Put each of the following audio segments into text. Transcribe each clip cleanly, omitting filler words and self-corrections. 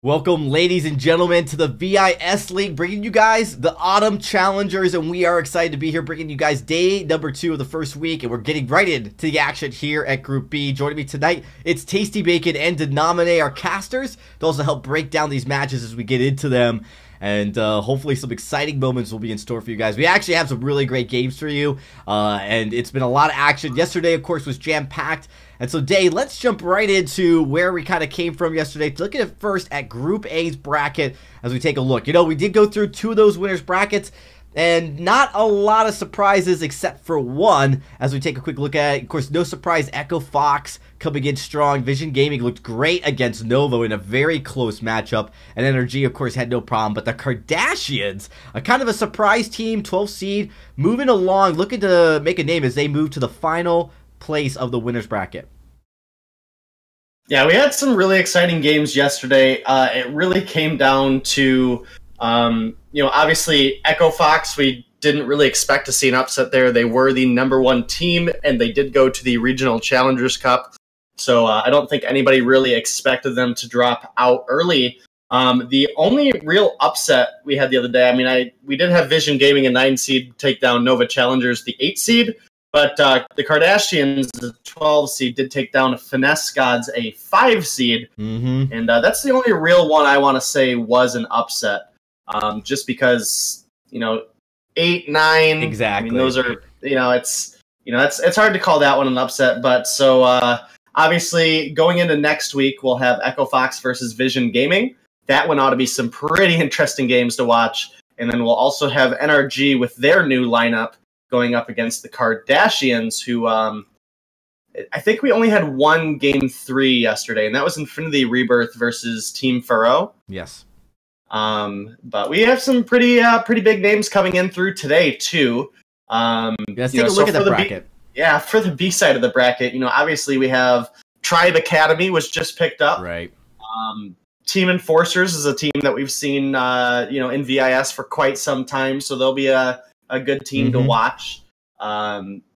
Welcome, ladies and gentlemen, to the VIS League, bringing you guys the Autumn Challengers, and we are excited to be here, bringing you guys day number 2 of the first week, and we're getting right into the action here at Group B. Joining me tonight, it's Tasty Bacon and Denominate, our casters, to also help break down these matches as we get into them. And hopefully some exciting moments will be in store for you guys. We actually have some really great games for you, and it's been a lot of action. Yesterday, of course, was jam-packed. And so, Day, let's jump right into where we kind of came from yesterday. Looking at first at Group A's bracket as we take a look. You know, we did go through 2 of those winners' brackets, and not a lot of surprises except for one as we take a quick look at it. Of course, no surprise, Echo Fox coming in strong. Vision Gaming looked great against Novo in a very close matchup. And NRG, of course, had no problem. But the Kardashians, a kind of a surprise team, 12th seed, moving along, looking to make a name as they move to the final place of the winners bracket. Yeah, we had some really exciting games yesterday. It really came down to, obviously Echo Fox, we didn't really expect to see an upset there. They were the #1 team, and they did go to the Regional Challengers Cup. So I don't think anybody really expected them to drop out early. The only real upset we had the other day, we did have Vision Gaming, a 9 seed, take down Nova Challengers, the 8 seed. But the Kardashians, the 12 seed, did take down Finesse Gods, a 5 seed. And that's the only real one I want to say was an upset. Just because, 8, 9. Exactly. Those are, it's hard to call that one an upset. But so obviously going into next week, we'll have Echo Fox versus Vision Gaming. That one ought to be some pretty interesting games to watch. And then we'll also have NRG with their new lineup going up against the Kardashians, who I think we only had one Game 3 yesterday, and that was Infinity Rebirth versus Team Furrow. Yes. But we have some pretty big names coming in through today, too. Let's take a look at the bracket. For the B side of the bracket, obviously we have Tribe Academy was just picked up. Right. Team Enforcers is a team that we've seen, in VIS for quite some time, so they'll be a good team to watch.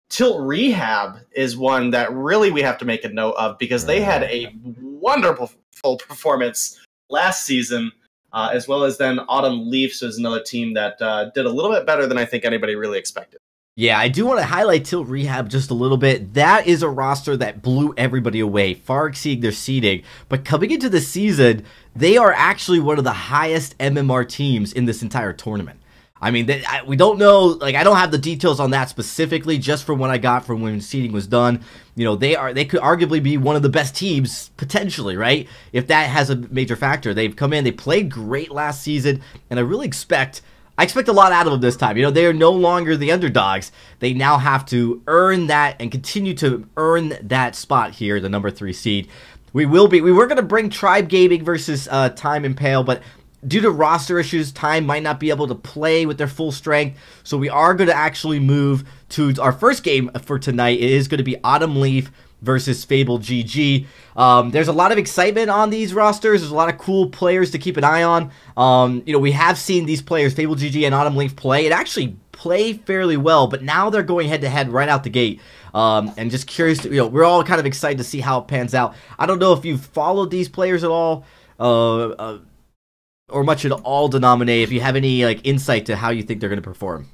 Tilt Rehab is one that really we have to make a note of because they had a wonderful performance last season, as well as then Autumn Leafs is another team that did a little bit better than I think anybody really expected. Yeah, I do want to highlight Tilt Rehab just a little bit. That is a roster that blew everybody away, far exceeding their seeding. But coming into the season, they are actually one of the highest MMR teams in this entire tournament. We don't know, I don't have the details on that specifically, just from what I got from when seeding was done. They could arguably be one of the best teams, potentially, right? If that has a major factor. They've come in, they played great last season, and I expect a lot out of them this time. They are no longer the underdogs. They now have to earn that and continue to earn that spot here, the #3 seed. We were going to bring Tribe Gaming versus Time Impale, but due to roster issues, Time might not be able to play with their full strength, so we are going to actually move to our first game for tonight. It is going to be Autumn Leaf versus Fabled GG. There's a lot of excitement on these rosters. There's a lot of cool players to keep an eye on. We have seen these players, Fabled GG and Autumn Leaf, play. It actually play fairly well, but now they're going head-to-head right out the gate. And just curious, we're all kind of excited to see how it pans out. I don't know if you've followed these players at all, or much at all, Denominate, if you have any insight to how you think they're going to perform.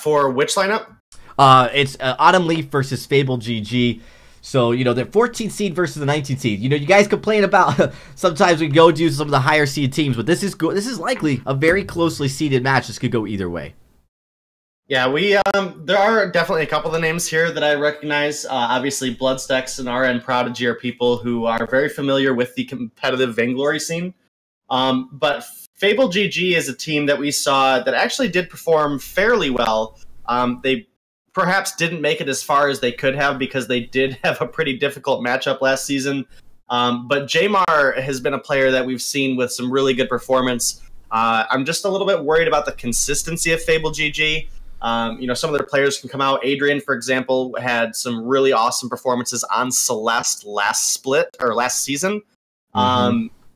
For which lineup? It's Autumn Leaf versus Fabled GG. So, the 14th seed versus the 19th seed. You guys complain about sometimes we go do some of the higher seed teams, but this is likely a very closely seeded match. This could go either way. Yeah, there are definitely a couple of the names here that I recognize. Obviously, Bloodstacks and RN Prodigy are people who are very familiar with the competitive Vainglory scene. But Fabled GG is a team that we saw that actually did perform fairly well. They perhaps didn't make it as far as they could have because they did have a pretty difficult matchup last season. But Jamar has been a player that we've seen with some really good performance. I'm just a little bit worried about the consistency of Fabled GG. Some of their players can come out. Adrian, for example, had some really awesome performances on Celeste last season.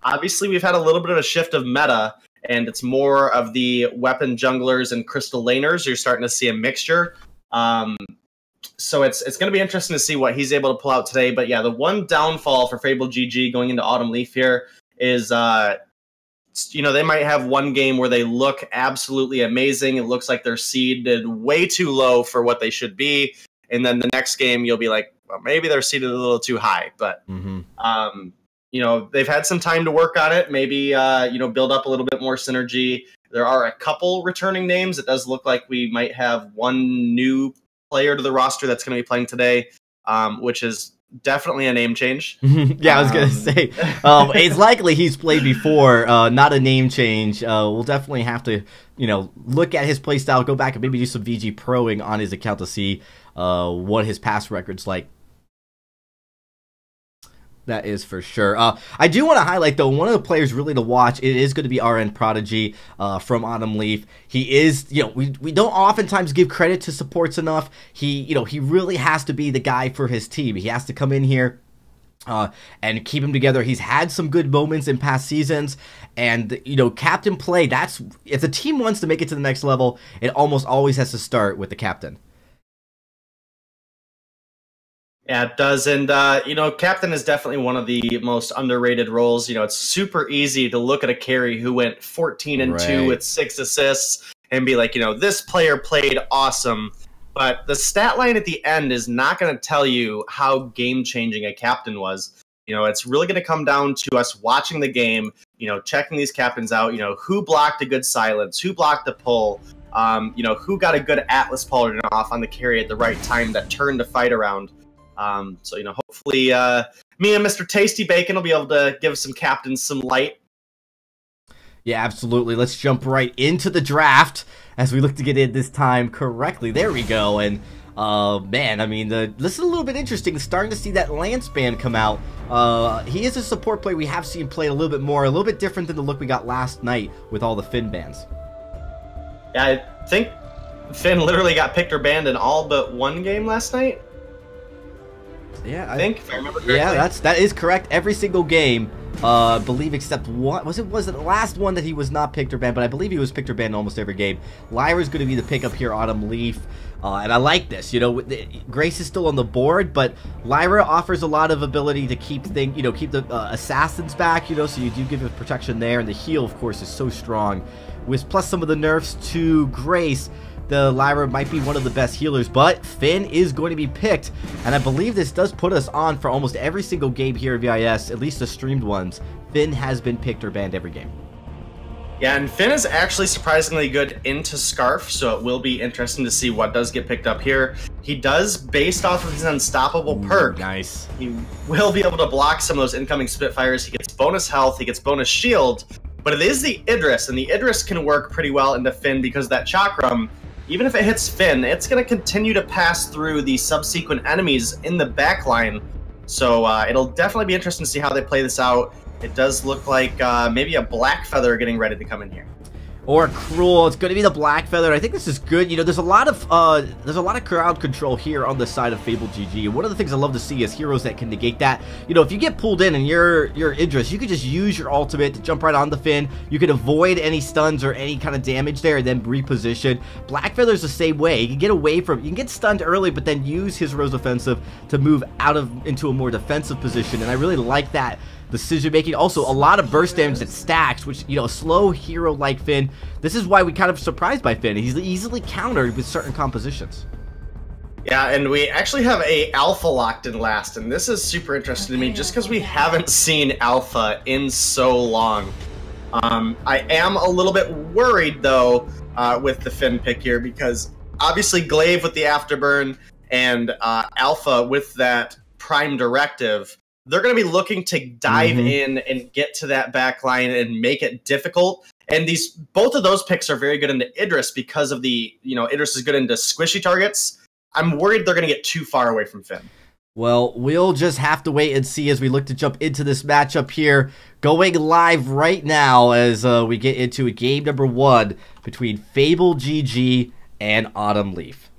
Obviously, we've had a little bit of a shift of meta, and it's more of the weapon junglers and crystal laners. You're starting to see a mixture. So it's going to be interesting to see what he's able to pull out today. But yeah, the one downfall for Fabled GG going into Autumn Leaf here is, they might have one game where they look absolutely amazing. It looks like they're seeded way too low for what they should be. And then the next game, you'll be like, well, maybe they're seeded a little too high. But, they've had some time to work on it. Maybe, build up a little bit more synergy. There are a couple returning names. It does look like we might have one new player to the roster that's going to be playing today, which is definitely a name change. Yeah, I was going to say, it's likely he's played before, not a name change. We'll definitely have to, look at his play style, go back and maybe do some VG proing on his account to see what his past record's like. That is for sure. I do want to highlight, though, one of the players really to watch, it is going to be RN Prodigy from Autumn Leaf. He is, we don't oftentimes give credit to supports enough. He really has to be the guy for his team. He has to come in here and keep him together. He's had some good moments in past seasons, and, captain play, that's, if the team wants to make it to the next level, it almost always has to start with the captain. Yeah, it does. And, captain is definitely one of the most underrated roles. It's super easy to look at a carry who went 14-2 with 6 assists and be like, this player played awesome. But the stat line at the end is not going to tell you how game-changing a captain was. It's really going to come down to us watching the game, checking these captains out, who blocked a good silence, who blocked a pull, who got a good Atlas Pauldron off on the carry at the right time that turned the fight around. Hopefully me and Mr. Tasty Bacon will be able to give some captains some light. Yeah, absolutely. Let's jump right into the draft as we look to get in this time correctly. There we go. And, man, I mean, this is a little bit interesting. Starting to see that Lance band come out. He is a support player we have seen play a little bit more, a little bit different than the look we got last night with all the Finn bands. Yeah, I think Finn literally got picked or banned in all but one game last night. Yeah, I think if I remember correctly. Yeah, that is correct. Every single game, I believe, except one. Was it the last one that he was not picked or banned? But I believe he was picked or banned in almost every game. Lyra's going to be the pickup here, Autumn Leaf, and I like this. Grace is still on the board, but Lyra offers a lot of ability to keep keep the assassins back. So you do give it protection there, and the heal, of course, is so strong. With plus some of the nerfs to Grace, the Lyra might be one of the best healers, but Finn is going to be picked, and I believe this does put us on for almost every single game here at VIS, at least the streamed ones. Finn has been picked or banned every game. Yeah, and Finn is actually surprisingly good into Scarf, so it will be interesting to see what does get picked up here. He does, based off of his Unstoppable perk, nice. He will be able to block some of those incoming Spitfires. He gets bonus health, he gets bonus shield, but it is the Idris, and the Idris can work pretty well into Finn because that Chakram, even if it hits Finn, it's going to continue to pass through the subsequent enemies in the backline. So it'll definitely be interesting to see how they play this out. It does look like maybe a Black Feather getting ready to come in here. Or Cruel. It's going to be the Black Feather. I think this is good. There's a lot of crowd control here on the side of Fabled GG. And one of the things I love to see is heroes that can negate that. If you get pulled in and you're Idris, you could just use your ultimate to jump right on the Finn. You could avoid any stuns or any kind of damage there and then reposition. Black Feather's the same way. You can get away from, you can get stunned early, but then use his Rose Offensive to move into a more defensive position. And I really like that decision making. Also, a lot of burst damage that stacks, which, a slow hero like Finn, this is why we kind of surprised by Finn. He's easily countered with certain compositions. Yeah, and we actually have a Alpha locked in last, and this is super interesting to me just because we haven't seen Alpha in so long. I am a little bit worried, though, with the Finn pick here, because obviously Glaive with the Afterburn and Alpha with that Prime Directive, they're going to be looking to dive in and get to that back line and make it difficult. And both of those picks are very good into Idris because of the, Idris is good into squishy targets. I'm worried they're going to get too far away from Finn. Well, we'll just have to wait and see as we look to jump into this matchup here. Going live right now as we get into game number 1 between Fabled GG and Autumn Leaf.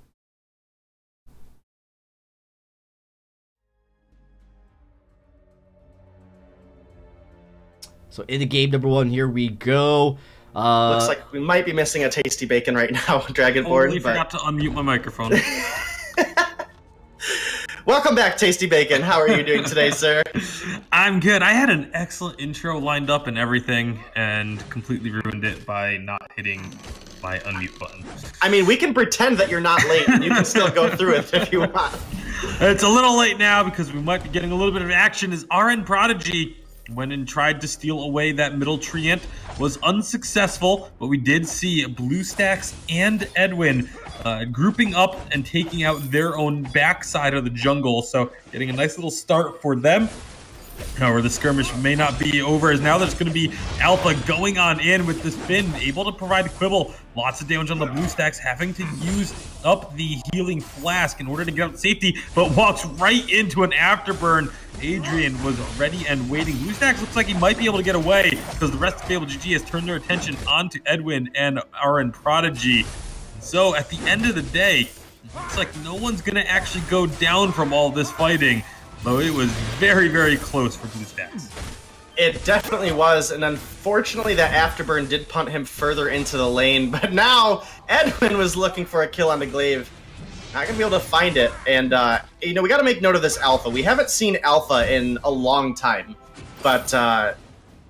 So into game number 1, here we go. Looks like we might be missing a Tasty Bacon right now, Dragonborn. I forgot to unmute my microphone. Welcome welcome back, Tasty Bacon. How are you doing today, sir? I'm good. I had an excellent intro lined up and everything, and completely ruined it by not hitting my unmute button. I mean, we can pretend that you're not late, and you can still go through it if you want. It's a little late now because we might be getting a little bit of action as RN Prodigy went and tried to steal away that middle treant, was unsuccessful, but we did see BlueStacks and Edwin grouping up and taking out their own backside of the jungle, so getting a nice little start for them. However, the skirmish may not be over, as now there's going to be Alpha going on in with this Finn, able to provide Quibble. Lots of damage on the BlueStacks, having to use up the healing flask in order to get out safety, but walks right into an afterburn. Adrian was ready and waiting. BlueStacks looks like he might be able to get away because the rest of Fabled GG has turned their attention onto Edwin and RN Prodigy. So at the end of the day, it's like no one's going to actually go down from all this fighting. Though it was very, very close for BlueStacks. It definitely was, and unfortunately that afterburn did punt him further into the lane, but now Edwin was looking for a kill on the glaive. Not going to be able to find it, and, you know, we got to make note of this Alpha. We haven't seen Alpha in a long time, but,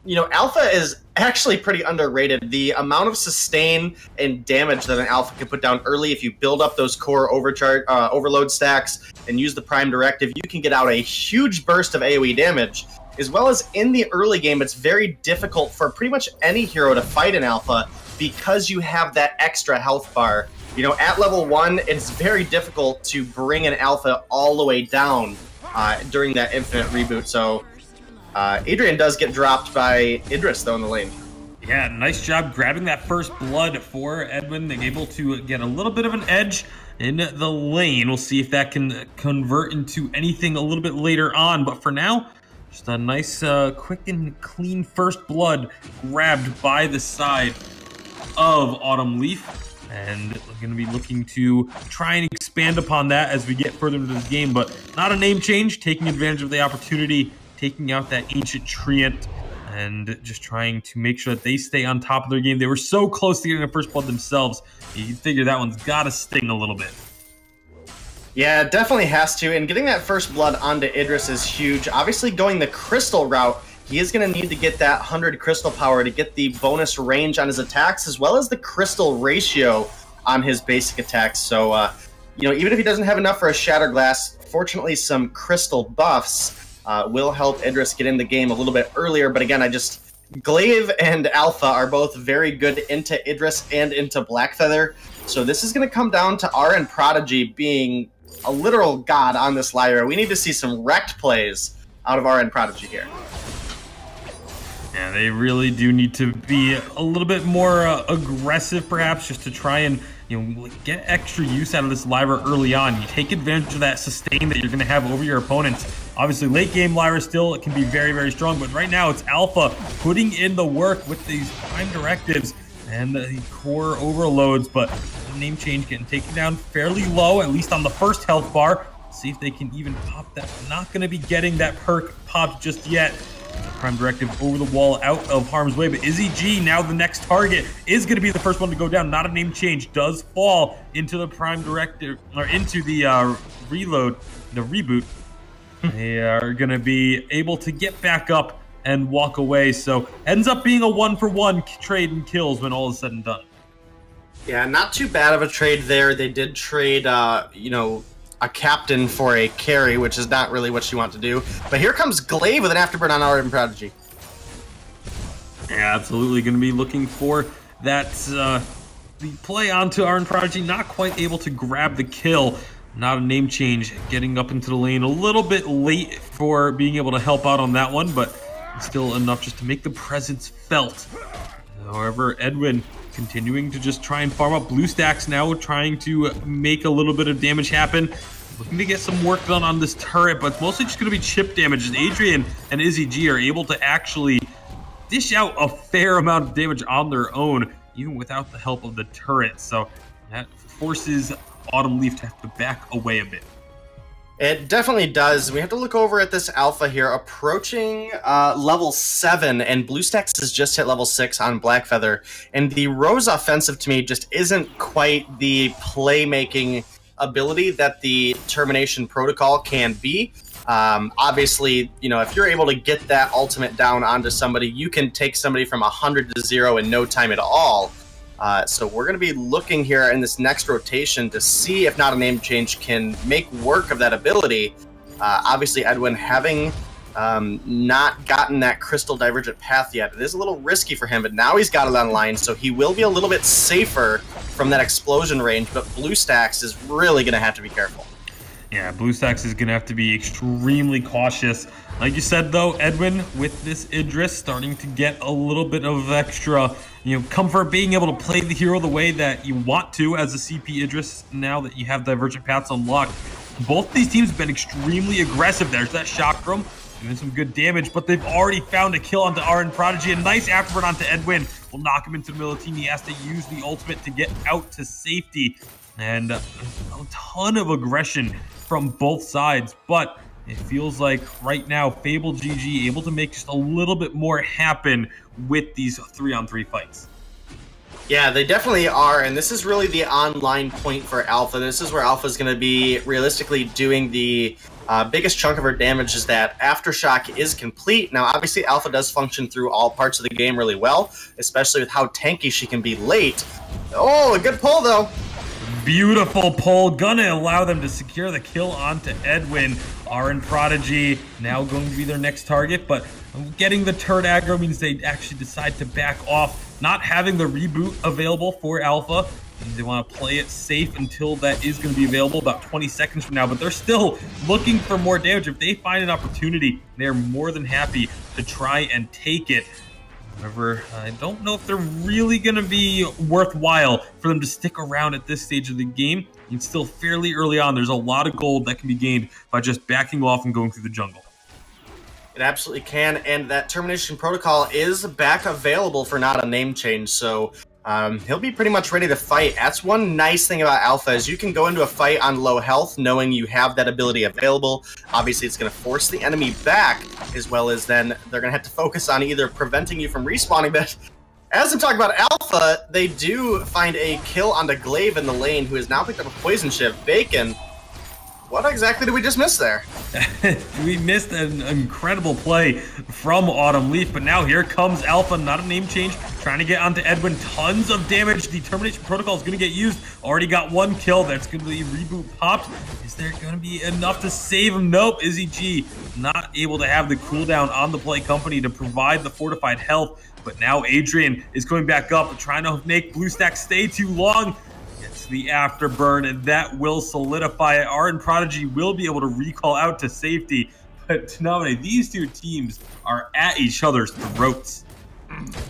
you know, Alpha is actually pretty underrated. The amount of sustain and damage that an Alpha can put down early, if you build up those core overload stacks and use the Prime Directive, you can get out a huge burst of AoE damage. As well as in the early game, it's very difficult for pretty much any hero to fight an Alpha because you have that extra health bar. You know, at level 1, it's very difficult to bring an Alpha all the way down during that infinite reboot. So Adrian does get dropped by Idris, though, in the lane. Yeah, nice job grabbing that first blood for Edwin. They're able to get a little bit of an edge in the lane. We'll see if that can convert into anything a little bit later on. But for now, just a nice, quick and clean first blood grabbed by the side of Autumn Leaf. And we're going to be looking to try and expand upon that as we get further into this game. But not a name change, taking advantage of the opportunity, taking out that ancient treant, and just trying to make sure that they stay on top of their game. They were so close to getting a first blood themselves. You figure that one's got to sting a little bit. Yeah, it definitely has to, and getting that first blood onto Idris is huge. Obviously, going the crystal route, he is going to need to get that 100 crystal power to get the bonus range on his attacks, as well as the crystal ratio on his basic attacks. So, you know, even if he doesn't have enough for a Shatter Glass, fortunately some crystal buffs will help Idris get in the game a little bit earlier. But again, Glaive and Alpha are both very good into Idris and into Blackfeather. So this is going to come down to RN Prodigy being a literal god on this Lyra. We need to see some wrecked plays out of RN Prodigy here. Yeah, they really do need to be a little bit more aggressive, perhaps, just to try and, you know, get extra use out of this Lyra early on. You take advantage of that sustain that you're going to have over your opponents. Obviously, late game Lyra still can be very, very strong, but right now it's Alpha putting in the work with these Prime Directives and the core overloads, but the name change getting taken down fairly low, at least on the first health bar. See if they can even pop that. Not going to be getting that perk popped just yet. Prime Directive over the wall, out of harm's way, but Izzy G, now the next target, is going to be the first one to go down. Not a name change, does fall into the Prime Directive, or into the reboot. They are going to be able to get back up and walk away, so ends up being a 1-for-1 trade and kills when all is said and done. Yeah, not too bad of a trade there. They did trade, you know, a captain for a carry, which is not really what you want to do. But here comes Glaive with an afterburn on RN Prodigy. Yeah, absolutely going to be looking for that the play onto RN Prodigy, not quite able to grab the kill. Not a name change, getting up into the lane a little bit late for being able to help out on that one, but still enough just to make the presence felt. However, Edwin continuing to just try and farm up BlueStacks now, trying to make a little bit of damage happen. Looking to get some work done on this turret, but it's mostly just going to be chip damage. And Adrian and Izzy G are able to actually dish out a fair amount of damage on their own, even without the help of the turret. So that forces Autumn Leaf to have to back away a bit. It definitely does. We have to look over at this Alpha here, approaching level 7, and BlueStacks has just hit level 6 on Blackfeather. And the Rose offensive, to me, just isn't quite the playmaking ability that the Termination Protocol can be. Obviously, you know, if you're able to get that ultimate down onto somebody, you can take somebody from 100 to 0 in no time at all. So we're going to be looking here in this next rotation to see if Not a Name Change can make work of that ability. Obviously, Edwin having not gotten that Crystal Divergent Path yet, it is a little risky for him, but now he's got it online, so he will be a little bit safer from that explosion range, but BlueStacks is really going to have to be careful. Yeah, BlueStacks is going to have to be extremely cautious. Like you said, though, Edwin, with this Idris starting to get a little bit of extra, comfort, being able to play the hero the way that you want to as a CP Idris now that you have Divergent Paths unlocked. Both these teams have been extremely aggressive. There's that Chakram, doing some good damage, but they've already found a kill onto RN Prodigy. A nice afterburn onto Edwin will knock him into the middle of the team. He has to use the ultimate to get out to safety. And a ton of aggression from both sides, but it feels like right now Fabled GG able to make just a little bit more happen with these 3-on-3 fights. Yeah, they definitely are, and this is really the online point for Alpha. This is where Alpha is going to be realistically doing the biggest chunk of her damage, is that Aftershock is complete. Now, obviously, Alpha does function through all parts of the game really well, especially with how tanky she can be late. Oh, a good pull, though. Beautiful pull, gonna allow them to secure the kill onto Edwin. RN Prodigy now going to be their next target, but getting the turret aggro means they actually decide to back off. Not having the reboot available for Alpha, they want to play it safe until that is going to be available about 20 seconds from now, but they're still looking for more damage. If they find an opportunity, they're more than happy to try and take it. However, I don't know if they're really going to be worthwhile for them to stick around at this stage of the game. It's still fairly early on. There's a lot of gold that can be gained by just backing off and going through the jungle. It absolutely can, and that Termination Protocol is back available for Not a Name Change, so he'll be pretty much ready to fight. That's one nice thing about Alpha, is you can go into a fight on low health knowing you have that ability available. Obviously, it's going to force the enemy back, as well as then they're going to have to focus on either preventing you from respawning, but as I'm talking about Alpha, they do find a kill onto Glaive in the lane, who has now picked up a poison chip. Bacon, what exactly did we just miss there? We missed an incredible play from Autumn Leaf, but now here comes Alpha, Not a Name Change, trying to get onto Edwin. Tons of damage. The Termination Protocol is going to get used. Already got one kill. That's going to be reboot popped. Is there going to be enough to save him? Nope. Izzy G not able to have the cooldown on the Play Company to provide the fortified health, but now Adrian is going back up and trying to make BlueStacks stay too long. It's the afterburn, and that will solidify it. RN Prodigy will be able to recall out to safety, but Taname, these two teams are at each other's throats.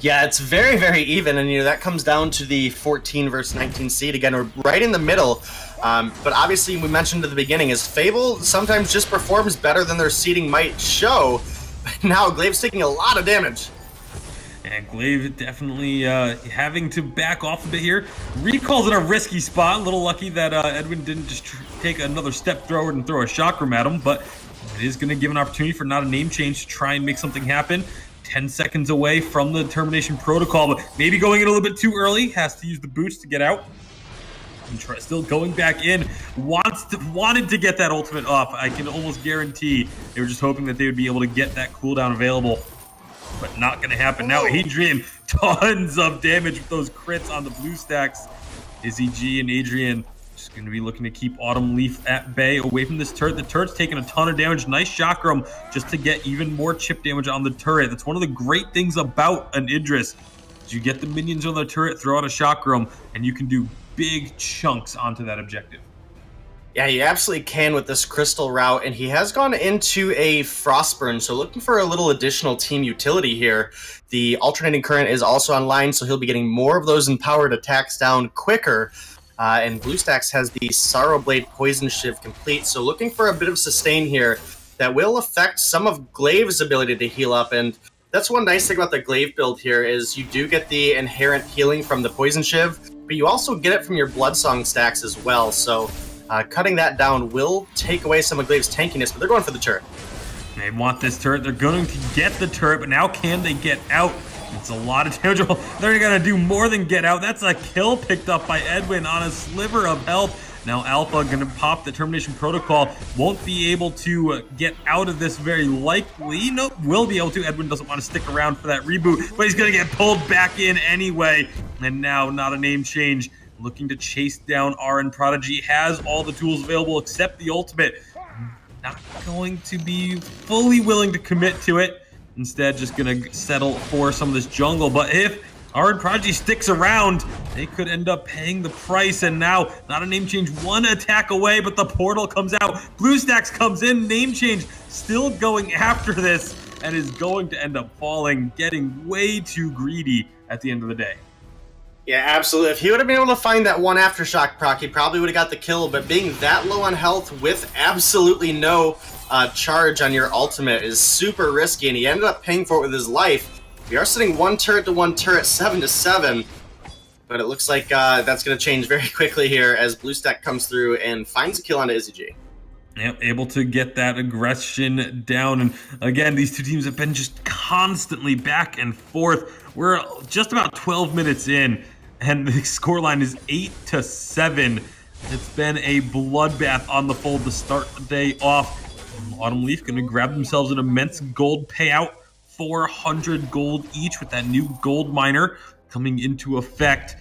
Yeah, it's very, very even, and that comes down to the 14 versus 19 seed. Again, we're right in the middle, but obviously we mentioned at the beginning is Fable sometimes just performs better than their seeding might show. Now Glaive's taking a lot of damage. And Glaive definitely having to back off a bit here. Recall's in a risky spot. A little lucky that Edwin didn't just take another step forward and throw a chakram at him, but it is going to give an opportunity for Not a Name Change to try and make something happen. 10 seconds away from the Termination Protocol, but maybe going in a little bit too early. Has to use the boots to get out. And still going back in. Wanted to get that ultimate off. I can almost guarantee they were just hoping that they would be able to get that cooldown available. But not going to happen. Now Adrian, tons of damage with those crits on the BlueStacks. Izzy G and Adrian just going to be looking to keep Autumn Leaf at bay away from this turret. The turret's taking a ton of damage. Nice chakram just to get even more chip damage on the turret. That's one of the great things about an Idris. You get the minions on the turret, throw out a chakram, and you can do big chunks onto that objective. Yeah, he absolutely can with this crystal route, and he has gone into a Frostburn, so looking for a little additional team utility here. The alternating current is also online, so he'll be getting more of those empowered attacks down quicker. And BlueStacks has the Sorrow Blade Poison Shiv complete, so looking for a bit of sustain here that will affect some of Glaive's ability to heal up, and that's one nice thing about the Glaive build here is you do get the inherent healing from the Poison Shiv, but you also get it from your Bloodsong stacks as well, so cutting that down will take away some of Glaive's tankiness, but they're going for the turret. They want this turret. They're going to get the turret, but now can they get out? It's a lot of damage. They're going to do more than get out. That's a kill picked up by Edwin on a sliver of health. Now Alpha going to pop the termination protocol. Won't be able to get out of this very likely. Nope, will be able to. Edwin doesn't want to stick around for that reboot, but he's going to get pulled back in anyway. And now not a name change. Looking to chase down RN Prodigy. Has all the tools available except the ultimate. Not going to be fully willing to commit to it. Instead, just going to settle for some of this jungle. But if RN Prodigy sticks around, they could end up paying the price. And now, not a name change, one attack away, but the portal comes out. BlueStacks comes in, name change, still going after this, and is going to end up falling, getting way too greedy at the end of the day. Yeah, absolutely. If he would have been able to find that one Aftershock proc, he probably would have got the kill, but being that low on health with absolutely no charge on your ultimate is super risky, and he ended up paying for it with his life. We are sitting 1 turret to 1 turret, 7-7, but it looks like that's going to change very quickly here as BlueStack comes through and finds a kill onto IZG. Yep, able to get that aggression down. And again, these two teams have been just constantly back and forth. We're just about 12 minutes in, and the scoreline is 8-7. It's been a bloodbath on the fold to start the day off. Autumn Leaf going to grab themselves an immense gold payout, 400 gold each with that new gold miner coming into effect.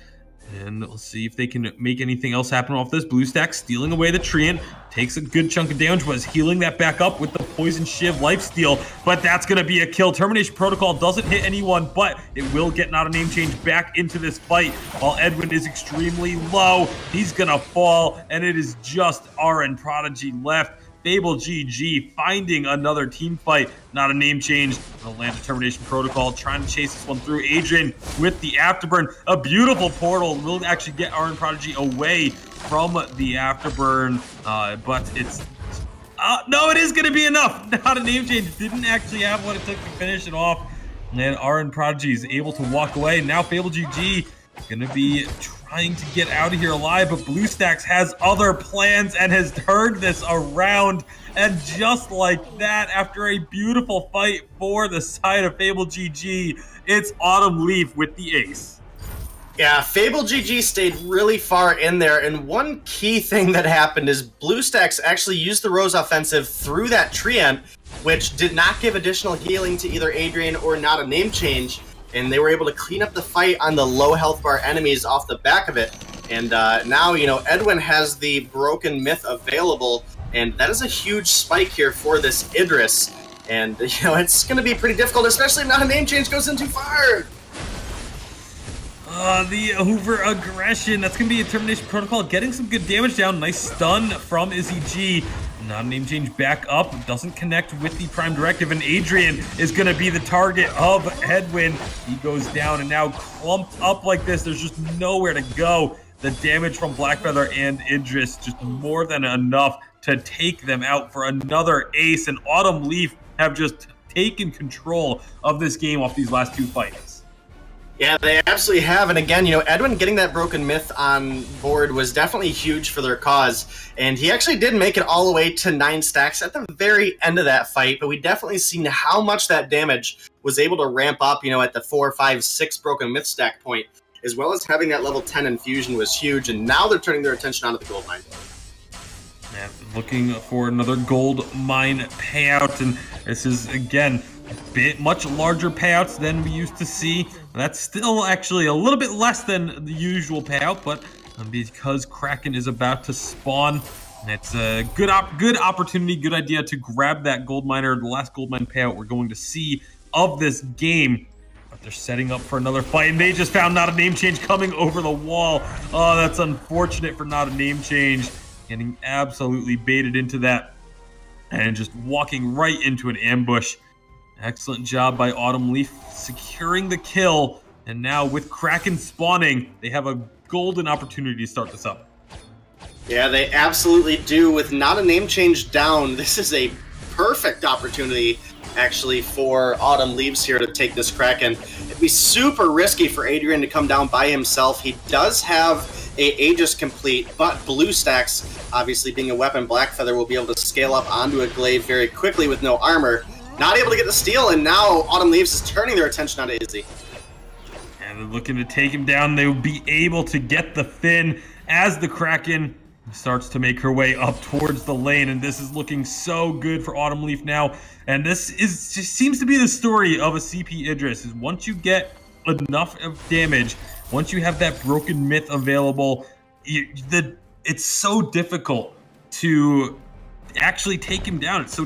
And we'll see if they can make anything else happen off this. BlueStack stealing away the Treant. Takes a good chunk of damage, was healing that back up with the Poison Shiv lifesteal. But that's going to be a kill. Termination Protocol doesn't hit anyone, but it will get not a name change back into this fight. While Edwin is extremely low, he's going to fall. And it is just RN Prodigy left. Fabled GG finding another team fight, not a name change. The land determination protocol trying to chase this one through. Adrian with the afterburn, a beautiful portal will actually get RN Prodigy away from the afterburn, but it's no, it is going to be enough. Not a name change. Didn't actually have what it took to finish it off, and RN Prodigy is able to walk away. Now Fabled GG going to be trying to get out of here alive, but BlueStacks has other plans and has turned this around. And just like that, after a beautiful fight for the side of Fabled GG, it's Autumn Leaf with the ace. Yeah, Fabled GG stayed really far in there, and one key thing that happened is BlueStacks actually used the Rose offensive through that Treant, which did not give additional healing to either Adrian or not a name change. And they were able to clean up the fight on the low health bar enemies off the back of it. And now, you know, Edwin has the Broken Myth available, and that is a huge spike here for this Idris. And, you know, it's going to be pretty difficult, especially if not a name change goes in too far. The over aggression. That's going to be a termination protocol. Getting some good damage down. Nice stun from IZG. Not a name change back up. Doesn't connect with the Prime Directive. And Adrian is going to be the target of Edwin. He goes down and now clumped up like this. There's just nowhere to go. The damage from Blackfeather and Idris just more than enough to take them out for another ace. And Autumn Leaf have just taken control of this game off these last two fights. Yeah, they absolutely have. And again, you know, Edwin getting that Broken Myth on board was definitely huge for their cause. And he actually did make it all the way to 9 stacks at the very end of that fight. But we definitely seen how much that damage was able to ramp up, you know, at the 4, 5, 6 Broken Myth stack point. As well as having that level 10 infusion was huge. And now they're turning their attention onto the gold mine. Yeah, looking for another gold mine payout. And this is, again, much larger payouts than we used to see. That's still actually a little bit less than the usual payout, but because Kraken is about to spawn, it's a good opportunity, good idea to grab that gold miner, the last gold mine payout we're going to see of this game. But they're setting up for another fight, and they just found not a name change coming over the wall. Oh, that's unfortunate for not a name change. Getting absolutely baited into that and just walking right into an ambush. Excellent job by Autumn Leaf securing the kill, and now with Kraken spawning, they have a golden opportunity to start this up. Yeah, they absolutely do. With not a name change down, this is a perfect opportunity, actually, for Autumn Leaves here to take this Kraken. It'd be super risky for Adrian to come down by himself. He does have a Aegis complete, but BlueStacks, obviously being a weapon, Blackfeather will be able to scale up onto a glaive very quickly with no armor. Not able to get the steal, and now Autumn Leaves is turning their attention onto Izzy. And they're looking to take him down. They will be able to get the Finn as the Kraken starts to make her way up towards the lane, and this is looking so good for Autumn Leaf now. And this just seems to be the story of a CP Idris, is once you get enough of damage, once you have that broken myth available, it's so difficult to actually take him down. It's so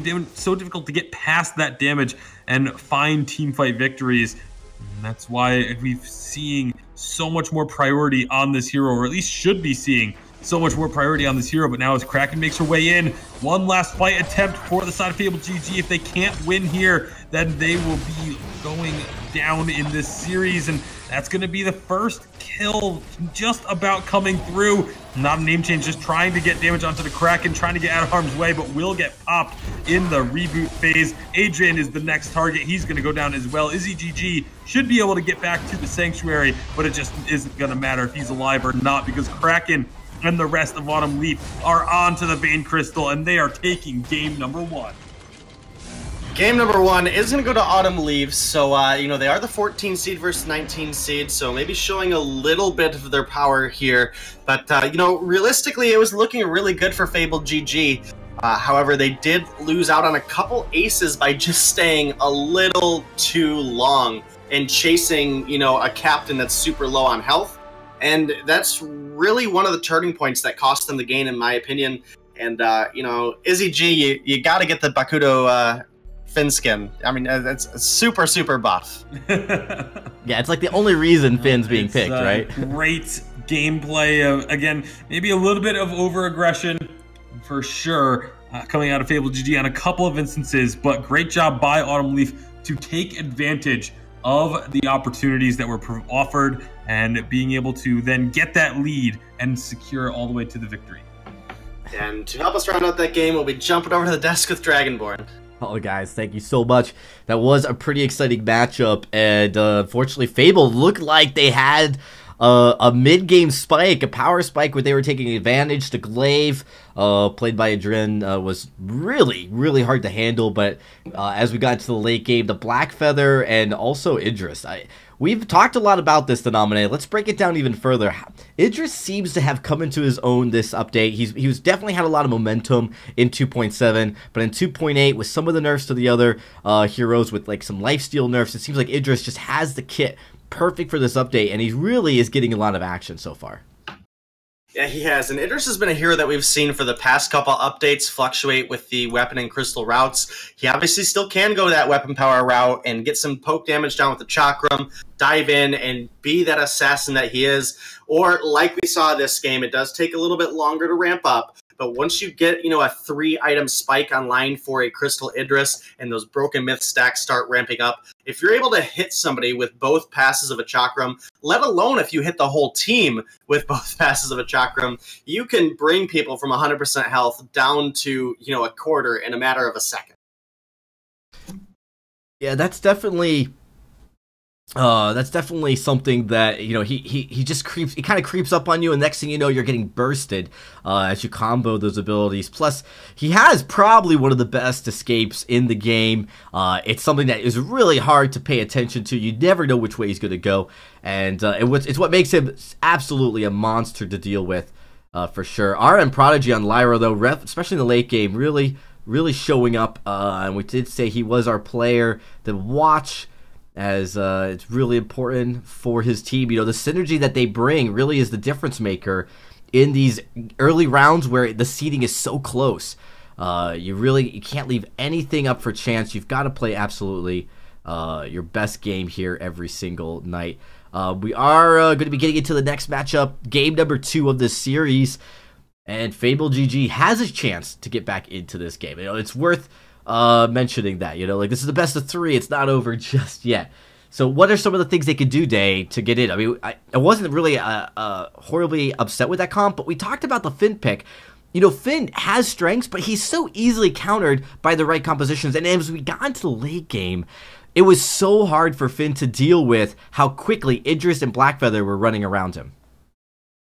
difficult to get past that damage and find teamfight victories. And that's why we're seeing so much more priority on this hero, or at least should be seeing so much more priority on this hero. But now as Kraken makes her way in, one last fight attempt for the side of Fabled GG. If they can't win here, then they will be going down in this series, and that's going to be the first kill just about coming through. Not a name change, just trying to get damage onto the Kraken, trying to get out of harm's way, but will get popped in the reboot phase. Adrian is the next target. He's going to go down as well. Izzy GG should be able to get back to the Sanctuary, but it just isn't going to matter if he's alive or not, because Kraken and the rest of Autumn Leaf are on to the Vein Crystal, and they are taking game number 1. Game number 1 is going to go to Autumn Leaves, so, you know, they are the 14 seed versus 19 seed, so maybe showing a little bit of their power here. But, you know, realistically, it was looking really good for Fabled GG. However, they did lose out on a couple aces by just staying a little too long and chasing, you know, a captain that's super low on health. And that's really one of the turning points that cost them the game, in my opinion. And, you know, Izzy G, you got to get the Bakudo fin skin. I mean, it's super, super buff. Yeah, it's like the only reason Finn's being picked, right? Great gameplay. Again, maybe a little bit of over-aggression for sure coming out of Fabled GG on a couple of instances, but great job by Autumn Leaf to take advantage of the opportunities that were offered and being able to then get that lead and secure all the way to the victory. And to help us round out that game, we'll be jumping over to the desk with Dragonborn. Oh, guys, thank you so much. That was a pretty exciting matchup, and unfortunately, Fabled looked like they had a mid-game spike, a power spike where they were taking advantage. The Glaive, played by Adrin, was really, really hard to handle, but as we got into the late game, the Black Feather and also Idris. We've talked a lot about this denominator. Let's break it down even further. Idris seems to have come into his own this update. He's definitely had a lot of momentum in 2.7, but in 2.8, with some of the nerfs to the other heroes, with like some lifesteal nerfs, it seems like Idris just has the kit perfect for this update, and he really is getting a lot of action so far. Yeah, he has. And Idris has been a hero that we've seen for the past couple updates fluctuate with the weapon and crystal routes. He obviously still can go that weapon power route and get some poke damage down with the chakram, dive in and be that assassin that he is. Or like we saw this game, it does take a little bit longer to ramp up. But once you get, you know, a 3-item spike online for a Crystal Idris and those Broken Myth stacks start ramping up, if you're able to hit somebody with both passes of a Chakram, let alone if you hit the whole team with both passes of a Chakram, you can bring people from 100% health down to, you know, a quarter in a matter of a second. Yeah, that's definitely something that, you know, he just creeps, he kind of creeps up on you, and next thing you know, you're getting bursted as you combo those abilities. Plus, he has probably one of the best escapes in the game. It's something that is really hard to pay attention to. You never know which way he's going to go, and it's what makes him absolutely a monster to deal with, for sure. RM Prodigy on Lyra, though, especially in the late game, really showing up, and we did say he was our player to watch, as it's really important for his team. You know, the synergy that they bring really is the difference maker in these early rounds where the seeding is so close. You can't leave anything up for chance. You've got to play absolutely your best game here every single night. We are going to be getting into the next matchup, game number 2 of this series, and Fabled GG has a chance to get back into this game. You know, it's worth mentioning that, you know, like, this is the best of 3. It's not over just yet. So what are some of the things they could do, Day, to get in? I mean, I wasn't really horribly upset with that comp, but we talked about the Finn pick. You know, Finn has strengths, but he's so easily countered by the right compositions. And as we got into the late game, it was so hard for Finn to deal with how quickly Idris and Blackfeather were running around him.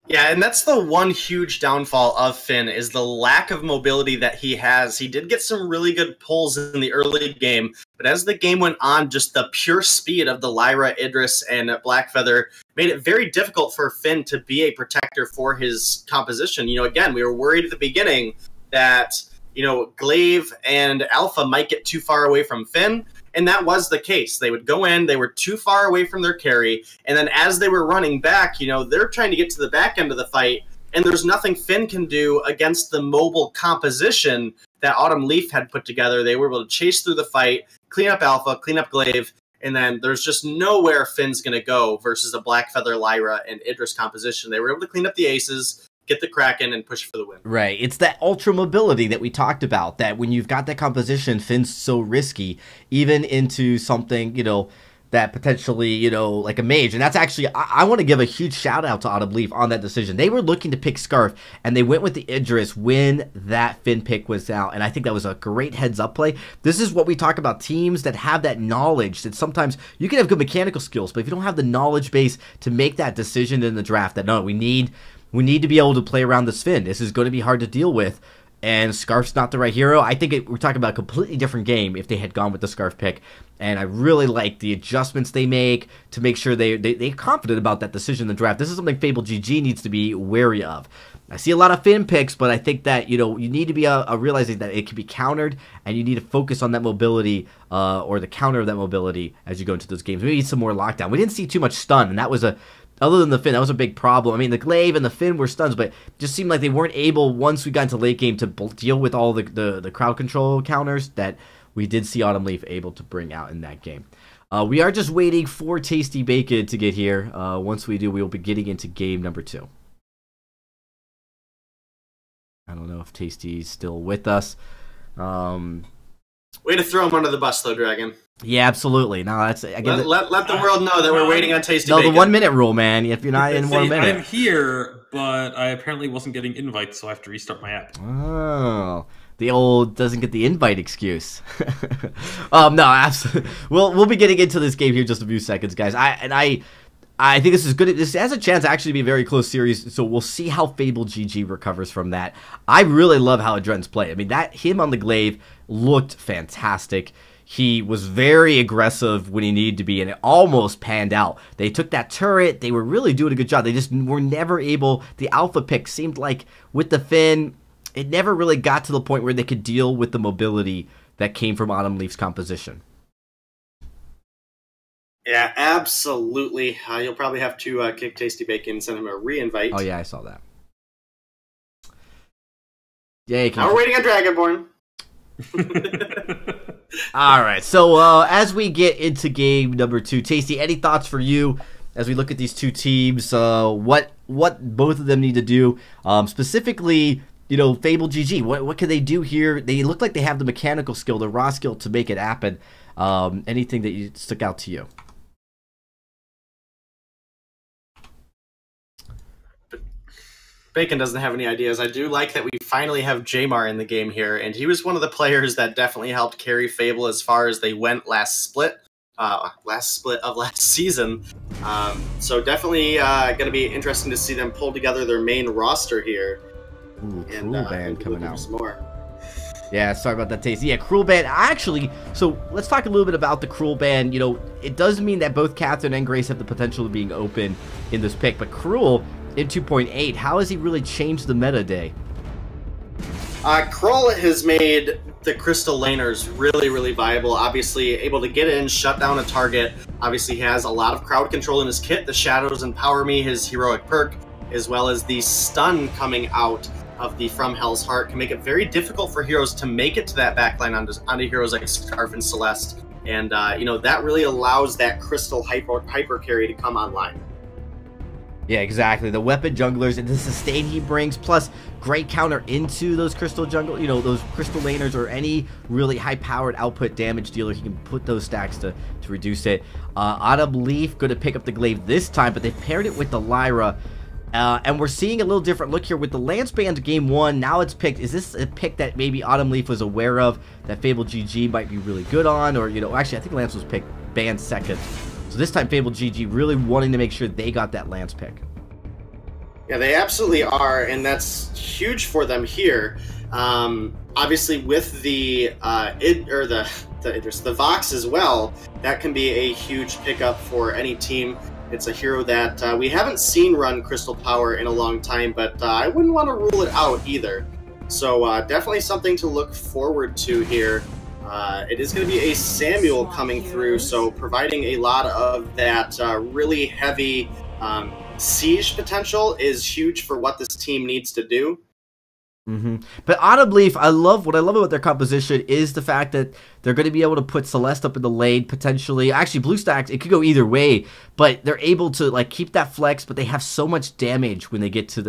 Yeah, and that's the one huge downfall of Finn is the lack of mobility that he has. He did get some really good pulls in the early game, but as the game went on, just the pure speed of the Lyra, Idris, and Blackfeather made it very difficult for Finn to be a protector for his composition. You know, again, we were worried at the beginning that, you know, Glaive and Alpha might get too far away from Finn, and that was the case. They would go in, they were too far away from their carry, and then as they were running back, you know, they're trying to get to the back end of the fight, and there's nothing Finn can do against the mobile composition that Autumn Leaf had put together. They were able to chase through the fight, clean up Alpha, clean up Glaive, and then there's just nowhere Finn's going to go versus a Blackfeather, Lyra, and Idris composition. They were able to clean up the aces, get the Kraken, and push for the win. Right. It's that ultra mobility that we talked about, that when you've got that composition, Finn's so risky, even into something, you know, that potentially, you know, like a mage. And that's actually, I want to give a huge shout out to Autumn Leaf on that decision. They were looking to pick Scarf, and they went with the Idris when that Finn pick was out. And I think that was a great heads up play. This is what we talk about, teams that have that knowledge, that sometimes you can have good mechanical skills, but if you don't have the knowledge base to make that decision in the draft, that no, we need to be able to play around this Finn. This is going to be hard to deal with, and Scarf's not the right hero. I think we're talking about a completely different game if they had gone with the Scarf pick, and I really like the adjustments they make to make sure they're confident about that decision in the draft. This is something Fabled GG needs to be wary of. I see a lot of Finn picks, but I think that, you know, you need to be realizing that it can be countered, and you need to focus on that mobility or the counter of that mobility as you go into those games. We need some more lockdown. We didn't see too much stun, and that was other than the Finn, that was a big problem. I mean, the Glaive and the Finn were stuns, but it just seemed like they weren't able, once we got into late game, to deal with all the crowd control counters that we did see Autumn Leaf able to bring out in that game. We are just waiting for Tasty Bacon to get here. Once we do, we will be getting into game number 2. I don't know if Tasty's still with us. Way to throw him under the bus, though, Dragon. Yeah, absolutely. No, that's again. Let the world know that we're waiting on Tasty No, Bacon. the 1 minute rule, man. If you're not in 1 minute, I'm here, but I apparently wasn't getting invites, so I have to restart my app. Oh, the old doesn't get the invite excuse. No, absolutely. We'll be getting into this game here in just a few seconds, guys. I think this is good. This has a chance to actually be a very close series, so we'll see how Fabled GG recovers from that. I really love how Adren's play. I mean, him on the Glaive looked fantastic. He was very aggressive when he needed to be, and it almost panned out. They took that turret. They were really doing a good job. They just were never able. The alpha pick seemed like with the Finn, it never really got to the point where they could deal with the mobility that came from Autumn Leaf's composition. Yeah, absolutely. You'll probably have to kick Tasty Bacon and send him a re-invite. Oh, yeah, I saw that. Yeah, now we're waiting on Dragonborn. All right, so as we get into game number 2, Tasty, any thoughts for you as we look at these two teams? What both of them need to do, specifically, you know, Fabled GG. What can they do here? They look like they have the mechanical skill, the raw skill to make it happen. Anything that stuck out to you? Bacon doesn't have any ideas. I do like that we finally have Jamar in the game here, and he was one of the players that definitely helped carry Fable as far as they went last split of last season. So definitely going to be interesting to see them pull together their main roster here. Ooh, Cruel Band coming out. Some more. Yeah, sorry about that, Tasty. Yeah, Cruel Band. Actually, so let's talk a little bit about the Cruel Band. You know, it does mean that both Catherine and Grace have the potential of being open in this pick, but Cruel in 2.8, how has he really changed the meta day? Krull has made the Crystal Laners really, really viable. Obviously, able to get in, shut down a target. Obviously, he has a lot of crowd control in his kit. The Shadows Empower Me, his heroic perk, as well as the stun coming out of the From Hell's Heart can make it very difficult for heroes to make it to that backline onto heroes like Scarf and Celeste. And, you know, that really allows that Crystal hyper carry to come online. Yeah, exactly. The weapon junglers and the sustain he brings, plus great counter into those crystal jungle, you know, those crystal laners or any really high-powered output damage dealer. He can put those stacks to reduce it. Autumn Leaf going to pick up the Glaive this time, but they paired it with the Lyra. And we're seeing a little different look here with the Lance Band game 1. Now it's picked. Is this a pick that maybe Autumn Leaf was aware of, that Fabled GG might be really good on? Or, you know, actually, I think Lance was picked banned second. So this time, Fabled GG really wanting to make sure they got that Lance pick. Yeah, they absolutely are, and that's huge for them here. Obviously, with the the Vox as well, that can be a huge pickup for any team. It's a hero that we haven't seen run Crystal Power in a long time, but I wouldn't want to rule it out either. So definitely something to look forward to here. It is going to be a Samuel coming through, so providing a lot of that really heavy siege potential is huge for what this team needs to do. But Autumn Leaf, what I love about their composition is the fact that they're going to be able to put Celeste up in the lane potentially. Actually, BlueStacks, it could go either way, but they're able to like keep that flex, but they have so much damage when they get to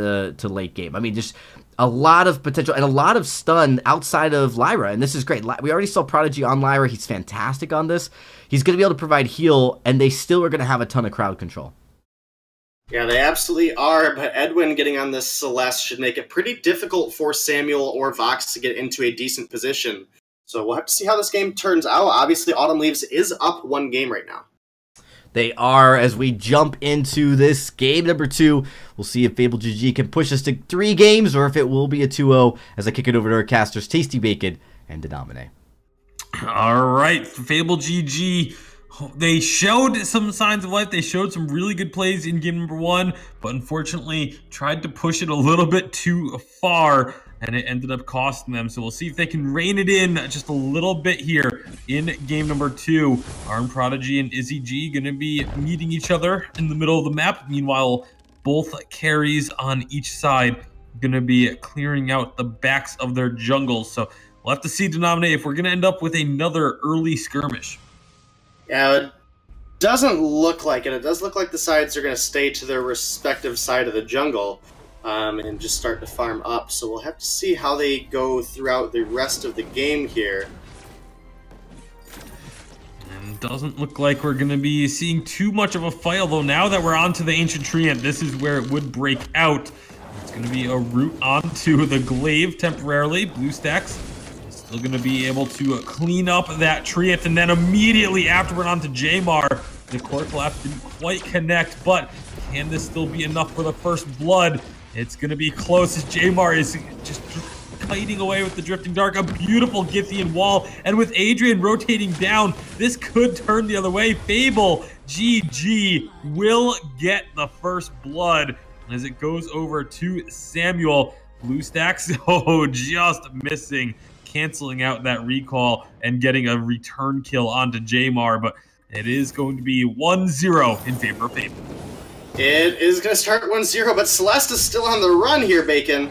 late game. I mean, just a lot of potential and a lot of stun outside of Lyra, and this is great. We already saw Prodigy on Lyra. He's fantastic on this. He's going to be able to provide heal, and they still are going to have a ton of crowd control. Yeah, they absolutely are, but Edwin getting on this Celeste should make it pretty difficult for Samuel or Vox to get into a decent position. So we'll have to see how this game turns out. Obviously, Autumn Leaves is up 1 game right now. They are, as we jump into this game number 2. We'll see if Fabled GG can push us to 3 games or if it will be a 2-0 as I kick it over to our casters, Tasty Bacon and Denominate. All right, Fabled GG. They showed some signs of life. They showed some really good plays in game number 1, but unfortunately tried to push it a little bit too far, and it ended up costing them. So we'll see if they can rein it in just a little bit here in game number 2. Arm Prodigy and Izzy G going to be meeting each other in the middle of the map. Meanwhile, both carries on each side going to be clearing out the backs of their jungles. So we'll have to see, Denominate, if we're going to end up with another early skirmish. Yeah, it doesn't look like it. It does look like the sides are going to stay to their respective side of the jungle and just start to farm up. So we'll have to see how they go throughout the rest of the game here. And doesn't look like we're going to be seeing too much of a fight, although now that we're onto the Ancient Treant, this is where it would break out. It's going to be a route onto the Glaive temporarily. BlueStacks still going to be able to clean up that Treant, and then immediately afterward onto Jamar. The core collapse didn't quite connect, but can this still be enough for the first blood? It's going to be close as Jamar is just kiting away with the Drifting Dark. A beautiful Githian wall, and with Adrian rotating down, this could turn the other way. Fable GG will get the first blood as it goes over to Samuel. BlueStacks, just missing, canceling out that recall and getting a return kill onto Jamar, but it is going to be 1-0 in favor of Fable. It is going to start 1-0, but Celeste is still on the run here, Bacon.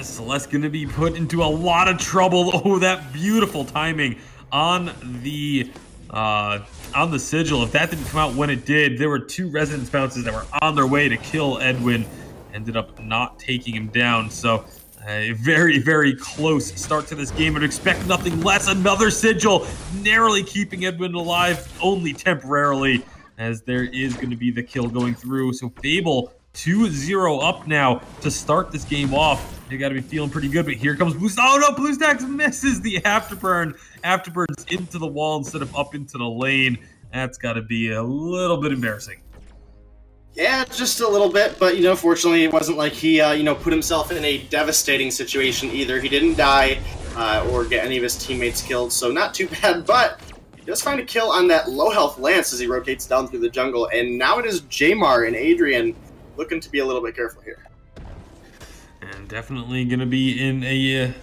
Celeste going to be put into a lot of trouble. Oh, that beautiful timing on the sigil. If that didn't come out when it did, there were 2 resonance bounces that were on their way to kill Edwin. Ended up not taking him down, so a very, very close start to this game. But expect nothing less. Another sigil, narrowly keeping Edwin alive, only temporarily, as there is going to be the kill going through. So Fable 2-0 up now to start this game off. They got to be feeling pretty good, but here comes BlueStacks. Oh no, BlueStacks misses the afterburn. Afterburn's into the wall instead of up into the lane. That's got to be a little bit embarrassing. Yeah, just a little bit, but, fortunately it wasn't like he, put himself in a devastating situation either. He didn't die or get any of his teammates killed, so not too bad, but he does find a kill on that low-health Lance as he rotates down through the jungle, and now it is Jamar and Adrian looking to be a little bit careful here. And definitely going to be in a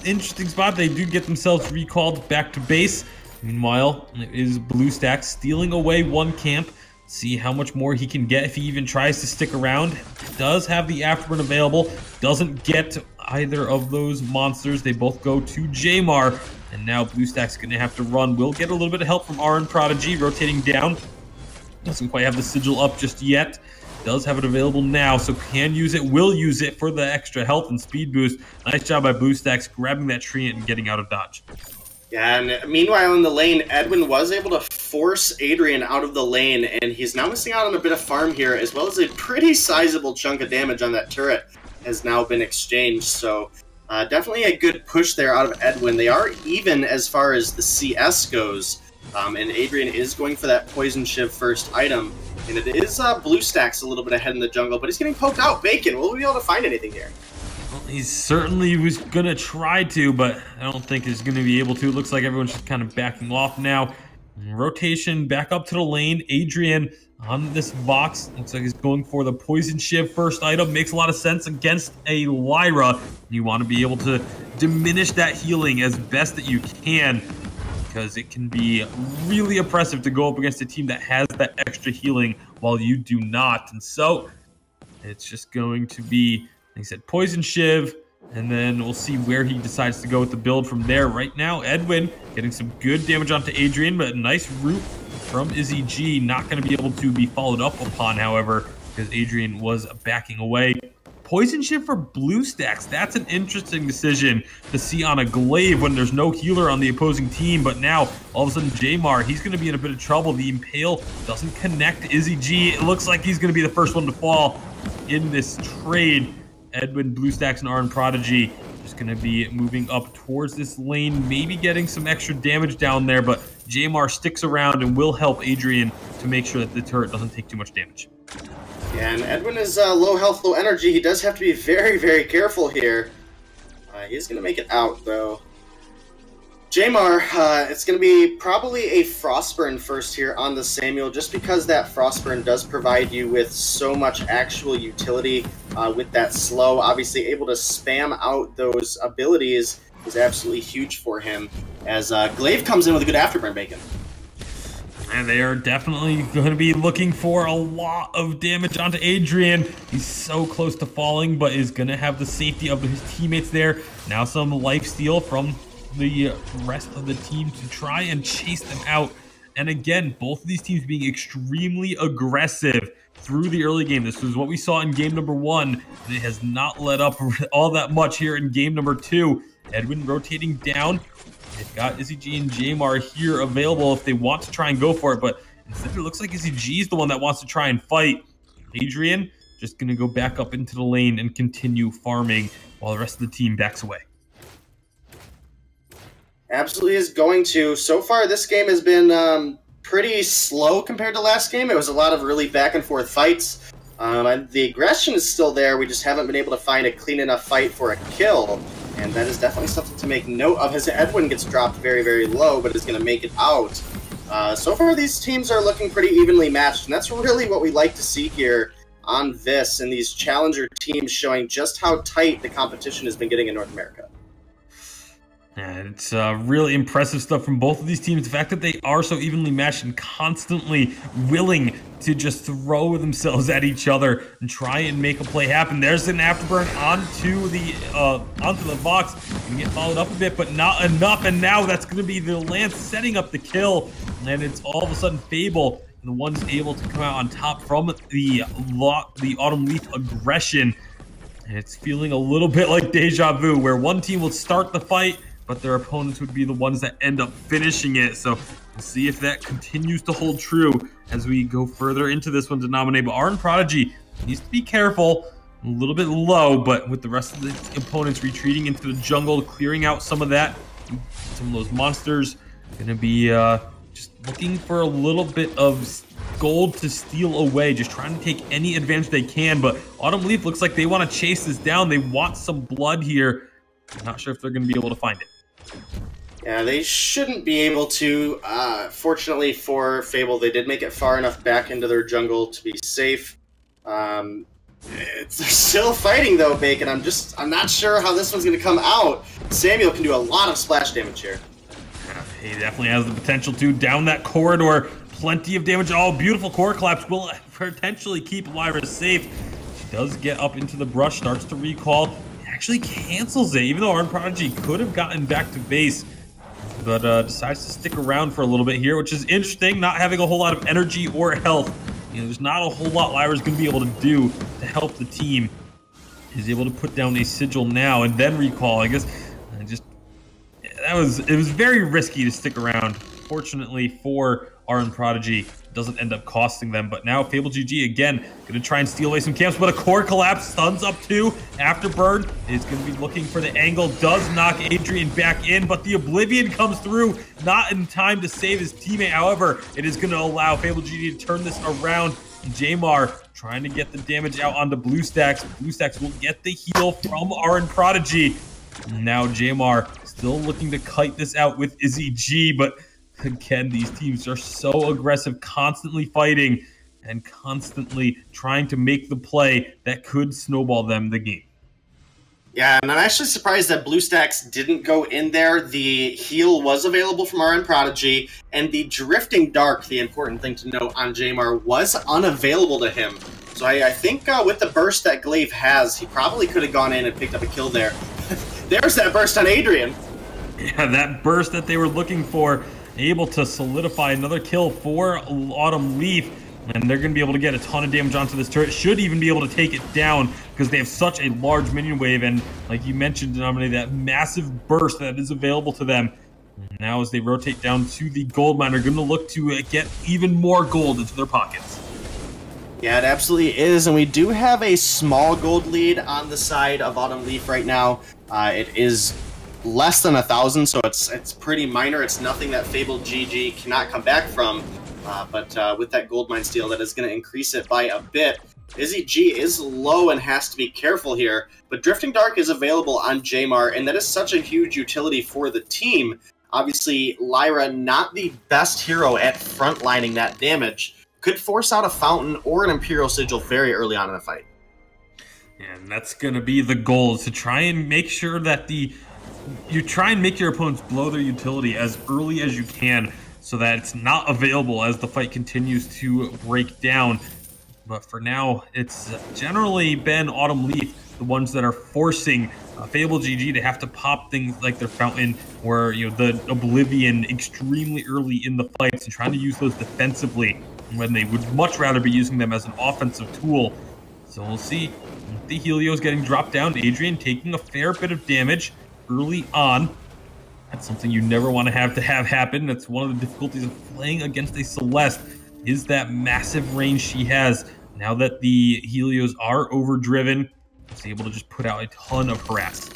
interesting spot. They do get themselves recalled back to base. Meanwhile, it is BlueStacks stealing away 1 camp. See how much more he can get if he even tries to stick around. Does have the afterburn available. Doesn't get either of those monsters. They both go to Jamar. And now BlueStacks going to have to run. Will get a little bit of help from Arn Prodigy rotating down. Doesn't quite have the sigil up just yet. Does have it available now, so can use it. Will use it for the extra health and speed boost. Nice job by BlueStacks grabbing that tree and getting out of dodge. Yeah, and meanwhile in the lane, Edwin was able to force Adrian out of the lane, and he's now missing out on a bit of farm here, as well as a pretty sizable chunk of damage on that turret has now been exchanged. So definitely a good push there out of Edwin. They are even as far as the CS goes, and Adrian is going for that Poison Shiv first item. And it is BlueStacks a little bit ahead in the jungle, but he's getting poked out. Bacon, will we be able to find anything here? Well, he certainly was going to try to, but I don't think he's going to be able to. It looks like everyone's just kind of backing off now. Rotation back up to the lane. Adrian on this box. Looks like he's going for the Poison Shiv first item. Makes a lot of sense against a Lyra. You want to be able to diminish that healing as best that you can, because it can be really oppressive to go up against a team that has that extra healing while you do not. And so it's just going to be, like I said, Poison Shiv, and then we'll see where he decides to go with the build from there. Right now, Edwin getting some good damage onto Adrian, but a nice root from Izzy G. Not going to be able to be followed up upon, however, because Adrian was backing away. Poison Shiv for BlueStacks. That's an interesting decision to see on a Glaive when there's no healer on the opposing team. But now, all of a sudden, Jamar, he's going to be in a bit of trouble. The Impale doesn't connect Izzy G. It looks like he's going to be the first one to fall in this trade. Edwin, BlueStacks, and RN Prodigy just going to be moving up towards this lane, maybe getting some extra damage down there. But Jamar sticks around and will help Adrian to make sure that the turret doesn't take too much damage. Yeah, and Edwin is low health, low energy. He does have to be very, very careful here. He's going to make it out, though. Jamar, it's going to be probably a Frostburn first here on the Samuel, just because that Frostburn does provide you with so much actual utility with that slow. Obviously, able to spam out those abilities is absolutely huge for him, as Glaive comes in with a good afterburn, Bacon. And they are definitely going to be looking for a lot of damage onto Adrian. He's so close to falling, but is going to have the safety of his teammates there. Now some lifesteal from the rest of the team to try and chase them out. And again, both of these teams being extremely aggressive through the early game. This was what we saw in game number 1, and it has not let up all that much here in game number 2. Edwin rotating down. They've got Izzy G and Jamar here available if they want to try and go for it, but instead it looks like Izzy G is the one that wants to try and fight. Adrian just going to go back up into the lane and continue farming while the rest of the team backs away. Absolutely is going to. So far, this game has been pretty slow compared to last game. It was a lot of really back and forth fights. The aggression is still there. We just haven't been able to find a clean enough fight for a kill. And that is definitely something to make note of, as Edwin gets dropped very, very low, but is going to make it out. So far, these teams are looking pretty evenly matched, and that's really what we like to see here on VIS, and these challenger teams showing just how tight the competition has been getting in North America. And it's really impressive stuff from both of these teams. The fact that they are so evenly matched and constantly willing to just throw themselves at each other and try and make a play happen. There's an afterburn onto the box. And get followed up a bit, but not enough. And now that's going to be the Lance setting up the kill. And it's all of a sudden Fable, the one's able to come out on top from the Autumn Leaf aggression. And it's feeling a little bit like deja vu, where one team will start the fight, but their opponents would be the ones that end up finishing it. So we'll see if that continues to hold true as we go further into this one to nominate. But RN Prodigy needs to be careful, a little bit low, but with the rest of the opponents retreating into the jungle, clearing out some of that, some of those monsters, going to be just looking for a little bit of gold to steal away, just trying to take any advantage they can. But Autumn Leaf looks like they want to chase this down. They want some blood here. I'm not sure if they're going to be able to find it. Yeah, they shouldn't be able to. Fortunately for Fable, they did make it far enough back into their jungle to be safe. They're still fighting though, Bacon. I'm not sure how this one's going to come out. Samuel can do a lot of splash damage here. He definitely has the potential to down that corridor. Plenty of damage. Oh, beautiful core collapse will potentially keep Lyra safe. She does get up into the brush, starts to recall. Actually cancels it, even though RN Prodigy could have gotten back to base, but decides to stick around for a little bit here, which is interesting, not having a whole lot of energy or health. You know, there's not a whole lot Lyra's going to be able to do to help the team. He's able to put down a sigil now and then recall. I guess it was very risky to stick around. Fortunately for RN Prodigy, doesn't end up costing them. But now Fabled GG again going to try and steal away some camps, but a core collapse, stuns up 2. Afterburn is going to be looking for the angle, does knock Adrian back in, but the Oblivion comes through, not in time to save his teammate. However, it is going to allow Fabled GG to turn this around. Jamar trying to get the damage out onto BlueStacks. BlueStacks will get the heal from RN Prodigy. Now Jamar still looking to kite this out with Izzy G, but again, these teams are so aggressive, constantly fighting and constantly trying to make the play that could snowball them the game. Yeah, and I'm actually surprised that BlueStacks didn't go in there. The heal was available from RN Prodigy, and the Drifting Dark, the important thing to note on Jamar, was unavailable to him. So I think with the burst that Glaive has, he probably could have gone in and picked up a kill there. There's that burst on Adrian. Yeah, that burst that they were looking for, able to solidify another kill for Autumn Leaf. And they're going to be able to get a ton of damage onto this turret. Should even be able to take it down because they have such a large minion wave. And like you mentioned, Denominator, that massive burst that is available to them. Now as they rotate down to the gold mine, they're going to look to get even more gold into their pockets. Yeah, it absolutely is. And we do have a small gold lead on the side of Autumn Leaf right now. It is less than 1,000, so it's pretty minor. It's nothing that Fabled GG cannot come back from. But with that gold mine steal, that is going to increase it by a bit. Izzy G is low and has to be careful here, but Drifting Dark is available on Jamar, and that is such a huge utility for the team. Obviously, Lyra, not the best hero at frontlining that damage, could force out a Fountain or an Imperial Sigil very early on in the fight. And that's going to be the goal, is to try and make sure that you try and make your opponents blow their utility as early as you can, so that it's not available as the fight continues to break down. But for now, it's generally been Autumn Leaf, the ones that are forcing Fabled GG to have to pop things like their Fountain or the Oblivion extremely early in the fights and trying to use those defensively when they would much rather be using them as an offensive tool. So we'll see. The Helios getting dropped down. Adrian taking a fair bit of damage early on. That's something you never want to have happen. That's one of the difficulties of playing against a Celeste, is that massive range she has. Now that the Helios are overdriven, she's able to just put out a ton of harass.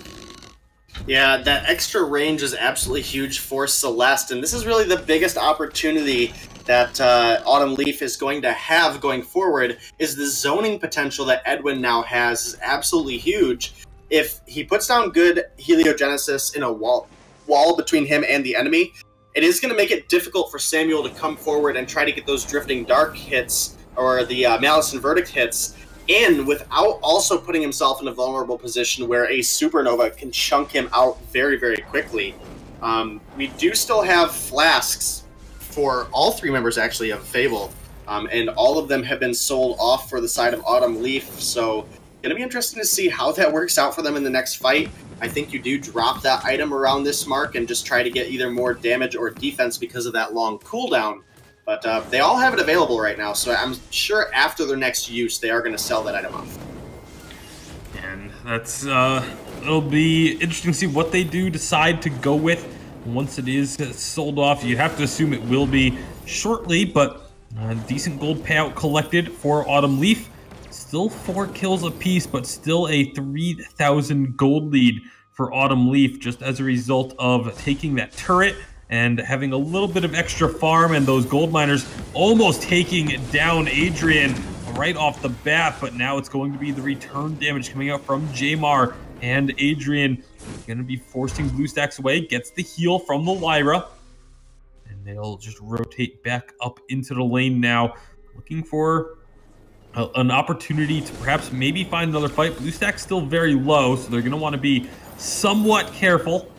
Yeah, that extra range is absolutely huge for Celeste, and this is really the biggest opportunity that Autumn Leaf is going to have going forward, is the zoning potential that Edwin now has is absolutely huge. If he puts down good Heliogenesis in a wall between him and the enemy, it is going to make it difficult for Samuel to come forward and try to get those Drifting Dark hits or the Malice and Verdict hits in without also putting himself in a vulnerable position where a Supernova can chunk him out very, very quickly. We do still have flasks for all 3 members, actually, of Fable, and all of them have been sold off for the side of Autumn Leaf, so going to be interesting to see how that works out for them in the next fight. I think you do drop that item around this mark and just try to get either more damage or defense because of that long cooldown. But they all have it available right now, so I'm sure after their next use, they are going to sell that item off. And that's it'll be interesting to see what they do decide to go with once it is sold off. You have to assume it will be shortly, but decent gold payout collected for Autumn Leaf. Still 4 kills apiece, but still a 3,000 gold lead for Autumn Leaf, just as a result of taking that turret and having a little bit of extra farm, and those gold miners almost taking down Adrian right off the bat. But now it's going to be the return damage coming out from Jamar, and Adrian going to be forcing BlueStacks away, gets the heal from the Lyra, and they'll just rotate back up into the lane now, looking for an opportunity to perhaps maybe find another fight. BlueStacks still very low, so they're going to want to be somewhat careful.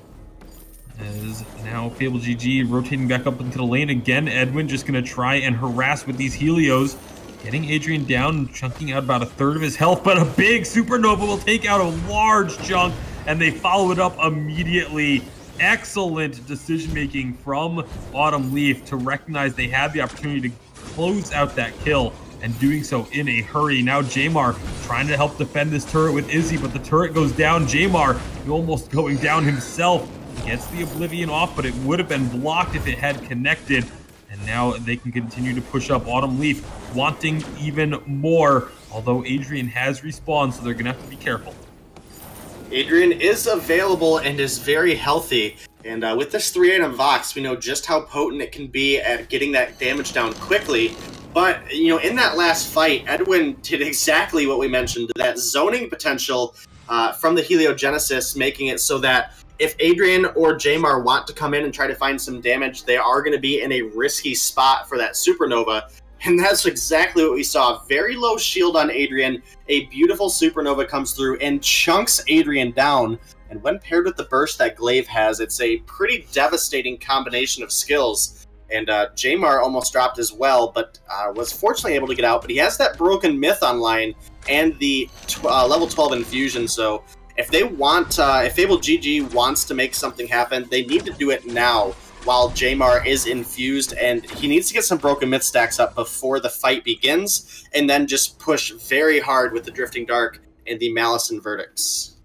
As now Fabled GG rotating back up into the lane again. Edwin just going to try and harass with these Helios, getting Adrian down and chunking out about 1/3 of his health, but a big Supernova will take out a large chunk, and they follow it up immediately. Excellent decision-making from Autumn Leaf to recognize they had the opportunity to close out that kill, and doing so in a hurry. Now Jamar trying to help defend this turret with Izzy, but the turret goes down. Jamar almost going down himself. Gets the Oblivion off, but it would have been blocked if it had connected. And now they can continue to push up. Autumn Leaf wanting even more, although Adrian has respawned, so they're going to have to be careful. Adrian is available and is very healthy. And with this 3-item Vox, we know just how potent it can be at getting that damage down quickly. But, you know, in that last fight, Edwin did exactly what we mentioned, that zoning potential from the Heliogenesis, making it so that if Adrian or Jamar want to come in and try to find some damage, they are going to be in a risky spot for that Supernova. And that's exactly what we saw. Very low shield on Adrian. A beautiful Supernova comes through and chunks Adrian down. And when paired with the burst that Glaive has, it's a pretty devastating combination of skills. And Jamar almost dropped as well, but was fortunately able to get out. But he has that Broken Myth online and the level 12 Infusion. So if they want, if Fabled GG wants to make something happen, they need to do it now while Jamar is infused. And he needs to get some Broken Myth stacks up before the fight begins. And then just push very hard with the Drifting Dark and the Malice and Verdicts.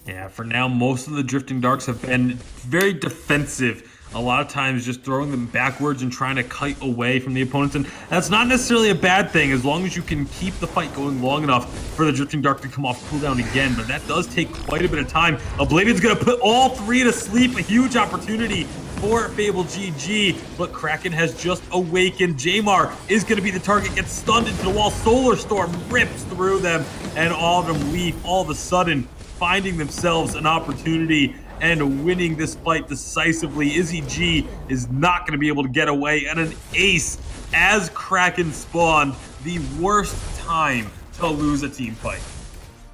Yeah, for now, most of the Drifting Darks have been very defensive. A lot of times just throwing them backwards and trying to kite away from the opponents. And that's not necessarily a bad thing as long as you can keep the fight going long enough for the Drifting Dark to come off cooldown again. But that does take quite a bit of time. Oblivion's going to put all three to sleep. A huge opportunity for Fabled GG. But Kraken has just awakened. Jamar is going to be the target. Gets stunned into the wall. Solar Storm rips through them. And Autumn Leaf all of a sudden finding themselves an opportunity and winning this fight decisively. Izzy G is not going to be able to get away, and an ace as Kraken spawned. The worst time to lose a team fight.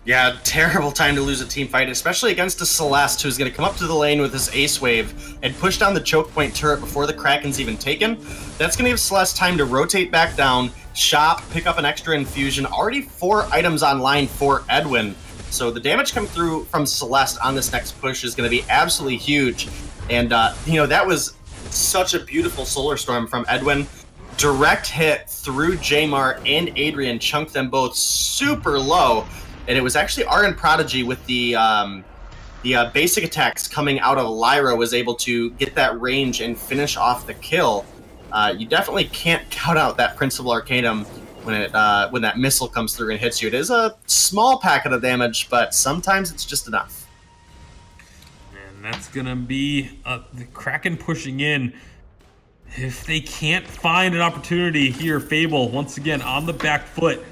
Yeah, terrible time to lose a team fight, especially against a Celeste who's going to come up to the lane with his ace wave and push down the choke point turret before the Kraken's even taken. That's going to give Celeste time to rotate back down, shop, pick up an extra infusion. Already 4 items online for Edwin. So the damage coming through from Celeste on this next push is going to be absolutely huge. And, you know, that was such a beautiful Solar Storm from Edwin. Direct hit through Jamar and Adrian, chunked them both super low. And it was actually RN Prodigy with the basic attacks coming out of Lyra was able to get that range and finish off the kill. You definitely can't count out that Principal Arcanum when that missile comes through and hits you. It is a small packet of damage, but sometimes it's just enough. And that's gonna be the Kraken pushing in. If they can't find an opportunity here, Fable once again on the back foot.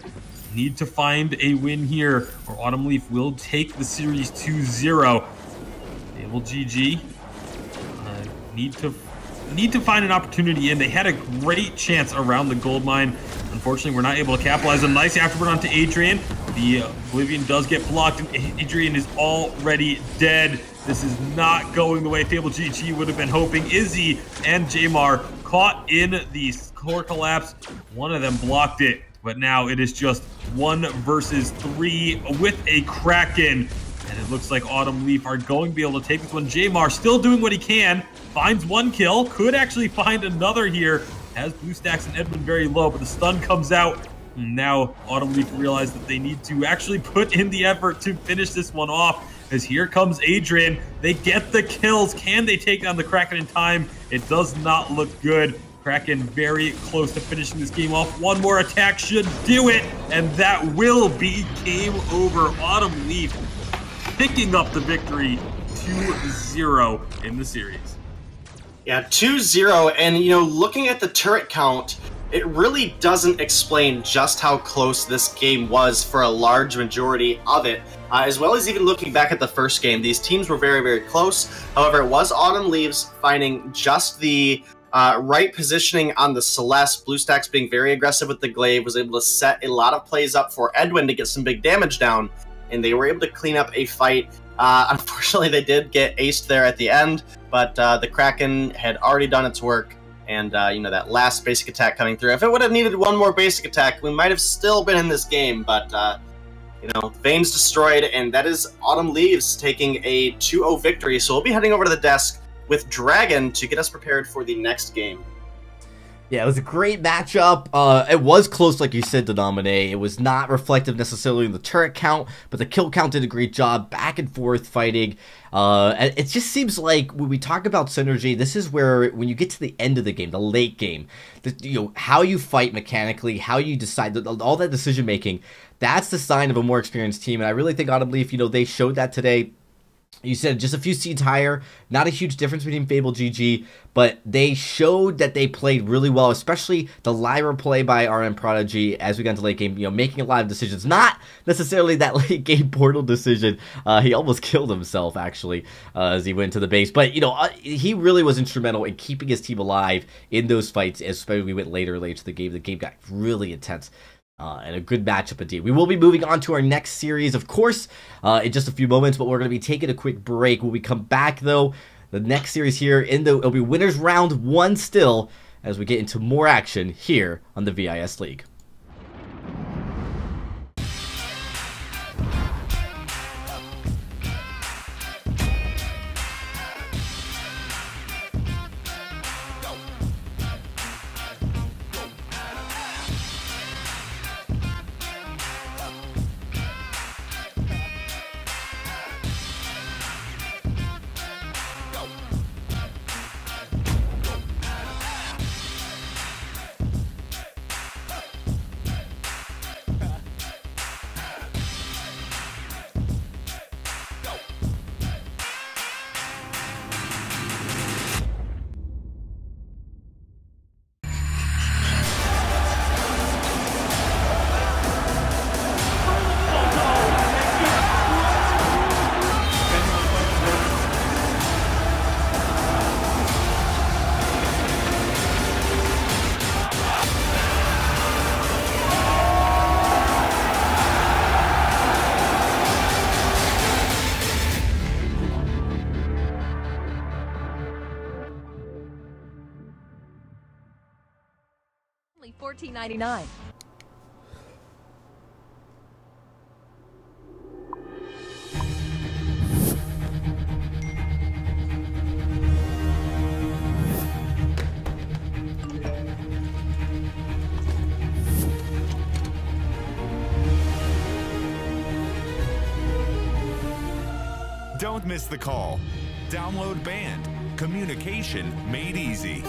Need to find a win here, or Autumn Leaf will take the series 2-0. Fable GG need to find an opportunity, and they had a great chance around the gold mine. Unfortunately, we're not able to capitalize. A nice afterward onto Adrian. The Oblivion does get blocked, and Adrian is already dead. This is not going the way Fable GG would have been hoping. Izzy and Jamar caught in the core collapse. One of them blocked it, but now it is just 1 versus 3 with a Kraken. And it looks like Autumn Leaf are going to be able to take this one. Jamar still doing what he can. Finds 1 kill. Could actually find another here. Has blue stacks and Edmund very low, but the stun comes out. And now Autumn Leaf realized that they need to actually put in the effort to finish this one off. As here comes Adrian. They get the kills. Can they take down the Kraken in time? It does not look good. Kraken very close to finishing this game off. 1 more attack should do it. And that will be game over. Autumn Leaf picking up the victory 2-0 in the series. Yeah, 2-0, and, you know, looking at the turret count, it really doesn't explain just how close this game was for a large majority of it. As well as even looking back at the first game, these teams were very, very close. However, it was Autumn Leaves finding just the right positioning on the Celeste. BlueStacks being very aggressive with the Glaive, was able to set a lot of plays up for Edwin to get some big damage down, and they were able to clean up a fight. Unfortunately, they did get aced there at the end, but the Kraken had already done its work, and you know, that last basic attack coming through. If it would have needed 1 more basic attack, we might have still been in this game, but you know, Vane's destroyed, and that is Autumn Leaves taking a 2-0 victory. So we'll be heading over to the desk with Dragon to get us prepared for the next game. Yeah, it was a great matchup. It was close, like you said, to nominate. It was not reflective necessarily in the turret count, but the kill count did a great job. Back and forth fighting. And it just seems like when we talk about synergy, this is where when you get to the end of the game, the late game, how you fight mechanically, how you decide, all that decision making, that's the sign of a more experienced team. And I really think Audibly, they showed that today. You said just a few seeds higher, not a huge difference between Fabled GG, but they showed that they played really well, especially the Lyra play by RN Prodigy as we got into late game, making a lot of decisions. Not necessarily that late game portal decision. He almost killed himself, actually, as he went to the base. But, he really was instrumental in keeping his team alive in those fights, especially we went later to the game. The game got really intense. And a good matchup indeed. We will be moving on to our next series, of course, in just a few moments, but we're going to be taking a quick break. When we come back, though, the next series here, it'll be Winners Round 1 still, as we get into more action here on the VIS League. $14.99. Don't miss the call. Download Band. Communication made easy.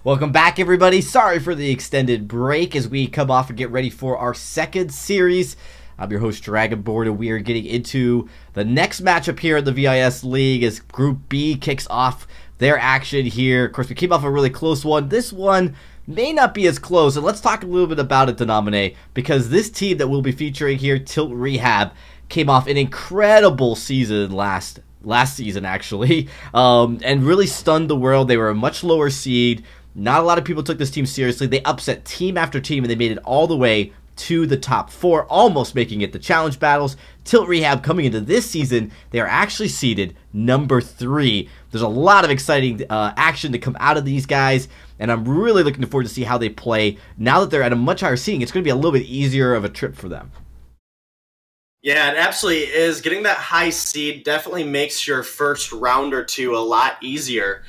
Welcome back, everybody. Sorry for the extended break as we come off and get ready for our second series. I'm your host, Dragonborn, and we are getting into the next matchup here in the VIS League as Group B kicks off their action here. Of course, we came off a really close one. This one may not be as close, and let's talk a little bit about it, Denominate, because this team that we'll be featuring here, Tilt Rehab, came off an incredible season last season, actually, and really stunned the world. They were a much lower seed. Not a lot of people took this team seriously. They upset team after team, and they made it all the way to the top 4, almost making it the challenge battles. Tilt Rehab coming into this season, they are actually seeded number 3. There's a lot of exciting action to come out of these guys, and I'm really looking forward to see how they play. Now that they're at a much higher seeding, it's going to be a little bit easier of a trip for them. Yeah, it absolutely is. Getting that high seed definitely makes your first round or two a lot easier.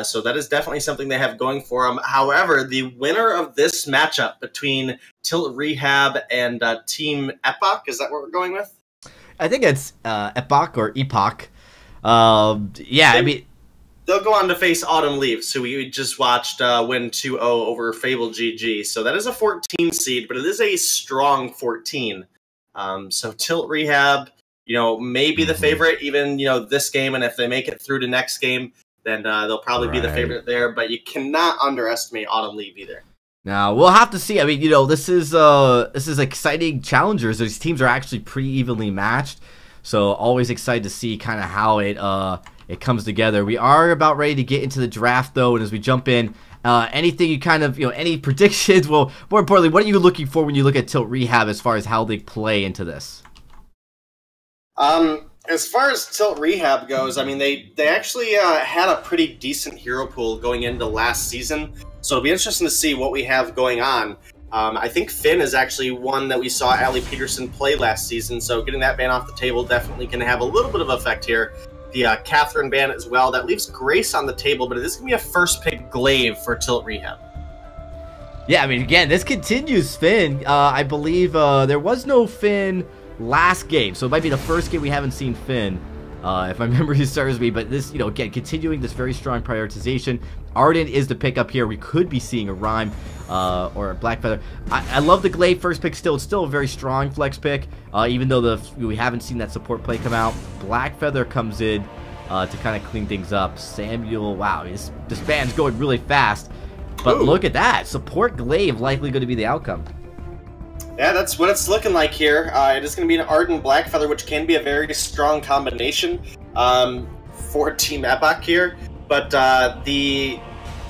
So that is definitely something they have going for them. However, the winner of this matchup between Tilt Rehab and Team Epoch, is that what we're going with? I think it's Epoch or Epoch. Yeah, I mean, they'll go on to face Autumn Leaves, who we just watched win 2-0 over Fabled GG. So that is a 14 seed, but it is a strong 14. So Tilt Rehab, may be the favorite even, this game, and if they make it through to next game, then they'll probably be the favorite there. But you cannot underestimate Autumn Leaf either. Now we'll have to see. I mean, this is exciting challengers. These teams are actually pretty evenly matched, so always excited to see kind of how it comes together. We are about ready to get into the draft though, and as we jump in, anything you kind of any predictions? Well, more importantly, what are you looking for when you look at Tilt Rehab as far as how they play into this? As far as Tilt Rehab goes, I mean, they actually had a pretty decent hero pool going into last season, so it'll be interesting to see what we have going on. I think Finn is actually one that we saw Allie Peterson play last season, so getting that ban off the table definitely can have a little bit of effect here. The Catherine ban as well, that leaves Grace on the table, but it is going to be a first pick glaive for Tilt Rehab. Yeah, I mean, again, this continues Finn. I believe there was no Finn last game, so it might be the first game we haven't seen Finn, if my memory serves me. But this, again, continuing this very strong prioritization. Arden is the pickup here. We could be seeing a Rhyme or a Blackfeather. I love the Glaive first pick still. It's still a very strong flex pick, even though we haven't seen that support play come out. Blackfeather comes in to kind of clean things up. Samuel, wow, this band's going really fast. But ooh, look at that. Support Glaive likely going to be the outcome. Yeah, that's what it's looking like here. It is going to be an Arden Blackfeather, which can be a very strong combination for Team Epoch here. But the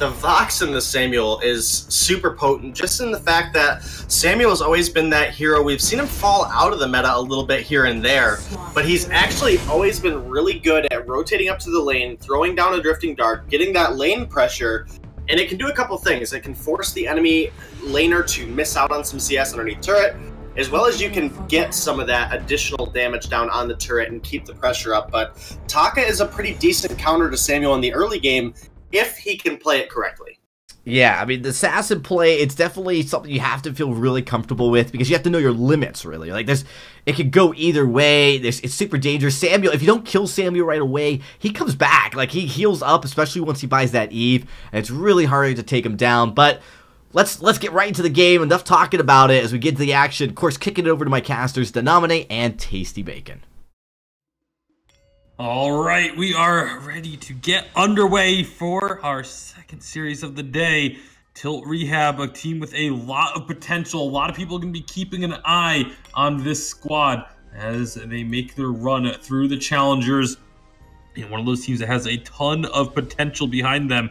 Vox and the Samuel is super potent, just in the fact that Samuel has always been that hero. We've seen him fall out of the meta a little bit here and there, but he's actually always been really good at rotating up to the lane, throwing down a Drifting Dart, getting that lane pressure. And it can do a couple things. It can force the enemy laner to miss out on some CS underneath turret, as well as you can get some of that additional damage down on the turret and keep the pressure up. But Taka is a pretty decent counter to Samuel in the early game if he can play it correctly. Yeah, I mean, the assassin play, it's definitely something you have to feel really comfortable with because you have to know your limits, really. Like, it could go either way. It's super dangerous. Samuel, if you don't kill Samuel right away, he comes back. Like, he heals up, especially once he buys that Eve, and it's really hard to take him down. But let's get right into the game. Enough talking about it as we get to the action. Of course, kicking it over to my casters, Denominate and Tasty Bacon. All right, we are ready to get underway for our second series of the day. Tilt Rehab, a team with a lot of potential. A lot of people are going to be keeping an eye on this squad as they make their run through the challengers. And one of those teams that has a ton of potential behind them.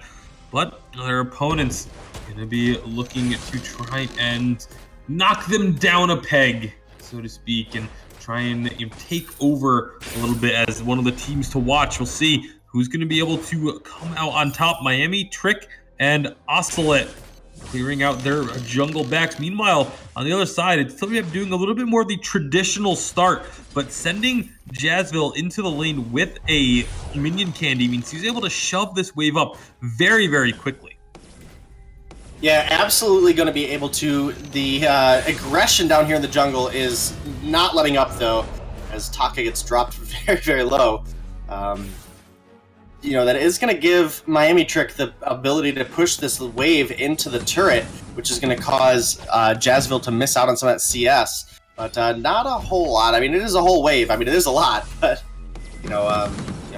But their opponents are going to be looking to try and knock them down a peg, so to speak, and try and take over a little bit as one of the teams to watch. We'll see who's going to be able to come out on top. Miami, Trick, and Oscillate clearing out their jungle backs. Meanwhile, on the other side, it's still doing a little bit more of the traditional start, but sending Jazzville into the lane with a minion candy means he's able to shove this wave up very, very quickly. Yeah, absolutely going to be able to. The aggression down here in the jungle is not letting up, though, as Taka gets dropped very, very low. that is going to give Miami Trick the ability to push this wave into the turret, which is going to cause Jazzville to miss out on some of that CS. But not a whole lot. I mean, it is a whole wave. I mean, it is a lot, but he's going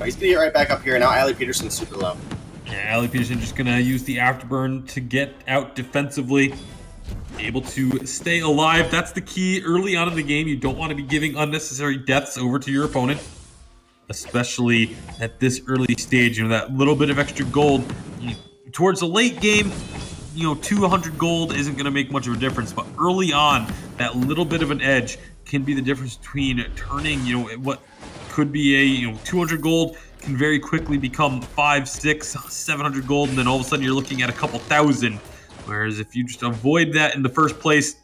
to get right back up here. Now Allie Peterson's super low. Yeah, Allie Peterson just going to use the afterburn to get out defensively. Able to stay alive. That's the key early on in the game. You don't want to be giving unnecessary deaths over to your opponent, especially at this early stage. That little bit of extra gold towards the late game, 200 gold isn't going to make much of a difference, but early on, that little bit of an edge can be the difference between turning, what could be a 200 gold can very quickly become 500, 600, 700 gold, and then all of a sudden you're looking at a couple thousand. Whereas if you just avoid that in the first place,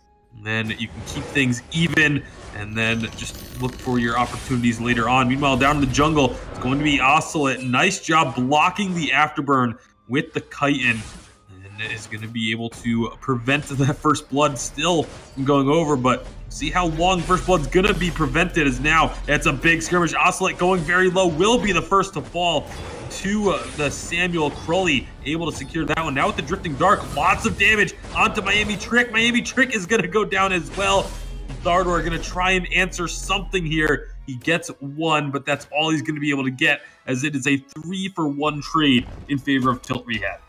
then you can keep things even and then just look for your opportunities later on. Meanwhile, down in the jungle, it's going to be Oscillate. Nice job blocking the afterburn with the chitin, and is going to be able to prevent that first blood still from going over. But see how long first blood's going to be prevented is now. It's a big skirmish. Oscillate going very low, will be the first to fall to the Samuel. Crowley able to secure that one. Now with the Drifting Dark, lots of damage onto Miami Trick. Miami Trick is going to go down as well. Thardor going to try and answer something here. He gets one, but that's all he's going to be able to get, as it is a 3-for-1 trade in favor of Tilt Rehab.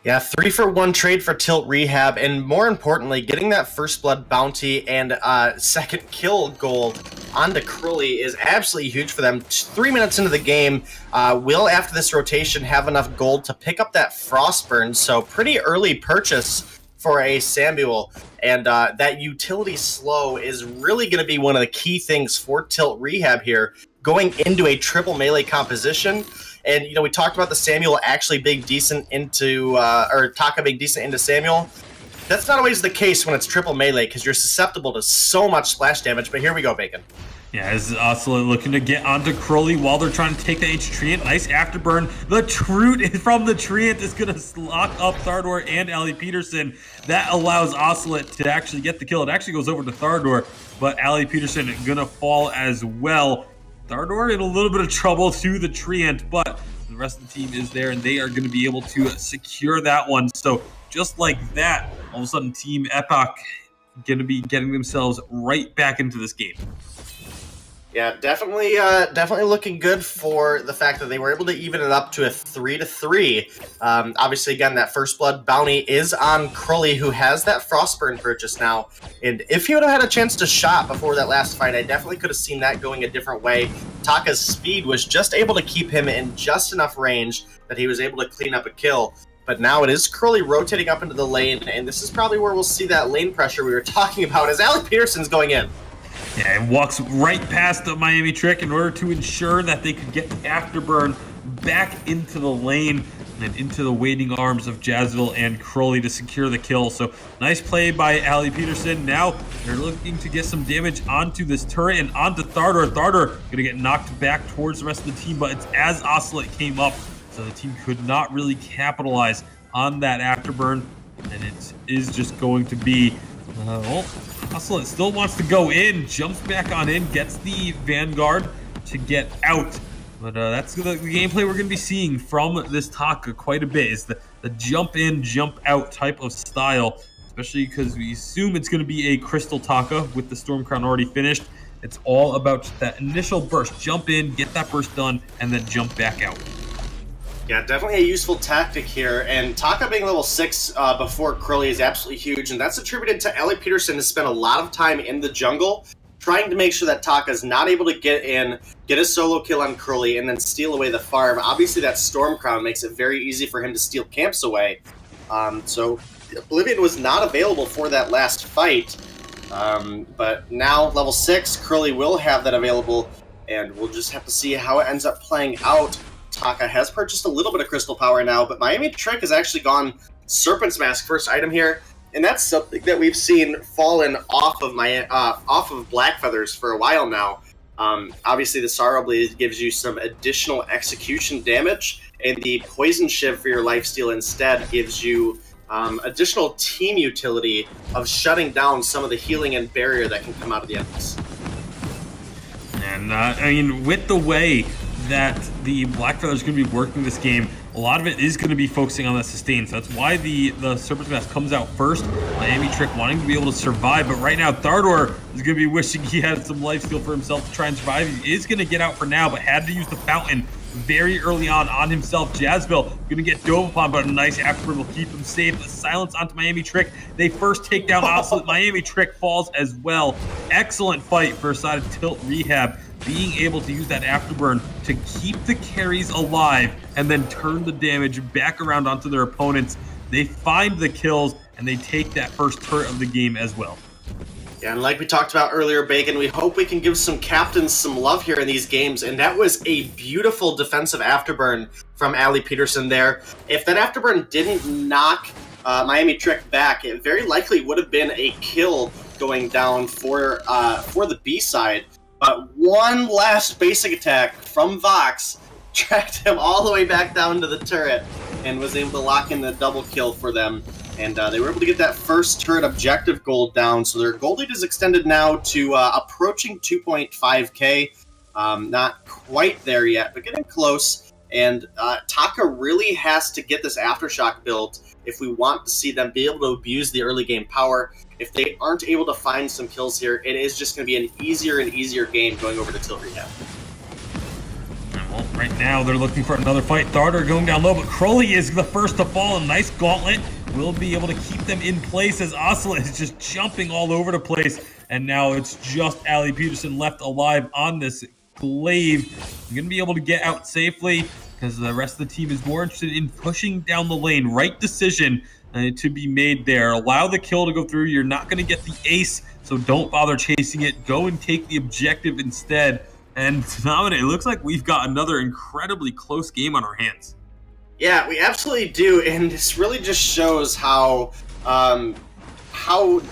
Yeah, 3-for-1 trade for Tilt Rehab, and more importantly, getting that first blood bounty and second kill gold onto Crowley is absolutely huge for them. 3 minutes into the game, will, after this rotation, have enough gold to pick up that Frostburn, so pretty early purchase for a Samuel, and that utility slow is really going to be one of the key things for Tilt Rehab here, going into a triple melee composition. And, we talked about the Samuel actually being decent into, or Taka being decent into Samuel. That's not always the case when it's triple melee, because you're susceptible to so much splash damage, but here we go, Bacon. Yeah, as Oscillate looking to get onto Crowley while they're trying to take the H Treant. Nice afterburn. The Troot from the Treant is going to lock up Thardor and Allie Peterson. That allows Oscillate to actually get the kill. It actually goes over to Thardor, but Allie Peterson going to fall as well. Thardor in a little bit of trouble to the Treant, but the rest of the team is there, and they are going to be able to secure that one. So just like that, all of a sudden Team Epoch going to be getting themselves right back into this game. Yeah, definitely looking good for the fact that they were able to even it up to a 3-3. Obviously, again, that first blood bounty is on Crowley, who has that Frostburn purchase now. And if he would have had a chance to shot before that last fight, I definitely could have seen that going a different way. Taka's speed was just able to keep him in just enough range that he was able to clean up a kill. But now it is Crowley rotating up into the lane, and this is probably where we'll see that lane pressure we were talking about as Allie Peterson's going in. Yeah, it walks right past the Miami Trick in order to ensure that they could get the afterburn back into the lane and into the waiting arms of Jazzville and Crowley to secure the kill. So nice play by Allie Peterson. Now they're looking to get some damage onto this turret and onto Thardor. Thardor going to get knocked back towards the rest of the team, but it's as Oscillate came up, so the team could not really capitalize on that afterburn, and it is just going to be Oscillate still wants to go in, jumps back on in, gets the Vanguard to get out. But that's the gameplay we're going to be seeing from this Taka quite a bit, is the jump in, jump out type of style, especially because we assume it's going to be a Crystal Taka with the Storm Crown already finished. It's all about that initial burst. Jump in, get that burst done, and then jump back out. Yeah, definitely a useful tactic here, and Taka being level 6 before Crowley is absolutely huge, and that's attributed to Allie Peterson to spend a lot of time in the jungle trying to make sure that Taka is not able to get in, get a solo kill on Crowley, and then steal away the farm. Obviously, that Storm Crown makes it very easy for him to steal camps away. So Oblivion was not available for that last fight, but now level 6, Crowley will have that available, and we'll just have to see how it ends up playing out. Taka has purchased a little bit of crystal power now, but Miami Trick has actually gone Serpent's Mask first item here, and that's something that we've seen fallen off of Black Feathers for a while now. Obviously, the Sorrow Blade gives you some additional execution damage, and the Poison Shiv for your lifesteal instead gives you additional team utility of shutting down some of the healing and barrier that can come out of the enemies. And I mean, with the way that the Black Feather's going to be working this game, a lot of it is going to be focusing on that sustain. So that's why the Serpent's Mask comes out first. Miami Trick wanting to be able to survive, but right now Thardor is going to be wishing he had some lifesteal for himself to try and survive. He is going to get out for now, but had to use the fountain very early on himself. Jazzville going to get dove upon, but a nice afterburn will keep him safe. The silence onto Miami Trick. They first take down Oscillate. Miami Trick falls as well. Excellent fight for a side of Tilt Rehab, being able to use that afterburn to keep the carries alive and then turn the damage back around onto their opponents. They find the kills and they take that first turret of the game as well. Yeah, and like we talked about earlier, Bacon, we hope we can give some captains some love here in these games, and that was a beautiful defensive afterburn from Ali Peterson there. If that afterburn didn't knock Miami Trick back, it very likely would have been a kill going down for the B side. But one last basic attack from Vox tracked him all the way back down to the turret and was able to lock in the double kill for them. And they were able to get that first turret objective gold down. So their gold lead is extended now to approaching 2.5k. Not quite there yet, but getting close. And Taka really has to get this Aftershock built if we want to see them be able to abuse the early game power. If they aren't able to find some kills here, it is just going to be an easier and easier game going over to Tilt Rehab. Well, right now they're looking for another fight. Thardor going down low, but Crowley is the first to fall. A nice gauntlet will be able to keep them in place as Oscillate is just jumping all over the place. And now it's just Ali Peterson left alive on this glaive. You're going to be able to get out safely because the rest of the team is more interested in pushing down the lane. Right decision to be made there. Allow the kill to go through. You're not going to get the ace, so don't bother chasing it. Go and take the objective instead. And Dominic, it looks like we've got another incredibly close game on our hands. Yeah, we absolutely do, and this really just shows how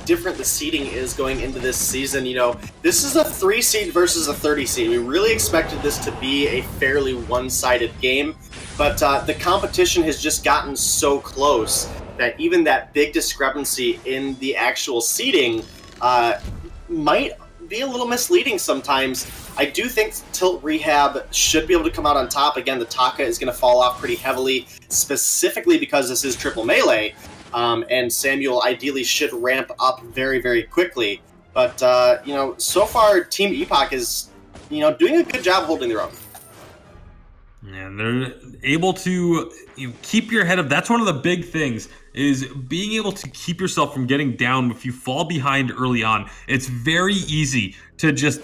different the seeding is going into this season. You know, this is a 3 seed versus a 30 seed. We really expected this to be a fairly one-sided game, but the competition has just gotten so close that even that big discrepancy in the actual seeding might be a little misleading sometimes. I do think Tilt Rehab should be able to come out on top. Again, the Taka is going to fall off pretty heavily, specifically because this is triple melee, and Samuel ideally should ramp up very, very quickly. But, you know, so far, Team Epoch is, you know, doing a good job holding their own. And they're able to keep your head up. That's one of the big things, is being able to keep yourself from getting down if you fall behind early on. It's very easy to just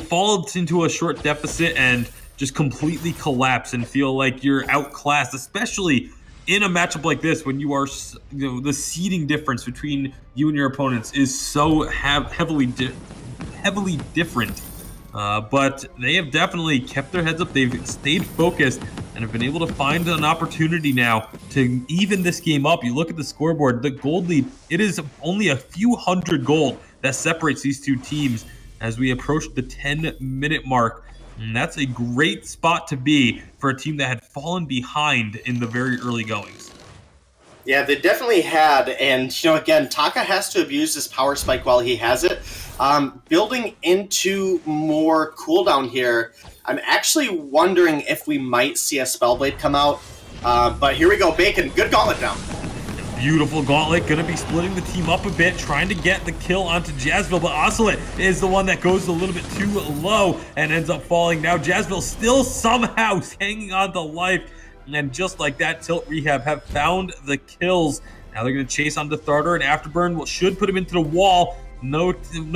fall into a short deficit and just completely collapse and feel like you're outclassed, especially in a matchup like this when you are, you know, the seeding difference between you and your opponents is so heavily different. But they have definitely kept their heads up. They've stayed focused and have been able to find an opportunity now to even this game up. You look at the scoreboard, the gold lead, it is only a few hundred gold that separates these two teams as we approach the 10-minute mark. And that's a great spot to be for a team that had fallen behind in the very early goings. Yeah, they definitely had, and, you know, again, Taka has to abuse this power spike while he has it. Building into more cooldown here, I'm actually wondering if we might see a Spellblade come out. But here we go, Bacon, good gauntlet down. Beautiful gauntlet, gonna be splitting the team up a bit, trying to get the kill onto Jazzville, but Oscillate is the one that goes a little bit too low and ends up falling. Now Jazzville still somehow hanging on to life, and just like that, Tilt Rehab have found the kills. Now they're gonna chase onto Thardor, and Afterburn should put him into the wall. No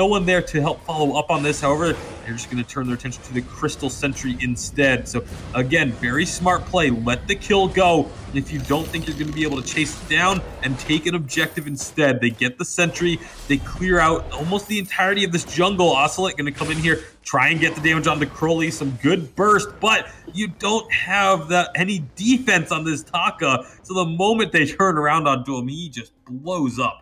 one there to help follow up on this. However, they're just going to turn their attention to the Crystal Sentry instead. So, again, very smart play. Let the kill go. If you don't think you're going to be able to chase it down and take an objective instead, they get the Sentry. They clear out almost the entirety of this jungle. Oscillate going to come in here, try and get the damage onto Crowley. Some good burst, but you don't have any defense on this Taka. So the moment they turn around onto him, he just blows up.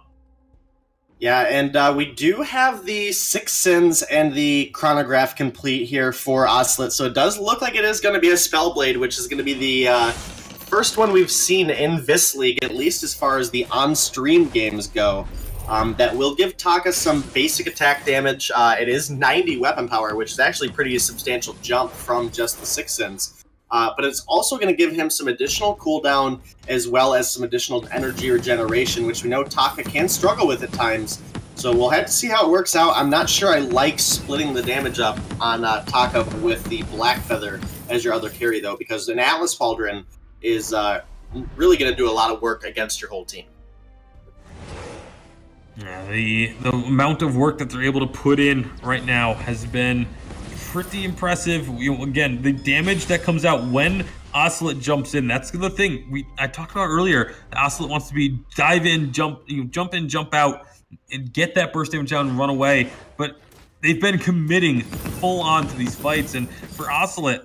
Yeah, and we do have the 6 Sins and the Chronograph complete here for Oscillate, so it does look like it is going to be a Spellblade, which is going to be the first one we've seen in this league, at least as far as the on-stream games go. that will give Taka some basic attack damage. It is 90 weapon power, which is actually pretty substantial jump from just the 6 sins. But it's also going to give him some additional cooldown as well as some additional energy regeneration, which we know Taka can struggle with at times. So we'll have to see how it works out. I'm not sure I like splitting the damage up on Taka with the Black Feather as your other carry, though, because an Atlas Pauldron is really going to do a lot of work against your whole team. Yeah, the amount of work that they're able to put in right now has been pretty impressive. Again, the damage that comes out when Ocelot jumps in, that's the thing I talked about earlier. The Ocelot wants to be dive in, jump in, jump out, and get that burst damage out and run away. But they've been committing full on to these fights, and for Ocelot,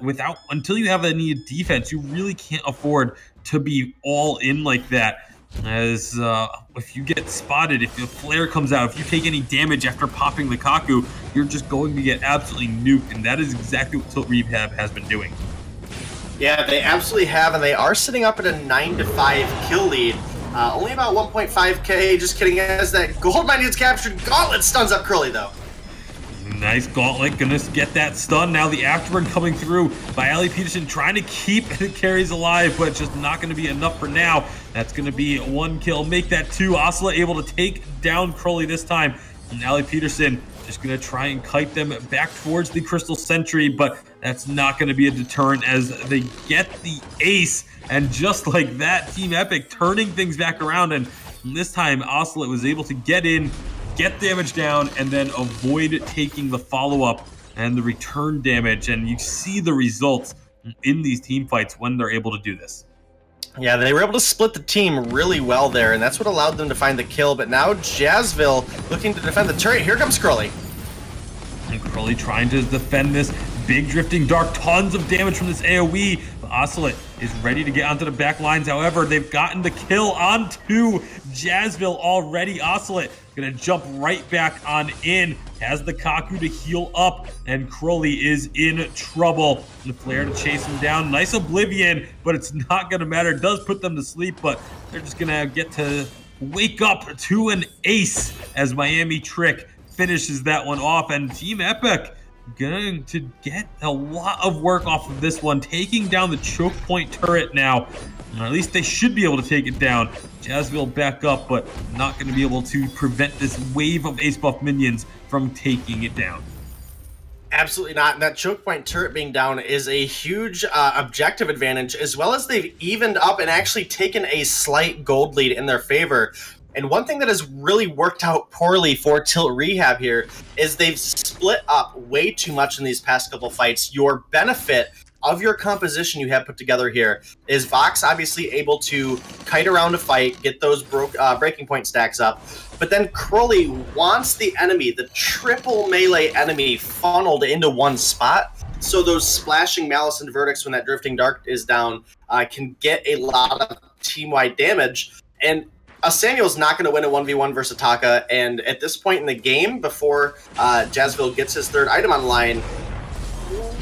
until you have any defense, you really can't afford to be all in like that. As if you get spotted, if a flare comes out, if you take any damage after popping the Kaku, you're just going to get absolutely nuked, and that is exactly what Tilt Rehab has been doing. Yeah, they absolutely have, and they are sitting up at a 9-5 kill lead. Only about 1.5k, just kidding, as that gold mine gets captured. Gauntlet stuns up Curly, though. Nice Gauntlet, gonna get that stun. Now the afterburn coming through by Ali Peterson, trying to keep the carries alive, but just not gonna be enough for now. That's gonna be 1 kill, make that 2. Ocelot able to take down Crowley this time. And Ali Peterson just gonna try and kite them back towards the Crystal Sentry, but that's not gonna be a deterrent as they get the ace. And just like that, Team Epic turning things back around, and this time Ocelot was able to get in, get damage down, and then avoid taking the follow-up and the return damage. And you see the results in these team fights when they're able to do this. Yeah, they were able to split the team really well there, and that's what allowed them to find the kill. But now Jazzville looking to defend the turret. Here comes Crowley. And Crowley trying to defend this big drifting dark, tons of damage from this AoE. But Ocelot is ready to get onto the back lines. However, they've gotten the kill onto Jazzville already. Ocelot gonna jump right back on in, has the Kaku to heal up, and Crowley is in trouble. The flare to chase him down. Nice Oblivion, but it's not gonna matter. It does put them to sleep, but they're just gonna get to wake up to an ace as Miami Trick finishes that one off. And Team Epic going to get a lot of work off of this one, taking down the choke point turret now. Or at least they should be able to take it down. Jazzville back up, but not going to be able to prevent this wave of ace buff minions from taking it down. Absolutely not. And that choke point turret being down is a huge objective advantage, as well as they've evened up and actually taken a slight gold lead in their favor. And one thing that has really worked out poorly for Tilt Rehab here is they've split up way too much in these past couple fights. Your benefit of your composition you have put together here is Vox obviously able to kite around a fight, get those breaking point stacks up, but then Crowley wants the enemy, the triple melee enemy, funneled into one spot, so those splashing Malice and Verdicts when that Drifting Dark is down can get a lot of team-wide damage. And Samuel's not going to win a 1v1 versus Taka, and at this point in the game, before Jazzville gets his third item online,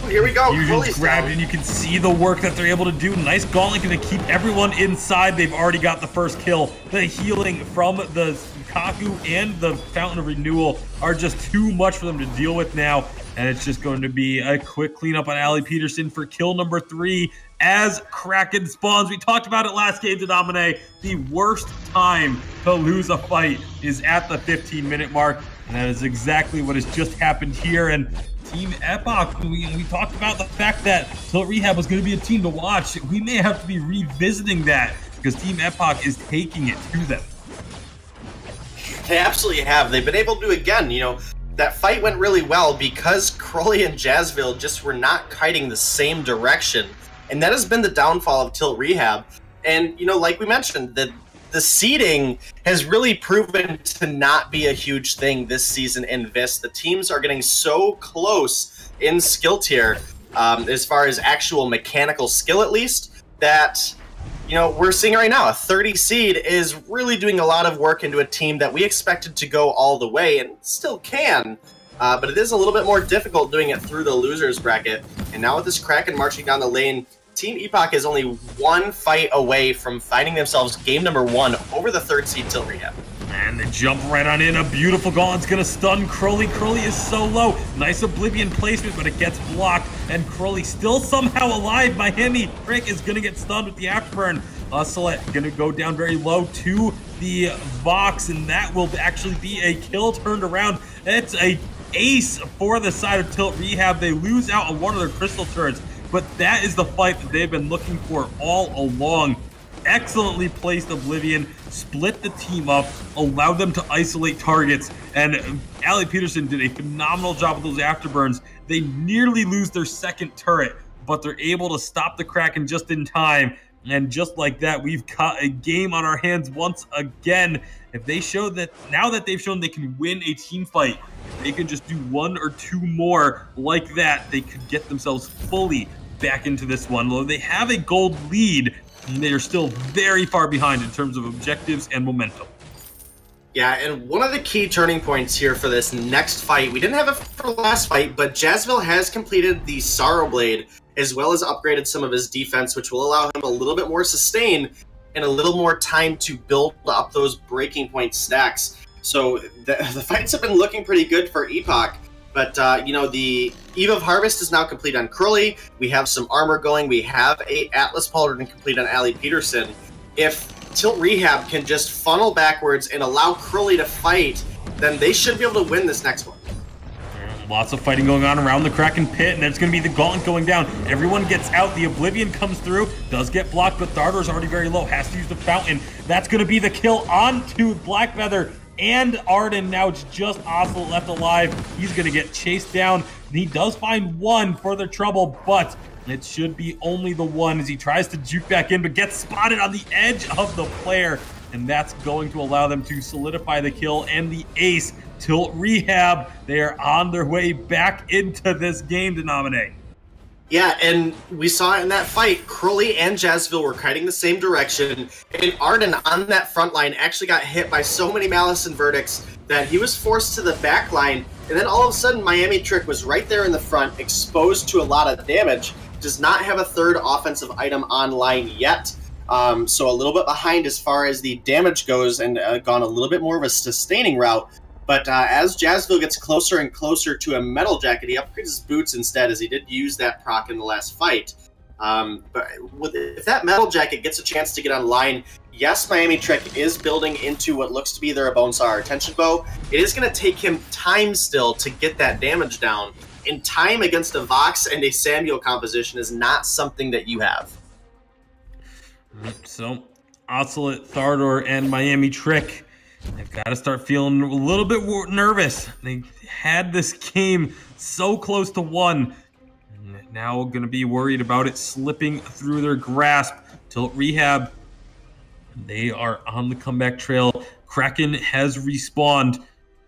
here we go. Fusion's grabbed, and you can see the work that they're able to do. Nice Gauntlet going to keep everyone inside. They've already got the first kill. The healing from the Kaku and the Fountain of Renewal are just too much for them to deal with now. And it's just going to be a quick cleanup on Ali Peterson for kill number 3 as Kraken spawns. We talked about it last game to Domine. The worst time to lose a fight is at the 15-minute mark. And that is exactly what has just happened here. And Team Epoch, we talked about the fact that Tilt Rehab was going to be a team to watch. We may have to be revisiting that because Team Epoch is taking it to them. They absolutely have. They've been able to do it again. You know, that fight went really well because Crowley and Jazzville just were not kiting the same direction. And that has been the downfall of Tilt Rehab. And, you know, like we mentioned, the seeding has really proven to not be a huge thing this season in VIS. The teams are getting so close in skill tier, as far as actual mechanical skill at least, that, you know, we're seeing right now a 30 seed is really doing a lot of work into a team that we expected to go all the way and still can. But it is a little bit more difficult doing it through the losers bracket. And now with this Kraken marching down the lane, Team Epoch is only one fight away from finding themselves game number 1 over the 3rd seed Tilt Rehab. And they jump right on in. A beautiful gauntlet's gonna stun Crowley. Crowley is so low. Nice Oblivion placement, but it gets blocked. And Crowley still somehow alive. Miami Trick is gonna get stunned with the afterburn. Ocelot gonna go down very low to the Vox, and that will actually be a kill turned around. It's a ace for the side of Tilt Rehab. They lose out on one of their crystal turrets, but that is the fight that they've been looking for all along. Excellently placed Oblivion, split the team up, allowed them to isolate targets, and Ali Peterson did a phenomenal job with those afterburns. They nearly lose their second turret, but they're able to stop the Kraken just in time. And just like that, we've got a game on our hands once again. If they show that, now that they've shown they can win a team fight, if they can just do one or two more like that, they could get themselves fully back into this one. Though they have a gold lead, they are still very far behind in terms of objectives and momentum. Yeah, and one of the key turning points here for this next fight, we didn't have it for the last fight, but Jazzville has completed the Sorrow Blade, as well as upgraded some of his defense, which will allow him a little bit more sustain and a little more time to build up those breaking point stacks. So the fights have been looking pretty good for Epoch. But, you know, the Eve of Harvest is now complete on Crowley. We have some armor going. We have a Atlas Pauldron complete on Ali Peterson. If Tilt Rehab can just funnel backwards and allow Crowley to fight, then they should be able to win this next one. Lots of fighting going on around the Kraken pit, and there's going to be the Gauntlet going down. Everyone gets out. The Oblivion comes through, does get blocked, but Thardar's already very low. Has to use the Fountain. That's going to be the kill onto Blackfeather. And Arden. Now it's just Ocelot left alive. He's going to get chased down. He does find one for their trouble, but it should be only the one as he tries to juke back in, but gets spotted on the edge of the player. And that's going to allow them to solidify the kill and the ace. Tilt Rehab, they are on their way back into this game, Denominate. Yeah, and we saw it in that fight. Crowley and Jazzville were kiting the same direction, and Arden on that front line actually got hit by so many Malice and Verdicts that he was forced to the back line, and then all of a sudden Miami Trick was right there in the front, exposed to a lot of damage, does not have a third offensive item online yet, so a little bit behind as far as the damage goes, and gone a little bit more of a sustaining route. But as Jazzville gets closer and closer to a Metal Jacket, he upgrades his boots instead, as he did use that proc in the last fight. But if that Metal Jacket gets a chance to get online, yes, Miami Trick is building into what looks to be their Bonesaw Retention Bow. It is going to take him time still to get that damage down. And time against a Vox and a Samuel composition is not something that you have. So, Ocelot, Thardor, and Miami Trick, they've got to start feeling a little bit nervous. They had this game so close to one. Now going to be worried about it slipping through their grasp. Tilt Rehab, they are on the comeback trail. Kraken has respawned,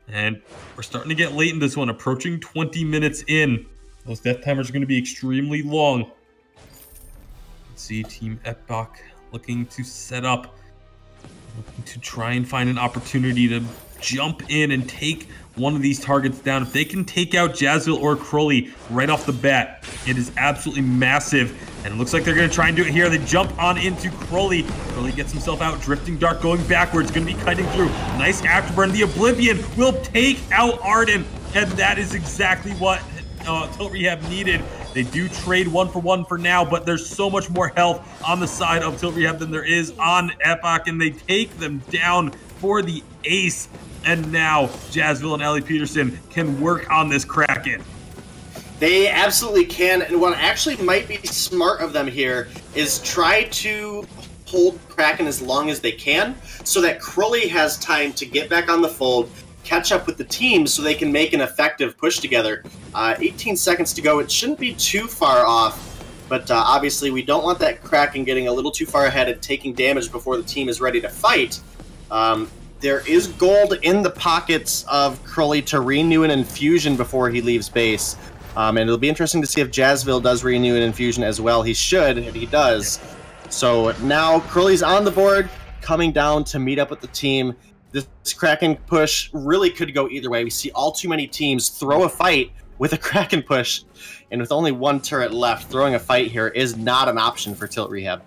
and we're starting to get late in this one, approaching 20 minutes in. Those death timers are going to be extremely long. Let's see, Team Epoch looking to set up, looking to try and find an opportunity to jump in and take one of these targets down. If they can take out Jazzville or Crowley right off the bat, it is absolutely massive. And it looks like they're going to try and do it here. They jump on into Crowley. Crowley gets himself out. Drifting Dark going backwards. Going to be cutting through. Nice afterburn. The Oblivion will take out Arden. And that is exactly what Tilt Rehab needed. They do trade one for one for now, but there's so much more health on the side of Tilt Rehab than there is on Epoch. And they take them down for the ace. And now Jazzville and Ali Peterson can work on this Kraken. They absolutely can, and what actually might be smart of them here is try to hold Kraken as long as they can so that Crowley has time to get back on the fold, catch up with the team so they can make an effective push together. 18 seconds to go. It shouldn't be too far off, but obviously we don't want that Kraken getting a little too far ahead and taking damage before the team is ready to fight. There is gold in the pockets of Crowley to renew an infusion before he leaves base. And it'll be interesting to see if Jazzville does renew an infusion as well. He should, and he does. So now Crowley's on the board, coming down to meet up with the team. This Kraken push really could go either way. We see all too many teams throw a fight with a Kraken push. And with only one turret left, throwing a fight here is not an option for Tilt Rehab.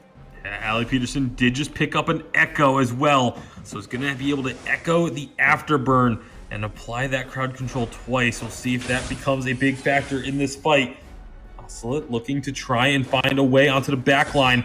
Ali Peterson did just pick up an Echo as well, so it's going to be able to echo the Afterburn and apply that crowd control twice. We'll see if that becomes a big factor in this fight. Ocelot looking to try and find a way onto the back line.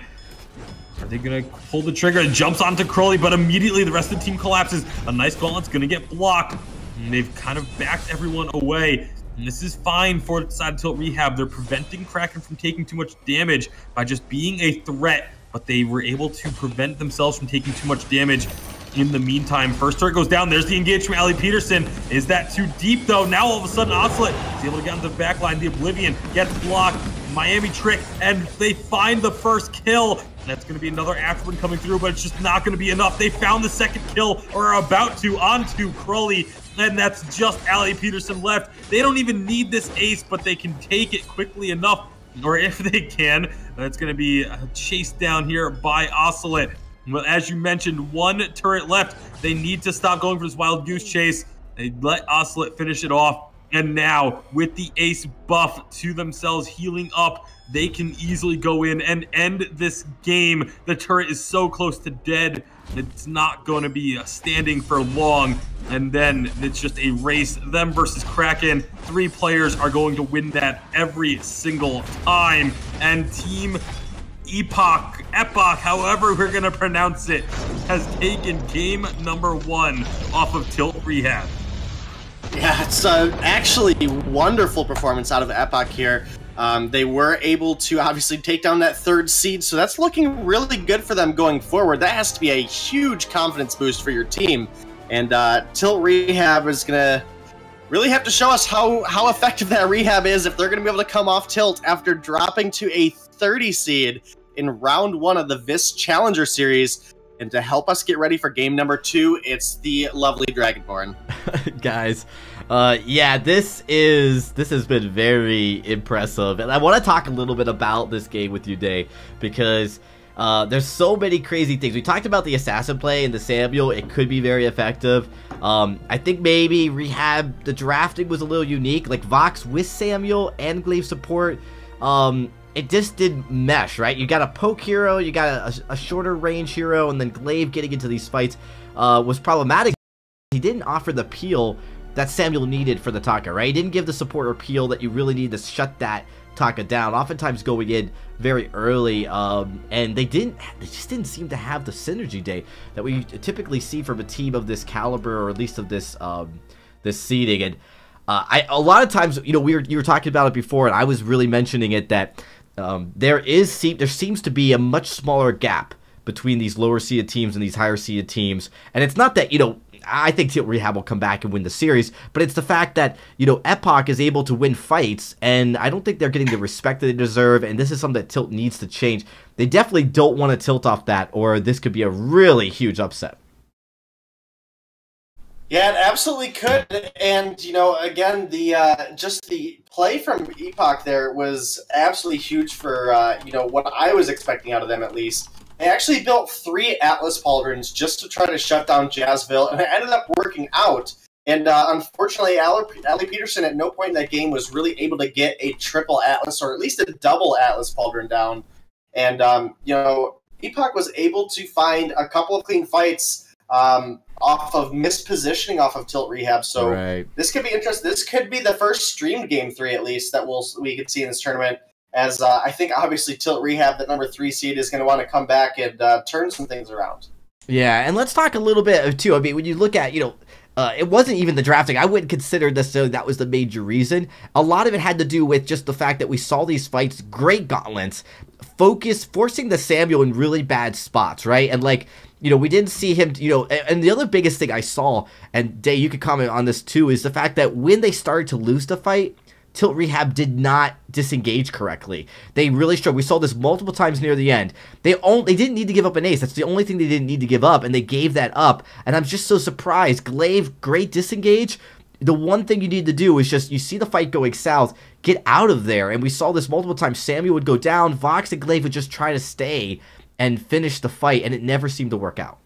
Are they going to pull the trigger? It jumps onto Crowley, but immediately the rest of the team collapses. A nice gauntlet's going to get blocked. And they've kind of backed everyone away. And this is fine for Side Tilt Rehab. They're preventing Kraken from taking too much damage by just being a threat, but they were able to prevent themselves from taking too much damage. In the meantime, first turret goes down. There's the engage from Ali Peterson. Is that too deep, though? Now, all of a sudden, Ocelot is able to get into the back line. The Oblivion gets blocked. Miami trick, and they find the first kill. That's going to be another Afterburn coming through, but it's just not going to be enough. They found the second kill, or are about to, onto Crowley, and that's just Ali Peterson left. They don't even need this ace, but they can take it quickly enough, or if they can, it's going to be chased down here by Ocelot. Well, as you mentioned, one turret left. They need to stop going for this wild goose chase. They let Ocelot finish it off. And now, with the ace buff to themselves, healing up, they can easily go in and end this game. The turret is so close to dead. It's not going to be standing for long. And then it's just a race. Them versus Kraken. 3 players are going to win that every single time. And Team Epoch, however we're going to pronounce it, has taken game number 1 off of Tilt Rehab. Yeah, it's actually wonderful performance out of Epoch here. They were able to obviously take down that 3rd seed, so that's looking really good for them going forward. That has to be a huge confidence boost for your team. And Tilt Rehab is going to really have to show us how effective that Rehab is if they're going to be able to come off Tilt after dropping to a 30 seed in round 1 of the VIS Challenger Series. And to help us get ready for game number 2, it's the lovely Dragonborn. Guys, yeah, this has been very impressive, and I want to talk a little bit about this game with you, Day, because there's so many crazy things. We talked about the assassin play and the Samuel; it could be very effective. I think maybe Rehab, the drafting was a little unique, like Vox with Samuel and Glaive support. It just didn't mesh, right? You got a poke hero, you got a shorter range hero, and then Glaive getting into these fights was problematic. He didn't offer the peel that Samuel needed for the Taka, right? He didn't give the support or peel that you really need to shut that Taka down, oftentimes going in very early, and they just didn't seem to have the synergy, Day, that we typically see from a team of this caliber, or at least of this this seeding. And a lot of times, you know, you were talking about it before, and I was really mentioning it, that there seems to be a much smaller gap between these lower seeded teams and these higher seeded teams. And it's not that, you know, I think Tilt Rehab will come back and win the series, but it's the fact that, you know, Epoch is able to win fights, and I don't think they're getting the respect that they deserve, and this is something that Tilt needs to change. They definitely don't want to tilt off that, or this could be a really huge upset. Yeah, it absolutely could. And, you know, again, the just the play from Epoch there was absolutely huge for, you know, what I was expecting out of them, at least. They actually built 3 Atlas Pauldrons just to try to shut down Jazzville, and it ended up working out. And unfortunately, Ali Peterson at no point in that game was really able to get a triple Atlas, or at least a double Atlas Pauldron down. And, you know, Epoch was able to find a couple of clean fights off of mispositioning off of Tilt Rehab. So right. This could be interesting. This could be the first streamed game 3, at least, that we could see in this tournament. As I think, obviously, Tilt Rehab, the number 3 seed, is going to want to come back and turn some things around. Yeah, and let's talk a little bit, too. I mean, when you look at, you know, it wasn't even the drafting. I wouldn't consider necessarily that was the major reason. A lot of it had to do with just the fact that we saw these fights, great gauntlets, forcing the Samuel in really bad spots, right? And, like, you know, we didn't see him, you know, and the other biggest thing I saw, and Day, you could comment on this too, is the fact that when they started to lose the fight, Tilt Rehab did not disengage correctly. They really struggled. We saw this multiple times near the end. They didn't need to give up an ace. That's the only thing they didn't need to give up, and they gave that up. And I'm just so surprised. Glaive, great disengage. The one thing you need to do is just, you see the fight going south, get out of there. And we saw this multiple times. Samuel would go down, Vox and Glaive would just try to stay and finish the fight, and it never seemed to work out.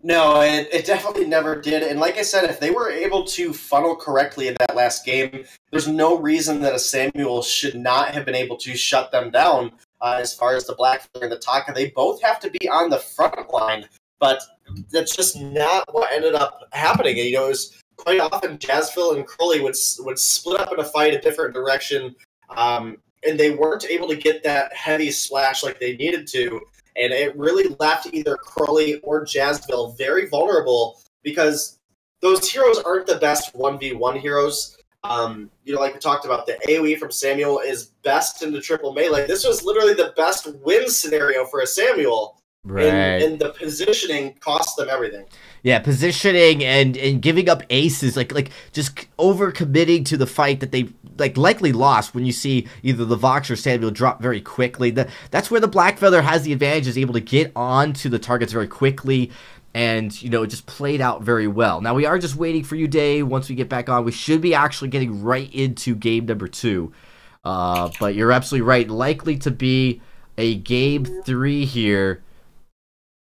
No, it definitely never did. And like I said, if they were able to funnel correctly in that last game, there's no reason that a Samuel should not have been able to shut them down. as far as the Blackfeather and the Taka. They both have to be on the front line, but that's just not what ended up happening. You know, it was quite often Jazzville and Crowley would split up in a fight a different direction, and they weren't able to get that heavy splash like they needed to, and it really left either Crowley or Jazzville very vulnerable because those heroes aren't the best 1v1 heroes. You know, like we talked about, the AoE from Samuel is best into triple melee. This was literally the best win scenario for a Samuel. Right. And the positioning cost them everything. Yeah, positioning and giving up aces, like just over committing to the fight that they likely lost when you see either the Vox or Samuel drop very quickly. That's where the Blackfeather has the advantage, is able to get on to the targets very quickly. And, you know, it just played out very well. Now, we are just waiting for you, Dave. Once we get back on, we should be actually getting right into game number 2. But you're absolutely right. Likely to be a game 3 here.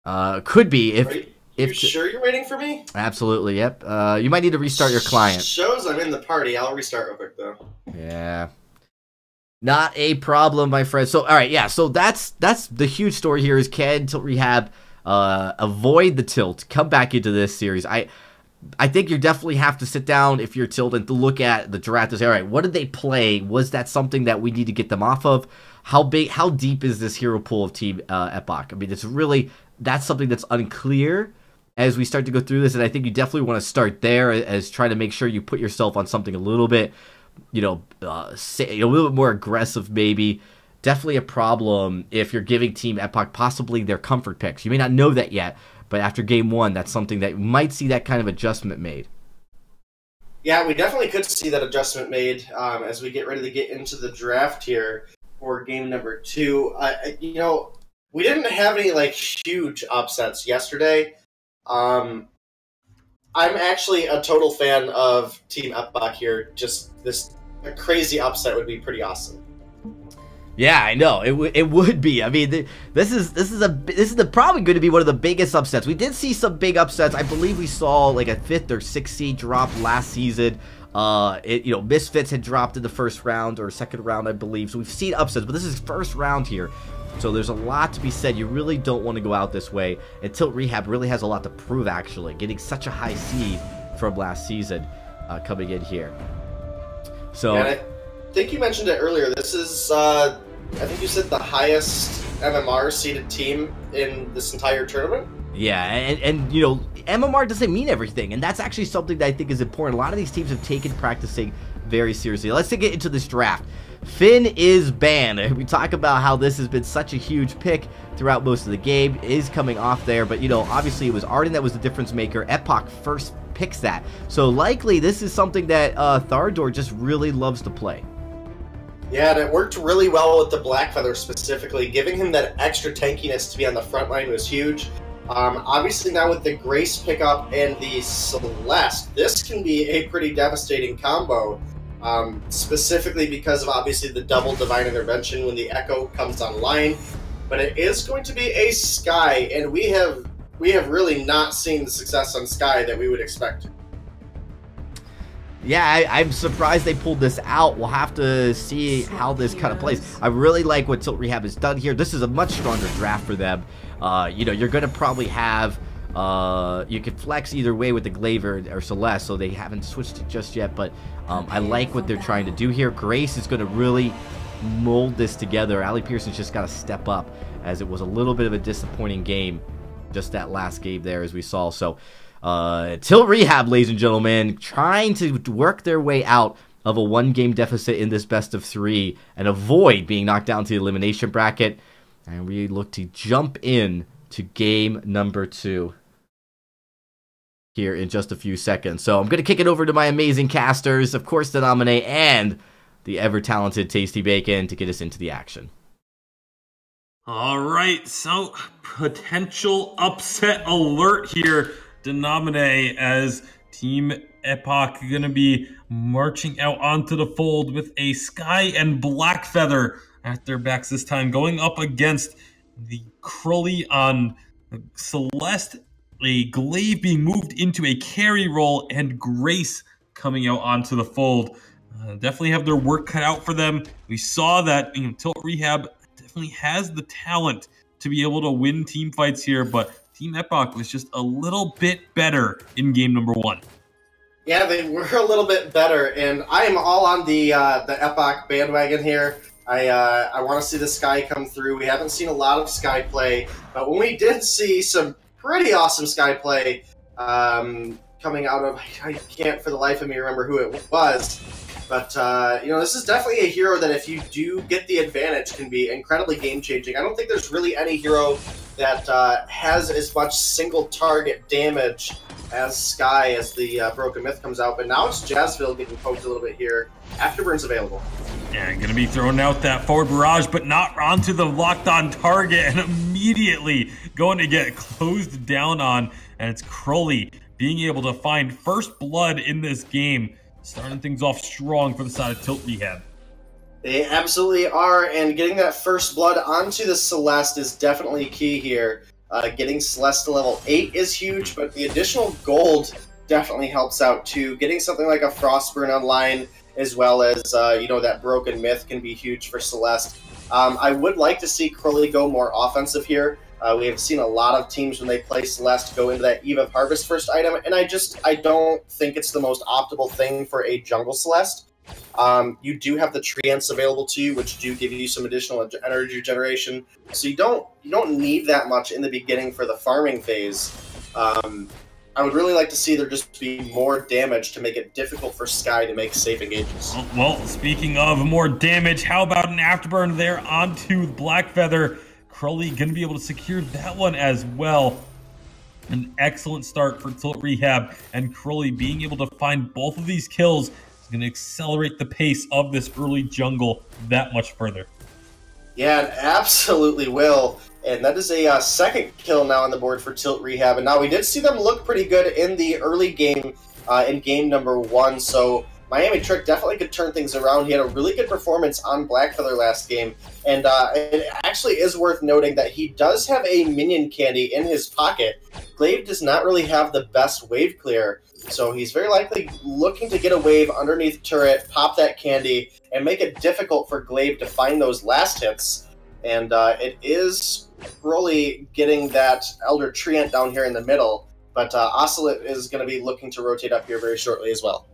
Could be if you sure you're waiting for me? Absolutely, yep. You might need to restart your client. Shows I'm in the party. I'll restart real quick, though. Yeah. Not a problem, my friend. So, all right, yeah. So that's the huge story here is, can Tilt Rehab avoid the tilt, come back into this series? I think you definitely have to sit down if you're Tilt and to look at the draft and say, all right, what did they play? Was that something that we need to get them off of? How deep is this hero pool of Team Epoch? I mean, that's something that's unclear as we start to go through this, and I think you definitely want to start there as trying to make sure you put yourself on something a little bit, a little bit more aggressive maybe. Definitely a problem if you're giving Team Epoch possibly their comfort picks. You may not know that yet, but after game 1, that's something that you might see that kind of adjustment made. Yeah, we definitely could see that adjustment made as we get ready to get into the draft here for game number 2. We didn't have any huge upsets yesterday. I'm actually a total fan of Team Epoch here. Just a crazy upset would be pretty awesome. Yeah, I know it would be. I mean, this is probably going to be one of the biggest upsets. We did see some big upsets. I believe we saw like a 5th or 6th seed drop last season. Misfits had dropped in the first round or second round, I believe. So we've seen upsets, but this is first round here. So there's a lot to be said. You really don't want to go out this way. And Tilt Rehab really has a lot to prove, actually, getting such a high seed from last season coming in here. So. And I think you mentioned it earlier. This is. I think you said the highest MMR seeded team in this entire tournament. Yeah, and MMR doesn't mean everything, and that's actually something that I think is important. A lot of these teams have taken practicing very seriously. Let's get into this draft. Finn is banned. We talk about how this has been such a huge pick throughout most of the game. It is coming off there, but obviously it was Arden that was the difference maker. Epoch first picks that, so likely this is something that Thardor just really loves to play. Yeah, and it worked really well with the Blackfeather specifically. Giving him that extra tankiness to be on the front line was huge. Obviously now with the Grace pickup and the Celeste, this can be a pretty devastating combo. Specifically because of obviously the double Divine Intervention when the Echo comes online. But it is going to be a Skye, and we have really not seen the success on Skye that we would expect. Yeah, I'm surprised they pulled this out. We'll have to see how this kind of plays. I really like what Tilt Rehab has done here. This is a much stronger draft for them. You're going to probably have... you could flex either way with the Glaive or Celeste, so they haven't switched it just yet. But I like what they're trying to do here. Grace is going to really mold this together. Allie Pearson's just got to step up, as it was a little bit of a disappointing game, just that last game there, as we saw. So... Tilt Rehab, ladies and gentlemen, trying to work their way out of a 1-game deficit in this best of 3 and avoid being knocked down to the elimination bracket. And we look to jump in to game number 2 here in just a few seconds. So I'm going to kick it over to my amazing casters, of course, the Nominee and the ever-talented Tasty Bacon to get us into the action. All right, so potential upset alert here. Denominate as Team Epoch going to be marching out onto the fold with a Skye and Blackfeather at their backs this time, going up against the Crowley on Celeste, a Glaive being moved into a carry role, and Grace coming out onto the fold. Definitely have their work cut out for them. We saw that Tilt Rehab definitely definitely has the talent to be able to win team fights here, but Team Epoch was just a little bit better in game number 1. Yeah, they were a little bit better, and I am all on the Epoch bandwagon here. I want to see the Sky come through. We haven't seen a lot of Sky play, but when we did see some pretty awesome Sky play coming out of, I can't for the life of me remember who it was, but this is definitely a hero that if you do get the advantage can be incredibly game-changing. I don't think there's really any hero that has as much single target damage as Sky as the Broken Myth comes out, but now it's Jazzville getting poked a little bit here. Afterburn's available. Yeah, going to be throwing out that forward barrage, but not onto the locked-on target, and immediately going to get closed down on, and it's Crowley being able to find first blood in this game, starting things off strong for the side of Tilt Rehab. They absolutely are, and getting that first blood onto the Celeste is definitely key here. Getting Celeste to level 8 is huge, but the additional gold definitely helps out too. Getting something like a Frostburn online, as well as that Broken Myth, can be huge for Celeste. I would like to see Crowley go more offensive here. We have seen a lot of teams when they play Celeste go into that Eve of Harvest first item, and I don't think it's the most optimal thing for a jungle Celeste. You do have the Treants available to you, which do give you some additional energy generation. So you don't need that much in the beginning for the farming phase. I would really like to see there just be more damage to make it difficult for Sky to make safe engages. Well, speaking of more damage, how about an Afterburn there onto Blackfeather? Crowley going to be able to secure that one as well. An excellent start for Tilt Rehab, and Crowley being able to find both of these kills is going to accelerate the pace of this early jungle that much further. Yeah, it absolutely will. And that is a second kill now on the board for Tilt Rehab. And now we did see them look pretty good in the early game, in game number 1. So Miami Trick definitely could turn things around. He had a really good performance on Blackfeather last game. And it actually is worth noting that he does have a minion candy in his pocket. Glaive does not really have the best wave clear. So he's very likely looking to get a wave underneath turret, pop that candy, and make it difficult for Glaive to find those last hits. And it is Crowley getting that Elder Treant down here in the middle, but Ocelot is going to be looking to rotate up here very shortly as well.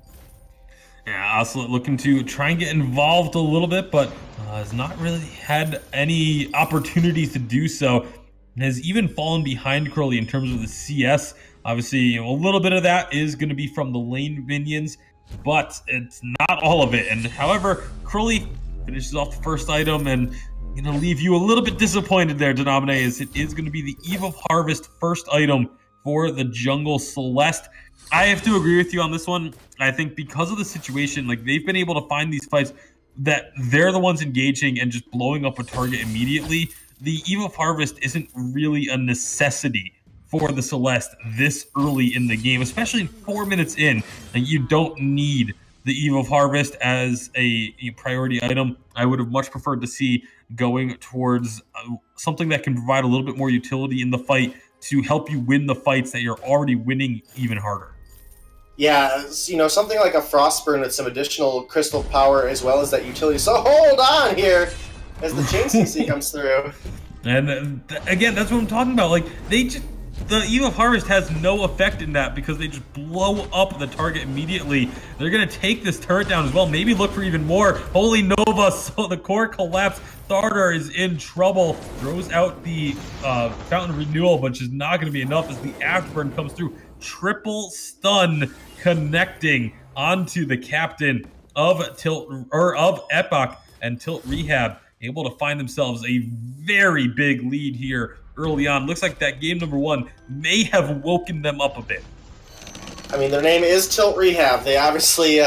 Yeah, Ocelot looking to try and get involved a little bit, but has not really had any opportunities to do so. And has even fallen behind Crowley in terms of the CS. Obviously, a little bit of that is going to be from the lane minions, but it's not all of it. And however, Crowley finishes off the first item, and going to leave you a little bit disappointed there, Denamine, as it is going to be the Eve of Harvest first item for the Jungle Celeste. I have to agree with you on this one. I think because of the situation, like, they've been able to find these fights that they're the ones engaging and just blowing up a target immediately. The Eve of Harvest isn't really a necessity for the Celeste this early in the game, especially 4 minutes in. Like, you don't need the Eve of Harvest as a priority item. I would have much preferred to see going towards something that can provide a little bit more utility in the fight to help you win the fights that you're already winning even harder. Yeah, something like a Frostburn with some additional crystal power as well as that utility. So hold on here as the Chain CC comes through. And again, that's what I'm talking about. Like, the Eve of Harvest has no effect in that because they just blow up the target immediately. They're going to take this turret down as well. Maybe look for even more. Holy Nova, so the core collapse. Tharder is in trouble. Throws out the Fountain Renewal, but just not going to be enough as the Afterburn comes through. Triple stun connecting onto the captain of Epoch, and Tilt Rehab able to find themselves a very big lead here early on. Looks like that game number 1 may have woken them up a bit. I mean, their name is Tilt Rehab. They obviously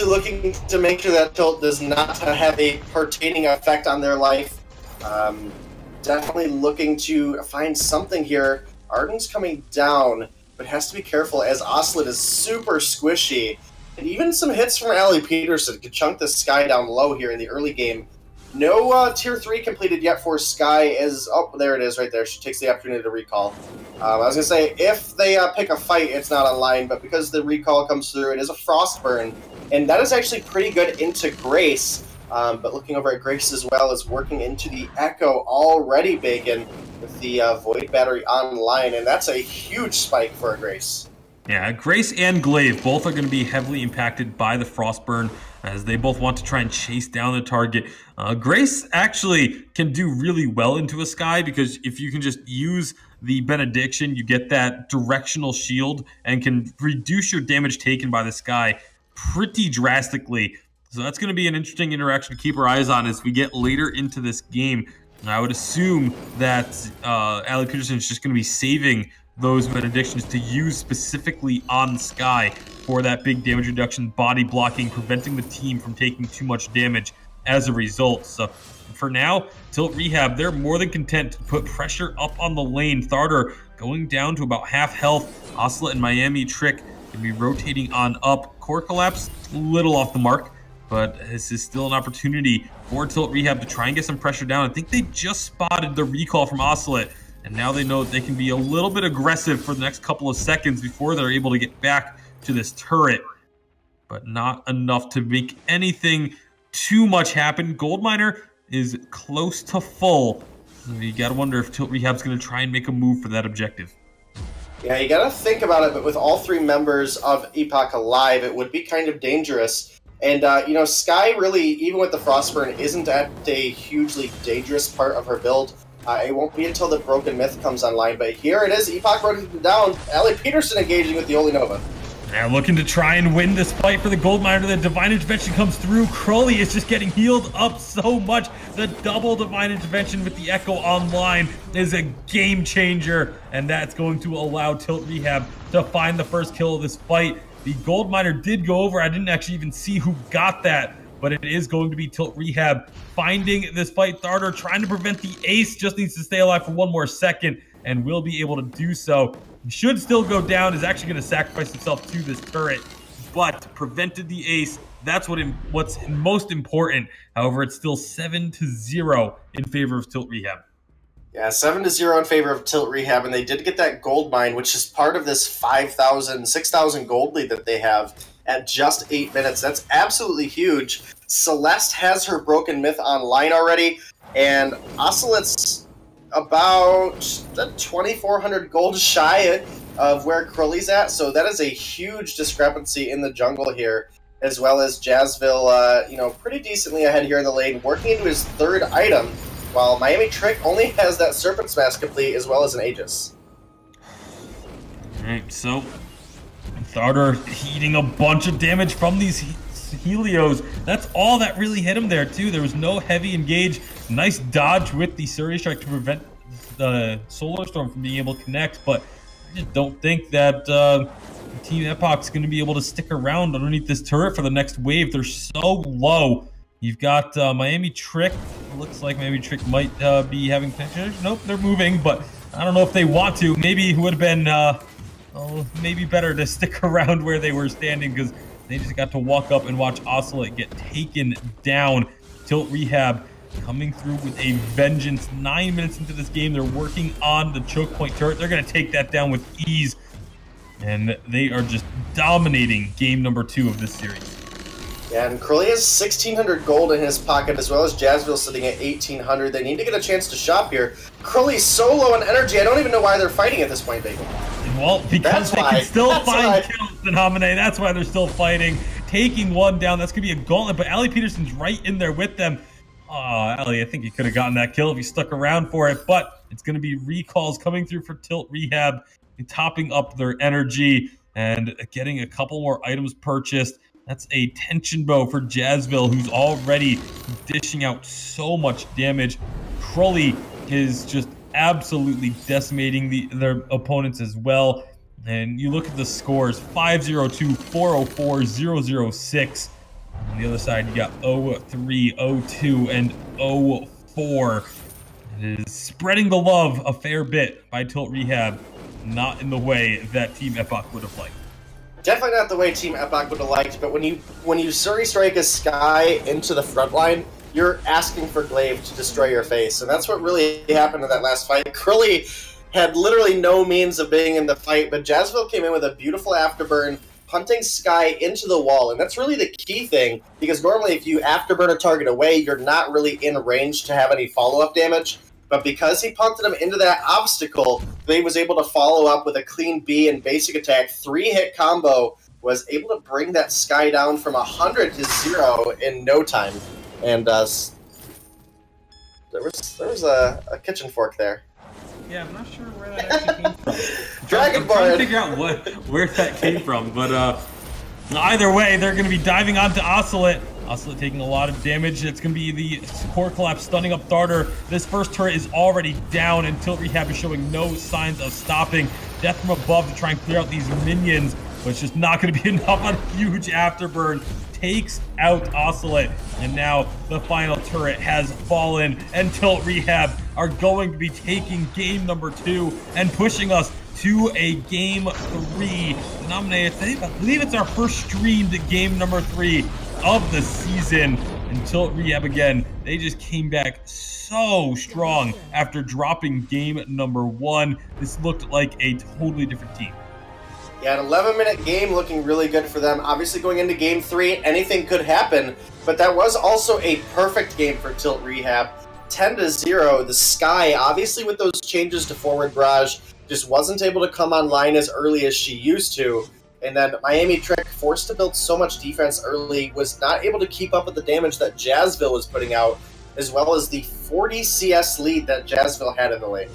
looking to make sure that Tilt does not have a pertaining effect on their life. Definitely looking to find something here. Arden's coming down, but has to be careful as Ocelot is super squishy. And even some hits from Allie Peterson could chunk the Sky down low here in the early game. No Tier 3 completed yet for Sky as... Oh, there it is right there. She takes the opportunity to recall. I was going to say, if they pick a fight, it's not online, but because the recall comes through, it is a Frostburn. And that is actually pretty good into Grace. But looking over at Grace as well is working into the Echo already, Bacon, with the Void Battery online, and that's a huge spike for a Grace. Yeah, Grace and Glaive both are going to be heavily impacted by the Frostburn as they both want to try and chase down the target. Grace actually can do really well into a Sky because if you can just use the Benediction, you get that directional shield and can reduce your damage taken by the Sky pretty drastically. So that's going to be an interesting interaction to keep our eyes on as we get later into this game. I would assume that Ali Peterson is just going to be saving those Benedictions to use specifically on Sky for that big damage reduction, body blocking, preventing the team from taking too much damage as a result. So for now, Tilt Rehab, they're more than content to put pressure up on the lane. Tharder going down to about half health. Oscillate and Miami Trick can be rotating on up. Core Collapse, a little off the mark, but this is still an opportunity for Tilt Rehab to try and get some pressure down. I think they just spotted the recall from Oscillate, and now they know that they can be a little bit aggressive for the next couple of seconds before they're able to get back to this turret, but not enough to make anything too much happen. Gold Miner is close to full, so you gotta wonder if Tilt Rehab's gonna try and make a move for that objective. Yeah, you gotta think about it, but with all three members of Epoch alive, it would be kind of dangerous. And, you know, Sky really, even with the Frostburn, isn't at a hugely dangerous part of her build. It won't be until the Broken Myth comes online, but here it is, Epoch running down, Ali Peterson engaging with the Holy Nova. Now looking to try and win this fight for the Gold Miner. The Divine Intervention comes through. Crowley is just getting healed up so much. The double Divine Intervention with the Echo online is a game changer, and that's going to allow Tilt Rehab to find the first kill of this fight. The Gold Miner did go over. I didn't actually even see who got that, but it is going to be Tilt Rehab finding this fight. Tharder trying to prevent the ace, just needs to stay alive for one more second and will be able to do so. He should still go down, is actually going to sacrifice himself to this turret, but prevented the ace. That's what's most important. However, it's still 7-0 in favor of Tilt Rehab. Yeah, 7-0 in favor of Tilt Rehab, and they did get that gold mine, which is part of this 5,000, 6,000 gold lead that they have at just 8 minutes. That's absolutely huge. Celeste has her Broken Myth online already, and Oscillate's about 2,400 gold shy of where Crowley's at, so that is a huge discrepancy in the jungle here, as well as Jazzville, you know, pretty decently ahead here in the lane, working into his third item, while Miami Trick only has that Serpent's Mask complete as well as an Aegis. Alright, so Tharder heating a bunch of damage from these Helios. That's all that really hit him there, too. There was no heavy engage. Nice dodge with the Surrey Strike to prevent the Solar Storm from being able to connect, but I just don't think that Team Epoch's going to be able to stick around underneath this turret for the next wave. They're so low. You've got Miami Trick. Looks like Miami Trick might be having connection. Nope, they're moving, but I don't know if they want to. Maybe it would have been maybe better to stick around where they were standing because they just got to walk up and watch Oscillate get taken down. Tilt Rehab coming through with a vengeance. 9 minutes into this game, they're working on the choke point turret. They're going to take that down with ease, and they are just dominating game number 2 of this series. Yeah, and Crowley has 1,600 gold in his pocket, as well as Jazzville sitting at 1,800. They need to get a chance to shop here. Crowley's so low on energy, I don't even know why they're fighting at this point, Bacon. Well, because they can still find kills in Hamane. That's why they're still fighting. Taking one down, that's going to be a gauntlet, but Ali Peterson's right in there with them. Oh, Ali, I think he could have gotten that kill if he stuck around for it, but it's going to be recalls coming through for Tilt Rehab, topping up their energy and getting a couple more items purchased. That's a tension bow for Jazzville, who's already dishing out so much damage. Crowley is just absolutely decimating their opponents as well. And you look at the scores, 502, 404, 006. On the other side, you got 03, 02, and 04. It is spreading the love a fair bit by Tilt Rehab, not in the way that Team Epoch would have liked. Definitely not the way Team Epoch would have liked, but when you Surrey Strike a Sky into the front line, you're asking for Glaive to destroy your face, and that's what really happened in that last fight. Crowley had literally no means of being in the fight, but Jazzville came in with a beautiful afterburn, punting Sky into the wall, and that's really the key thing, because normally if you afterburn a target away, you're not really in range to have any follow-up damage. But because he punted him into that obstacle, he was able to follow up with a clean B and basic attack. 3-hit combo was able to bring that Sky down from 100 to 0 in no time. And there was a kitchen fork there. Yeah, I'm not sure where that actually came from. Dragonborn! I'm trying to figure out where that came from, but either way, they're going to be diving onto Oscillate. Oscillate taking a lot of damage. It's going to be the core collapse stunning up Darter. This first turret is already down, and Tilt Rehab is showing no signs of stopping. Death from above to try and clear out these minions, but it's just not going to be enough. A huge afterburn takes out Oscillate, and now the final turret has fallen, and Tilt Rehab are going to be taking game number 2 and pushing us to a game 3. Denominator, I believe it's our first streamed game number 3 of the season. And Tilt Rehab again, they just came back so strong after dropping game number 1. This looked like a totally different team. Yeah, an 11-minute game looking really good for them. Obviously going into game 3, anything could happen, but that was also a perfect game for Tilt Rehab. 10-0, the Sky, obviously with those changes to forward barrage, just wasn't able to come online as early as she used to. And then Miami Trick, forced to build so much defense early, was not able to keep up with the damage that Jazzville was putting out, as well as the 40 CS lead that Jazzville had in the lane.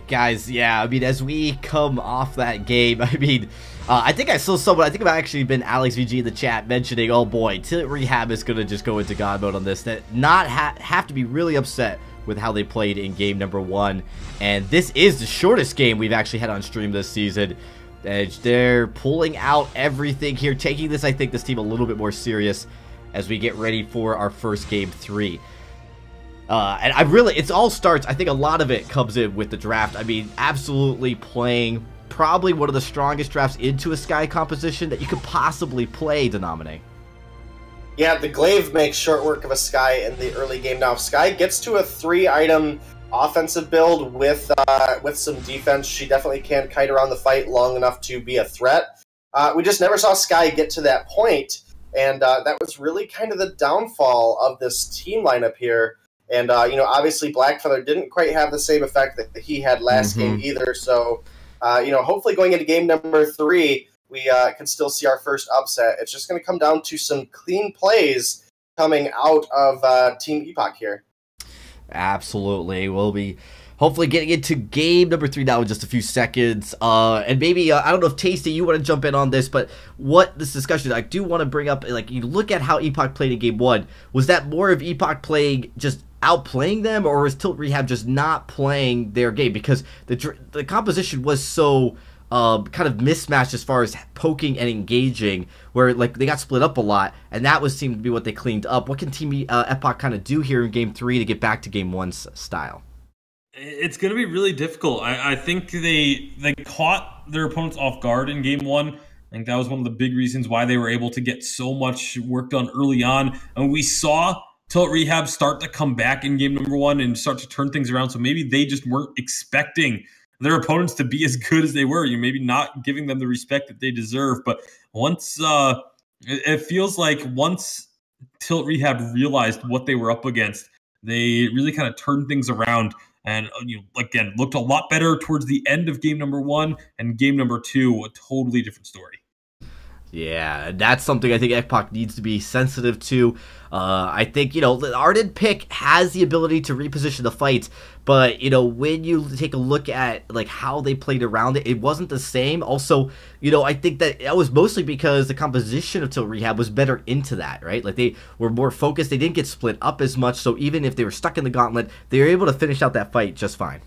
Guys, yeah, I mean, as we come off that game, I mean, I think I saw someone, I think it might actually been Alex VG in the chat mentioning, oh boy, Tilt Rehab is going to just go into God mode on this, that not have to be really upset with how they played in game number 1. And this is the shortest game we've actually had on stream this season. They're pulling out everything here, taking this, I think, this team a little bit more serious as we get ready for our first game 3. And I really, it all starts, I think a lot of it comes in with the draft. I mean, absolutely playing probably one of the strongest drafts into a Sky composition that you could possibly play, Denominate. Yeah, the Glaive makes short work of a Sky in the early game. Now, if Sky gets to a 3-item offensive build with some defense, she definitely can kite around the fight long enough to be a threat. We just never saw Sky get to that point, and that was really kind of the downfall of this team lineup here. And, you know, obviously Blackfeather didn't quite have the same effect that he had last game either. So, you know, hopefully going into game number 3, we can still see our first upset. It's just going to come down to some clean plays coming out of Team Epoch here. Absolutely. We'll be hopefully getting into game number 3 now in just a few seconds. And maybe, I don't know if Tasty, you want to jump in on this, but what this discussion, I do want to bring up, like, you look at how Epoch played in game 1. Was that more of Epoch playing, just outplaying them, or was Tilt Rehab just not playing their game? Because the composition was so kind of mismatched as far as poking and engaging, where like they got split up a lot, and that seemed to be what they cleaned up. What can Team Epoch kind of do here in game 3 to get back to game 1's style? It's going to be really difficult. I think they caught their opponents off guard in game 1. I think that was one of the big reasons why they were able to get so much work done early on. And we saw Tilt Rehab start to come back in game number 1 and start to turn things around. So maybe they just weren't expecting their opponents to be as good as they were. You're maybe not giving them the respect that they deserve. But once it feels like once Tilt Rehab realized what they were up against, they really kind of turned things around. And, you know, again, looked a lot better towards the end of game number 1, and game number 2, a totally different story. Yeah, that's something I think Epoch needs to be sensitive to. I think, you know, the Arden pick has the ability to reposition the fights, but, you know, when you take a look at, like, how they played around it, it wasn't the same. Also, you know, I think that was mostly because the composition of Tilt Rehab was better into that, right? Like, they were more focused. They didn't get split up as much, so even if they were stuck in the gauntlet, they were able to finish out that fight just fine.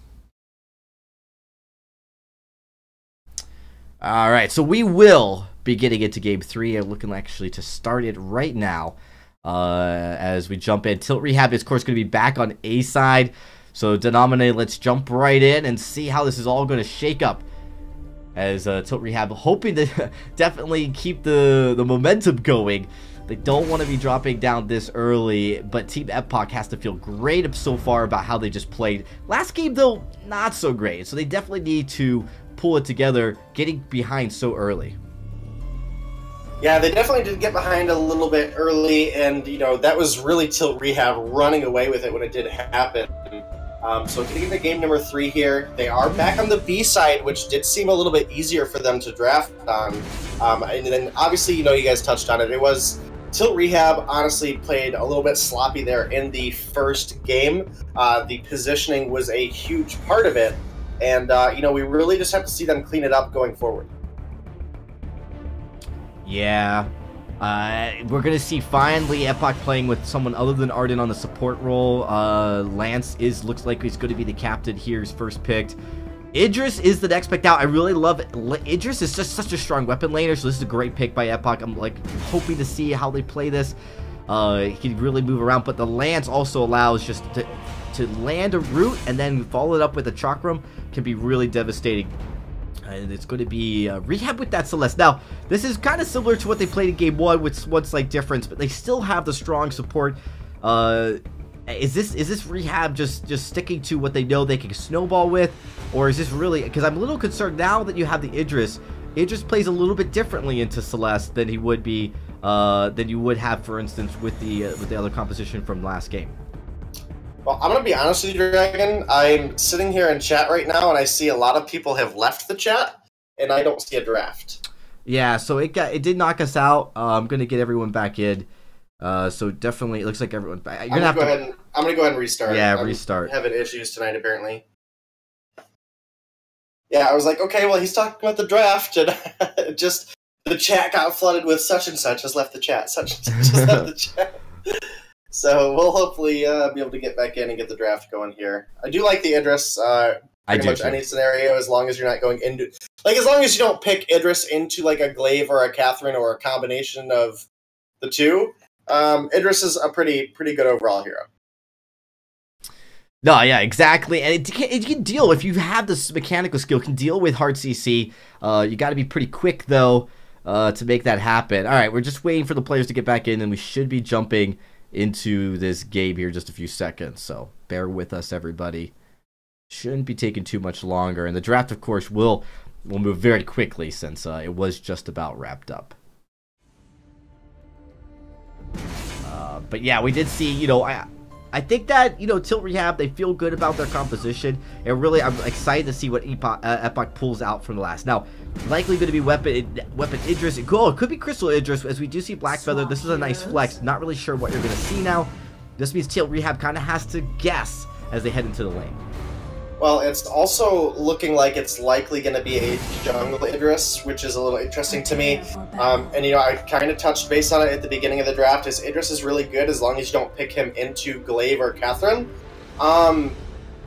All right, so we will be getting into game 3. I'm looking actually to start it right now as we jump in. Tilt Rehab is, of course, going to be back on A side. So, Denominator, let's jump right in and see how this is all going to shake up. As Tilt Rehab hoping to definitely keep the momentum going. They don't want to be dropping down this early, but Team Epoch has to feel great so far about how they just played. Last game, though, not so great. So they definitely need to pull it together getting behind so early. Yeah, they definitely did get behind a little bit early, and that was really Tilt Rehab running away with it when it did happen. So getting into game number 3 here, they are back on the B side, which did seem a little bit easier for them to draft on. And then obviously, you guys touched on it. It was Tilt Rehab honestly played a little bit sloppy there in the first game. The positioning was a huge part of it, and we really just have to see them clean it up going forward. Yeah. We're going to see finally Epoch playing with someone other than Arden on the support role. Lance looks like he's going to be the captain here. He's first picked. Idris is the next picked out. I really love it. Idris is just such a strong weapon laner, so this is a great pick by Epoch. I'm hoping to see how they play this. He can really move around, but the Lance also allows just to land a root and then follow it up with a chakram. Can be really devastating. And it's going to be Rehab with that Celeste. Now, this is kind of similar to what they played in Game 1 with one slight difference, but they still have the strong support. Is this Rehab just sticking to what they know they can snowball with? Or is this really... Because I'm a little concerned now that you have the Idris. Idris plays a little bit differently into Celeste than he would be... than you would have, for instance, with the other composition from last game. Well, I'm going to be honest with you, Dragon. I'm sitting here in chat right now, and I see a lot of people have left the chat, and I don't see a draft. Yeah, so it did knock us out. I'm going to get everyone back in. So definitely, it looks like everyone's back. I'm going to go ahead and restart. Yeah, restart. I'm having issues tonight, apparently. Yeah, I was like, okay, well, he's talking about the draft, and just the chat got flooded with such and such has left the chat. Such and such has left the chat. So we'll hopefully be able to get back in and get the draft going here. I do like the Idris. Pretty much any scenario, as long as you're not going into... as long as you don't pick Idris into, a Glaive or a Catherine or a combination of the two, Idris is a pretty good overall hero. No, yeah, exactly. And it can deal, if you have this mechanical skill, can deal with hard CC. You got to be pretty quick, though, to make that happen. All right, we're just waiting for the players to get back in, and we should be jumping into this game here in just a few seconds, so bear with us, everybody. Shouldn't be taking too much longer, and the draft, of course, will move very quickly since it was just about wrapped up. But yeah, we did see, I think that, Tilt Rehab, they feel good about their composition, and really, I'm excited to see what Epoch pulls out from the last. Now, likely going to be Weapon Idris. It could be Crystal Idris, as we do see Blackfeather. This is a nice flex. Not really sure what you're going to see now. This means Tilt Rehab kind of has to guess as they head into the lane. Well, it's also looking like it's likely going to be a jungle Idris, which is a little interesting to me. And, I kind of touched base on it at the beginning of the draft. Idris is really good as long as you don't pick him into Glaive or Catherine.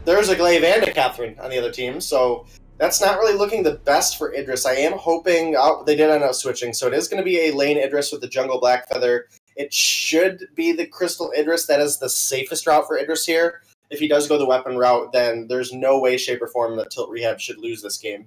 There's a Glaive and a Catherine on the other team, so that's not really looking the best for Idris. I am hoping... Oh, they did end up switching, so it is going to be a lane Idris with the jungle Blackfeather. It should be the Crystal Idris. That is the safest route for Idris here. If he does go the weapon route, then there's no way, shape, or form that Tilt Rehab should lose this game.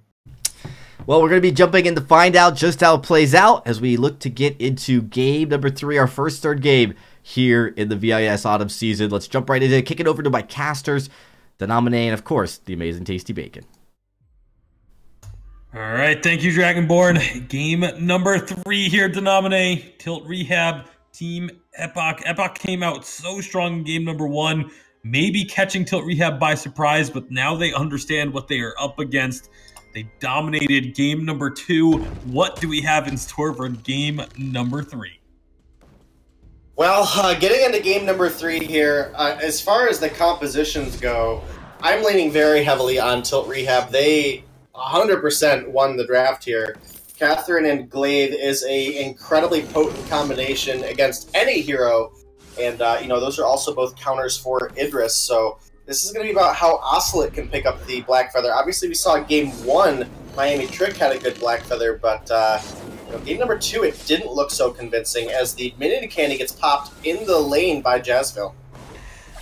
Well, we're going to be jumping in to find out just how it plays out as we look to get into game number 3, our first third game here in the VIS Autumn season. Let's jump right into it, kick it over to my casters, Denominate, and of course, the amazing Tasty Bacon. All right, thank you, Dragonborn. Game number 3 here, Denominate, Tilt Rehab, Team Epoch. Epoch came out so strong in game number 1. Maybe catching Tilt Rehab by surprise, but now they understand what they are up against. They dominated game number 2. What do we have in store for game number 3? Well, getting into game number 3 here, as far as the compositions go, I'm leaning very heavily on Tilt Rehab. They 100% won the draft here. Catherine and Glaive is a incredibly potent combination against any hero. And, those are also both counters for Idris, so this is going to be about how Oscillate can pick up the Blackfeather. Obviously, we saw game 1, Miami Trick had a good Blackfeather, but game number 2, it didn't look so convincing as the Mini Candy gets popped in the lane by Jazzville.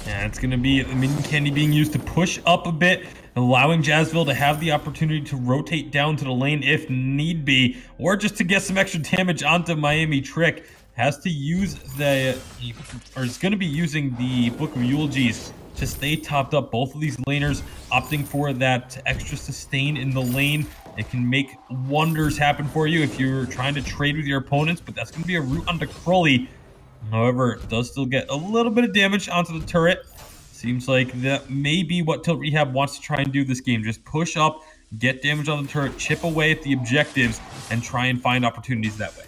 Yeah, it's going to be the Mini Candy being used to push up a bit, allowing Jazzville to have the opportunity to rotate down to the lane if need be, or just to get some extra damage onto Miami Trick. Has to use is going to be using the Book of Eulogies to stay topped up. Both of these laners opting for that extra sustain in the lane. It can make wonders happen for you if you're trying to trade with your opponents, but that's going to be a route onto Crowley. However, it does still get a little bit of damage onto the turret. Seems like that may be what Tilt Rehab wants to try and do this game. Just push up, get damage on the turret, chip away at the objectives, and try and find opportunities that way.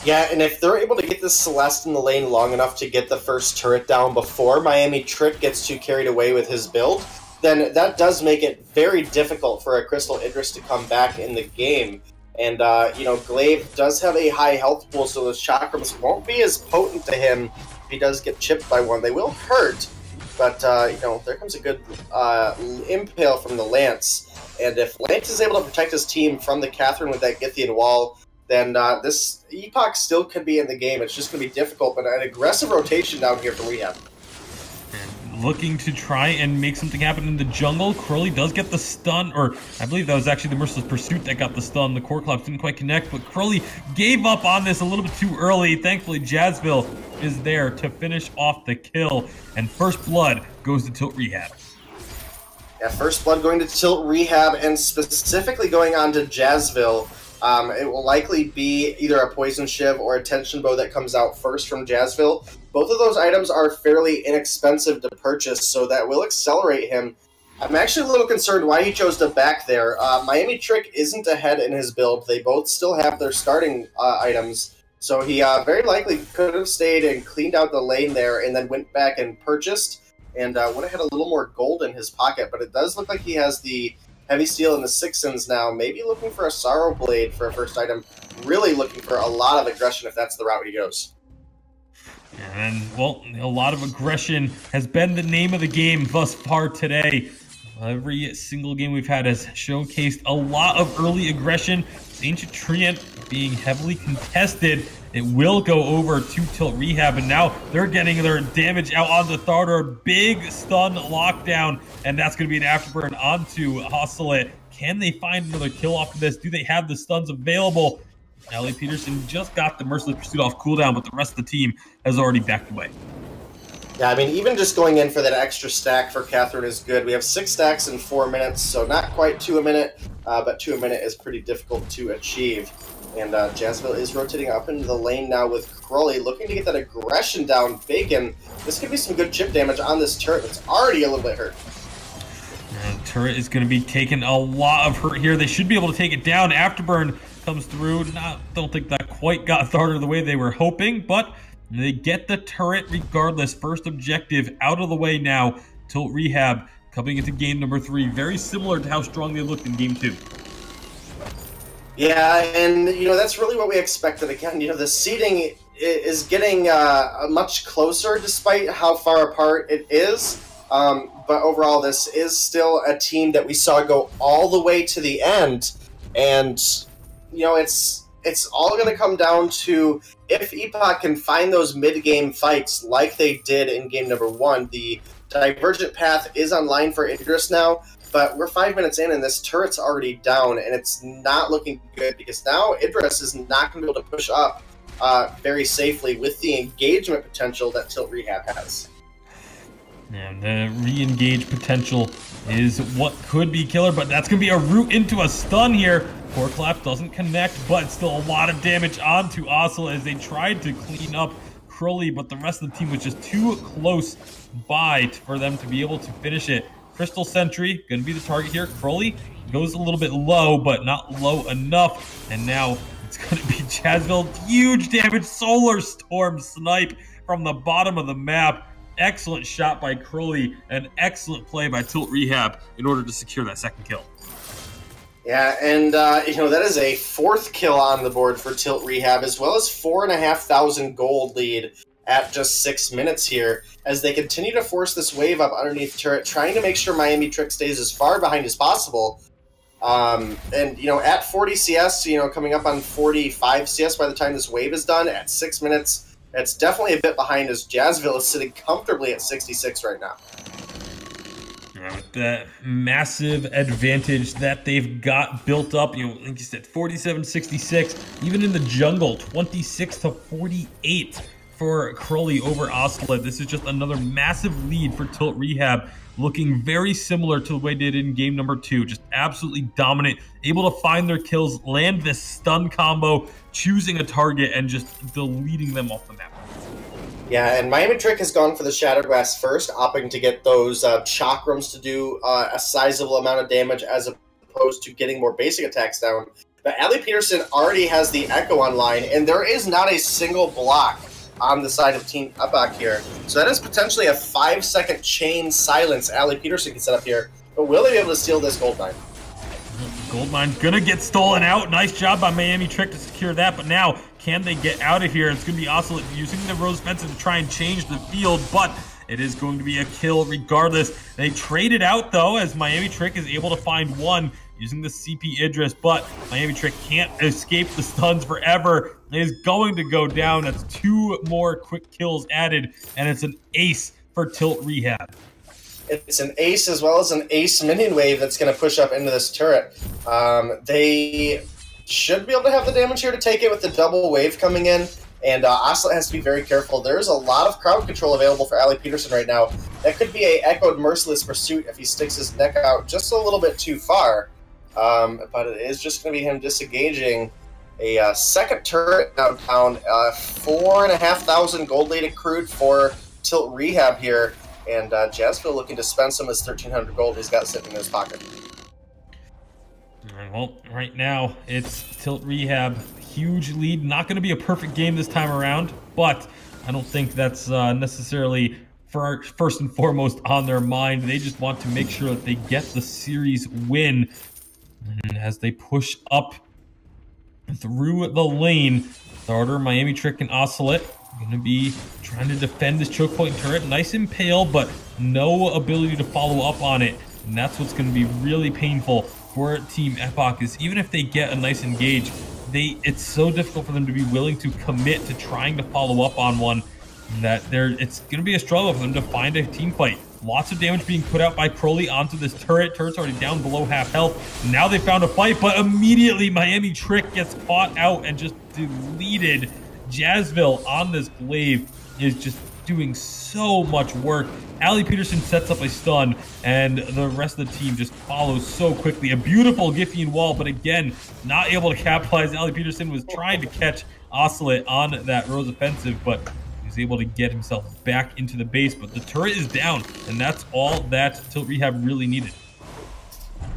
Yeah, and if they're able to get this Celeste in the lane long enough to get the first turret down before Miami Trick gets too carried away with his build, then that does make it very difficult for a Crystal Idris to come back in the game. And, Glaive does have a high health pool, so those chakrams won't be as potent to him if he does get chipped by one. They will hurt, but, there comes a good impale from the Lance. And if Lance is able to protect his team from the Catherine with that Githian wall, then this Epoch still could be in the game. It's just going to be difficult, but an aggressive rotation down here for Rehab. Looking to try and make something happen in the jungle. Crowley does get the stun, or I believe that was actually the Merciless Pursuit that got the stun. The Core Collapse didn't quite connect, but Crowley gave up on this a little bit too early. Thankfully, Jazzville is there to finish off the kill, and First Blood goes to Tilt Rehab. Yeah, First Blood going to Tilt Rehab, and specifically going on to Jazzville. It will likely be either a Poison Shiv or a Tension Bow that comes out first from Jazzville. Both of those items are fairly inexpensive to purchase, so that will accelerate him. I'm actually a little concerned why he chose to back there. Miami Trick isn't ahead in his build. They both still have their starting items, so he very likely could have stayed and cleaned out the lane there and then went back and purchased and would have had a little more gold in his pocket, but it does look like he has the Heavy Steel and the Sixins now, maybe looking for a Sorrow Blade for a first item, really looking for a lot of aggression if that's the route he goes. And, well, a lot of aggression has been the name of the game thus far today. Every single game we've had has showcased a lot of early aggression. Ancient Treant being heavily contested. It will go over to Tilt Rehab, and now they're getting their damage out on the Thartor. Big stun lockdown, and that's going to be an afterburn onto Ocelot. Can they find another kill off of this? Do they have the stuns available? Ellie Peterson just got the Merciless Pursuit off cooldown, but the rest of the team has already backed away. Yeah, I mean, even just going in for that extra stack for Catherine is good. We have 6 stacks in 4 minutes, so not quite 2 a minute, but 2 a minute is pretty difficult to achieve. And Jazzville is rotating up into the lane now with Crowley, looking to get that aggression down. Bacon, this could be some good chip damage on this turret that's already a little bit hurt. And turret is going to be taking a lot of hurt here. They should be able to take it down. Afterburn comes through. Don't think that quite got Thartor the way they were hoping, but they get the turret regardless. First objective out of the way now. Tilt Rehab coming into game number 3. Very similar to how strong they looked in game 2. Yeah, and, that's really what we expected. Again, the seeding is getting much closer despite how far apart it is. But overall, this is still a team that we saw go all the way to the end. And, it's all going to come down to if Epoch can find those mid-game fights like they did in game number 1. The Divergent Path is online for Idris now, but we're 5 minutes in and this turret's already down, and it's not looking good because now Idris is not going to be able to push up very safely with the engagement potential that Tilt Rehab has. And the re-engage potential is what could be killer, but that's going to be a route into a stun here. Core Collapse doesn't connect, but still a lot of damage onto Ocelot as they tried to clean up Crowley, but the rest of the team was just too close by for them to be able to finish it. Crystal Sentry going to be the target here. Crowley goes a little bit low, but not low enough. And now it's going to be Jazzville. Huge damage. Solar Storm snipe from the bottom of the map. Excellent shot by Crowley. An excellent play by Tilt Rehab in order to secure that second kill. Yeah, and, that is a 4th kill on the board for Tilt Rehab, as well as 4,500 gold lead at just 6 minutes here, as they continue to force this wave up underneath turret, trying to make sure Miami Trick stays as far behind as possible. And, at 40 CS, coming up on 45 CS by the time this wave is done, at 6 minutes, it's definitely a bit behind as Jazzville is sitting comfortably at 66 right now. With that massive advantage that they've got built up, like you said, 47-66, even in the jungle, 26-48 for Crowley over Oscillate. This is just another massive lead for Tilt Rehab, looking very similar to the way they did in game number 2. Just absolutely dominant, able to find their kills, land this stun combo, choosing a target, and just deleting them off the map. Yeah, and Miami Trick has gone for the Shattered Glass first, opting to get those chakrams to do a sizable amount of damage as opposed to getting more basic attacks down. But Ali Peterson already has the Echo online, and there is not a single block on the side of Team Epoch here. So that is potentially a 5-second chain silence Ali Peterson can set up here. But will they be able to steal this gold mine? Gold mine's gonna get stolen out. Nice job by Miami Trick to secure that, but now can they get out of here? It's gonna be Oscillate using the Rose Fencer to try and change the field, but it is going to be a kill regardless. They traded out though, as Miami Trick is able to find one using the CP Idris, but Miami Trick can't escape the stuns forever. It is going to go down. That's 2 more quick kills added, and it's an ace for Tilt Rehab. It's an ace as well as an ace minion wave that's going to push up into this turret. They should be able to have the damage here to take it with the double wave coming in, and Oscillate has to be very careful. There's a lot of crowd control available for Ali Peterson right now. That could be a echoed Merciless Pursuit if he sticks his neck out just a little bit too far. But it is just going to be him disengaging a second turret downtown. 4,500 gold lead accrued for Tilt Rehab here, and Jazzville looking to spend some of his 1,300 gold he's got sitting in his pocket. Well, right now it's Tilt Rehab, huge lead. Not going to be a perfect game this time around, but I don't think that's necessarily first and foremost on their mind. They just want to make sure that they get the series win. And as they push up through the lane, Starter, Miami Trick, and Oscillate going to be trying to defend this choke point turret. Nice impale, but no ability to follow up on it. And that's what's going to be really painful for Team Epoch, is even if they get a nice engage, it's so difficult for them to be willing to commit to trying to follow up on one, that it's going to be a struggle for them to find a team fight. Lots of damage being put out by Crowley onto this turret. Turret's already down below half health. Now they found a fight, but immediately Miami Trick gets caught out and just deleted. Jazzville on this glaive is just doing so much work. Ali Peterson sets up a stun, and the rest of the team just follows so quickly. A beautiful Giffian wall, but again, not able to capitalize. Ali Peterson was trying to catch Oscillate on that Rose offensive, but able to get himself back into the base, but the turret is down, and that's all that Tilt Rehab really needed.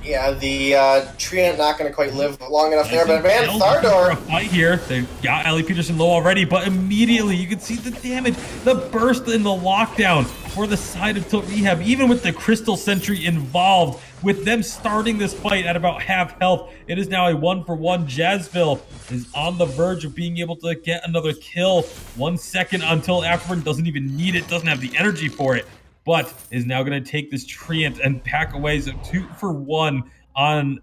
Yeah, the Treant not going to quite live long enough there, but man, Thardor. A fight here. They got Ali Peterson low already, but immediately you can see the damage, the burst in the lockdown for the side of Tilt Rehab, even with the Crystal Sentry involved. With them starting this fight at about half health, it is now a 1-for-1. Jazzville is on the verge of being able to get another kill. 1 second until Afterburn doesn't even need it, doesn't have the energy for it, but is now going to take this Treant and pack away. So 2-for-1 on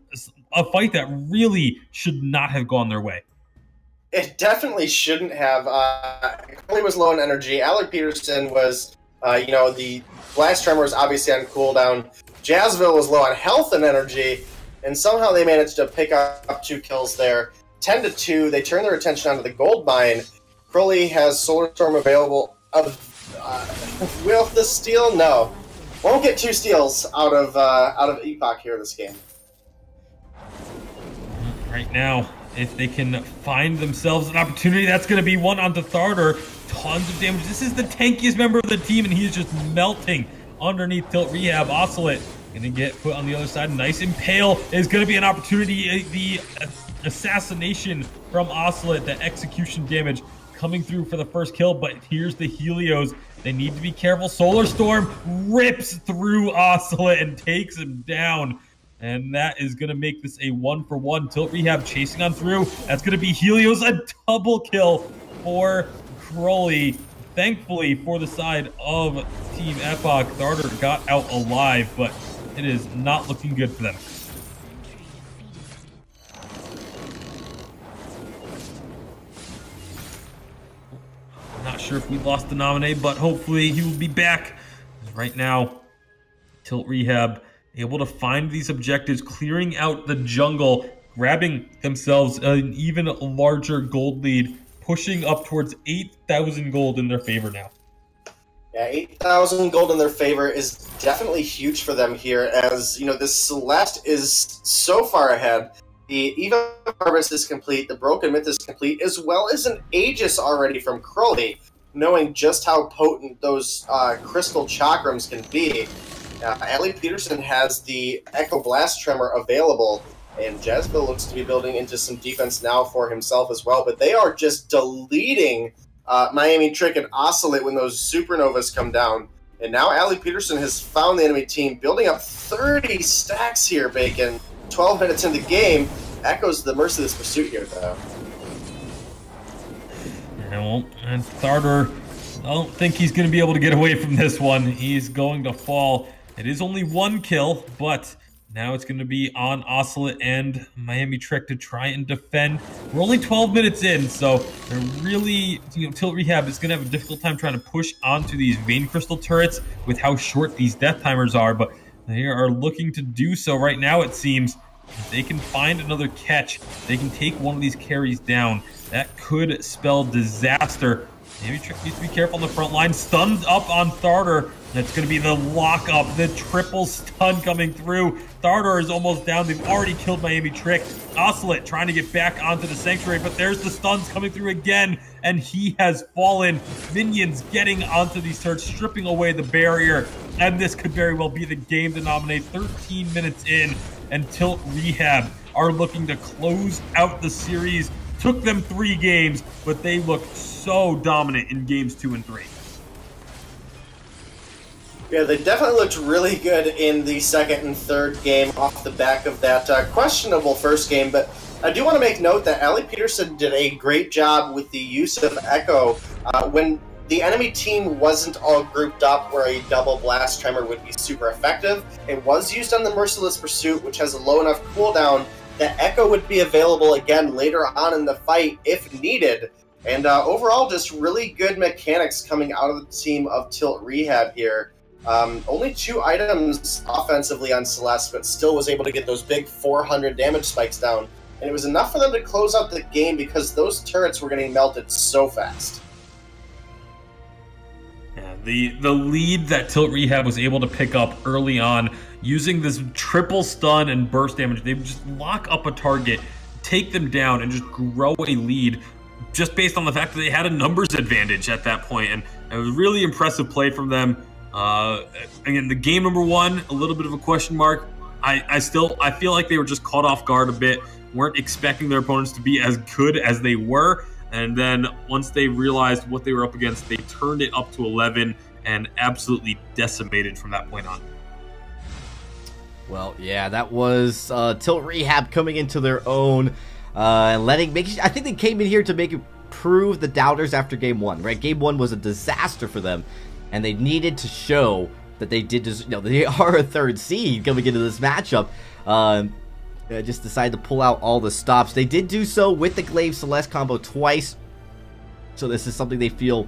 a fight that really should not have gone their way. It definitely shouldn't have. Crowley was low on energy. Ali Peterson was, the Blast Tremor was obviously on cooldown. Jazzville was low on health and energy, and somehow they managed to pick up 2 kills there. 10-2, they turn their attention onto the gold mine. Crowley has Solar Storm available. Will the steal? No. Won't get 2 steals out of Epoch here this game. Right now, if they can find themselves an opportunity, that's going to be one onto Tharder. Tons of damage. This is the tankiest member of the team, and he's just melting underneath Tilt Rehab. Oscillate going to get put on the other side. Nice impale is going to be an opportunity. The assassination from Oscillate, the execution damage coming through for the first kill, but here's the Helios. They need to be careful. Solar Storm rips through Oscillate and takes him down. And that is going to make this a 1-for-1. Tilt Rehab chasing on through. That's going to be Helios, a double kill for Crowley. Thankfully, for the side of Team Epoch, Tharder got out alive, but it is not looking good for them. Not sure if we lost the nominee, but hopefully he will be back. Right now, Tilt Rehab able to find these objectives, clearing out the jungle, grabbing themselves an even larger gold lead pushing up towards 8,000 gold in their favor now. Yeah, 8,000 gold in their favor is definitely huge for them here, as, you know, this Celeste is so far ahead. The Eva Harvest is complete, the Broken Myth is complete, as well as an Aegis already from Crowley, knowing just how potent those crystal chakrams can be. Ali Peterson has the Echo Blast Tremor available, and Jezebel looks to be building into some defense now for himself as well, but they are just deleting Miami Trick and Oscillate when those Supernovas come down. And now Ali Peterson has found the enemy team, building up 30 stacks here, Bacon. 12 minutes in the game, Echoes the Merciless Pursuit here, though. And Tharder, I don't think he's going to be able to get away from this one. He's going to fall. It is only one kill, but now it's going to be on Oscillate and Miami Trick to try and defend. We're only 12 minutes in, so they're really, Tilt Rehab is going to have a difficult time trying to push onto these Vein Crystal turrets with how short these death timers are, but they are looking to do so right now, it seems. If they can find another catch, they can take one of these carries down. That could spell disaster. Maybe Trick needs to be careful on the front line. Stuns up on Tharder. That's going to be the lockup, the triple stun coming through. Tharder is almost down. They've already killed Miami Trick. Oscillate trying to get back onto the Sanctuary, but there's the stuns coming through again, and he has fallen. Minions getting onto these turrets, stripping away the barrier, and this could very well be the game to nominate. 13 minutes in, and Tilt Rehab are looking to close out the series. Took them 3 games, but they look so dominant in games 2 and 3. Yeah, they definitely looked really good in the second and third game off the back of that questionable first game, but I do want to make note that Ali Peterson did a great job with the use of Echo when the enemy team wasn't all grouped up where a double blast tremor would be super effective. It was used on the Merciless Pursuit, which has a low enough cooldown that Echo would be available again later on in the fight if needed. And overall, just really good mechanics coming out of the team of Tilt Rehab here. Only 2 items offensively on Celeste, but still was able to get those big 400 damage spikes down. And it was enough for them to close out the game because those turrets were getting melted so fast. Yeah, the lead that Tilt Rehab was able to pick up early on, using this triple stun and burst damage, they would just lock up a target, take them down, and just grow a lead just based on the fact that they had a numbers advantage at that point. And it was really impressive play from them. Again, the game number 1, a little bit of a question mark. I feel like they were just caught off guard a bit, weren't expecting their opponents to be as good as they were. And then once they realized what they were up against, they turned it up to 11 and absolutely decimated from that point on. Well, yeah, that was Tilt Rehab coming into their own, and I think they came in here to prove the doubters after game 1, right? Game 1 was a disaster for them, and they needed to show that they they are a 3rd seed coming into this matchup. Just decided to pull out all the stops. They did do so with the Glaive Celeste combo twice, so this is something they feel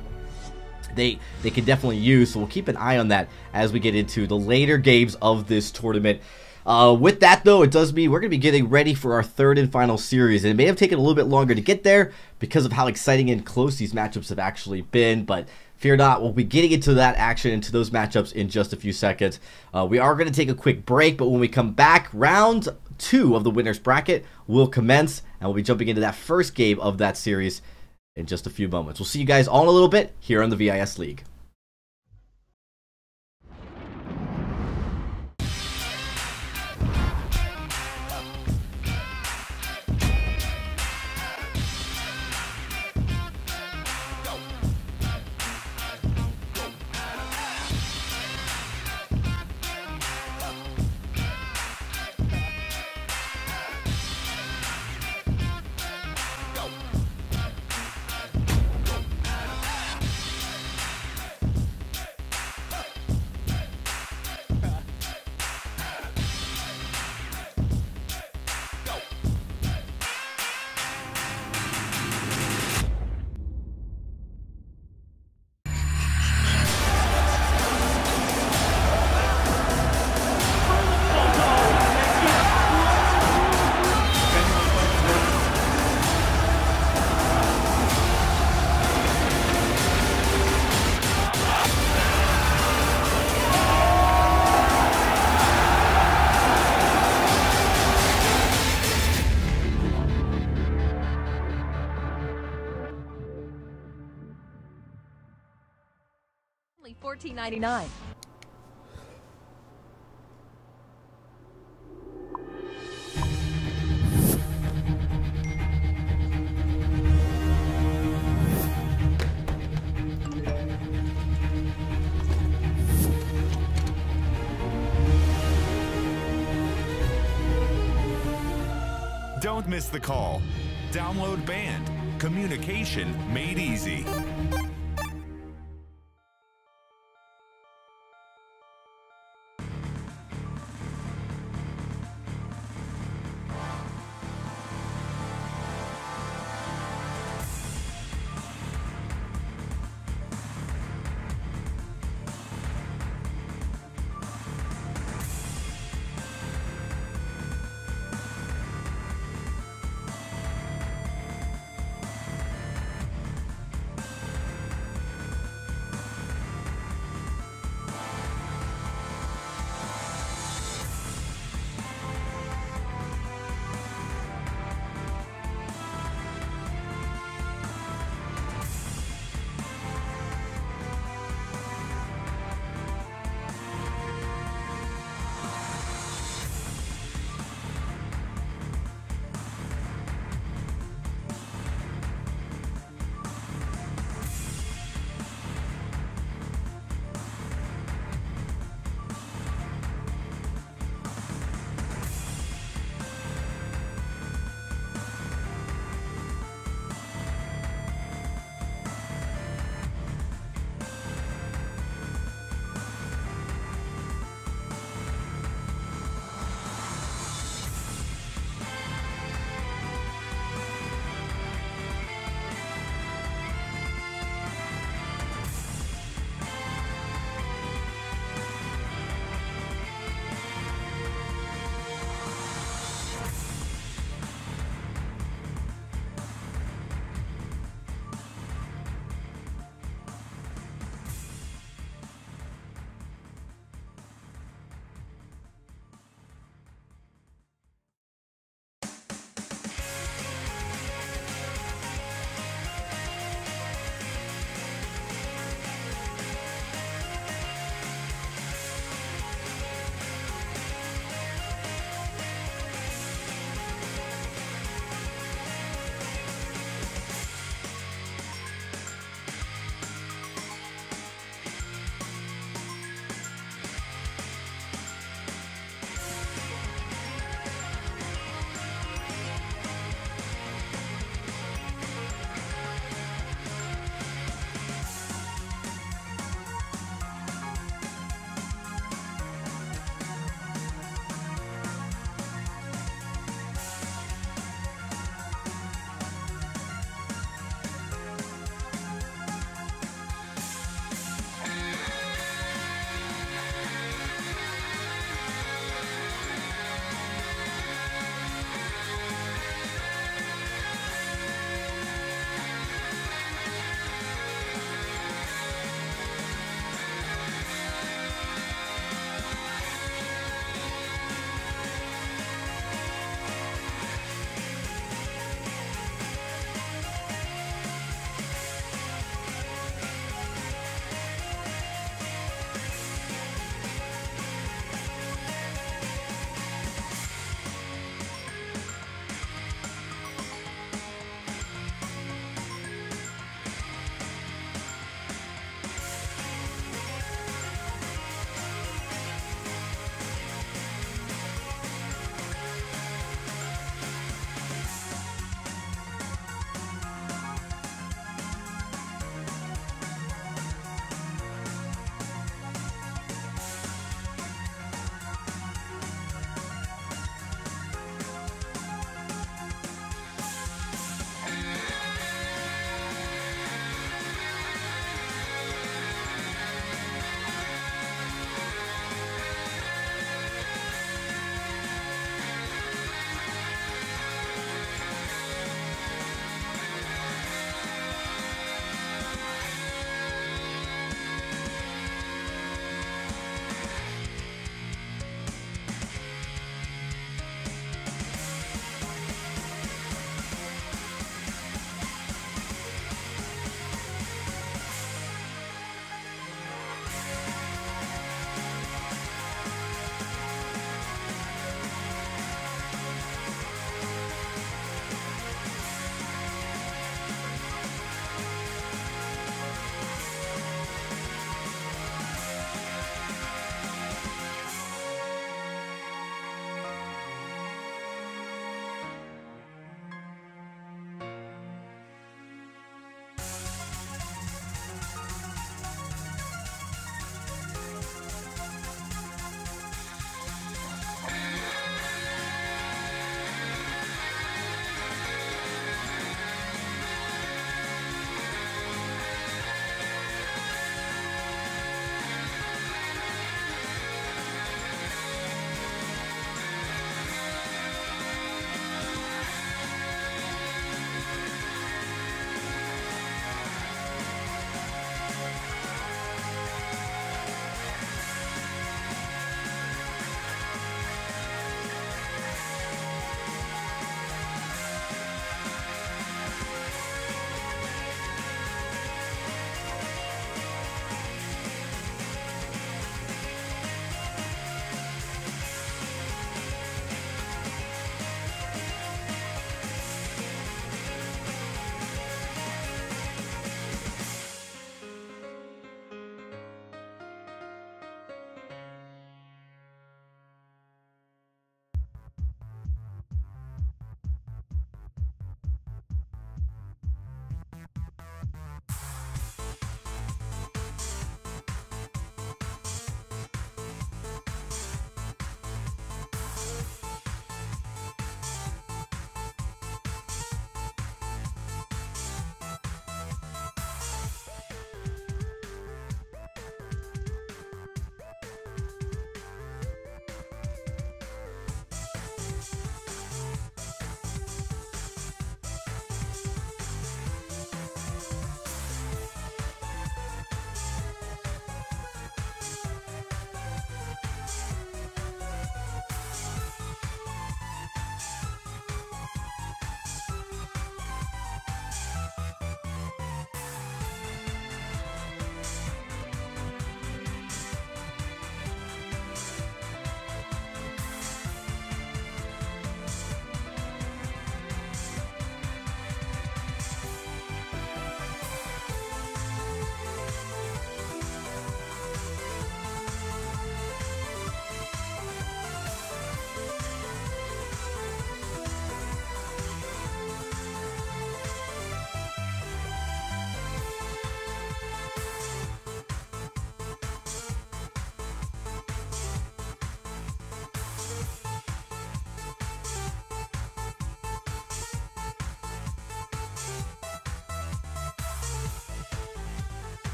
they can definitely use. So we'll keep an eye on that as we get into the later games of this tournament. With that, though, it does mean we're going to be getting ready for our 3rd and final series, and it may have taken a little bit longer to get there because of how exciting and close these matchups have actually been, but fear not, we'll be getting into that action, into those matchups in just a few seconds. We are going to take a quick break, but when we come back, round 2 of the winner's bracket will commence, and we'll be jumping into that first game of that series in just a few moments. We'll see you guys all in a little bit here on the VIS League. $19.99. Don't miss the call. Download Band. Communication made easy.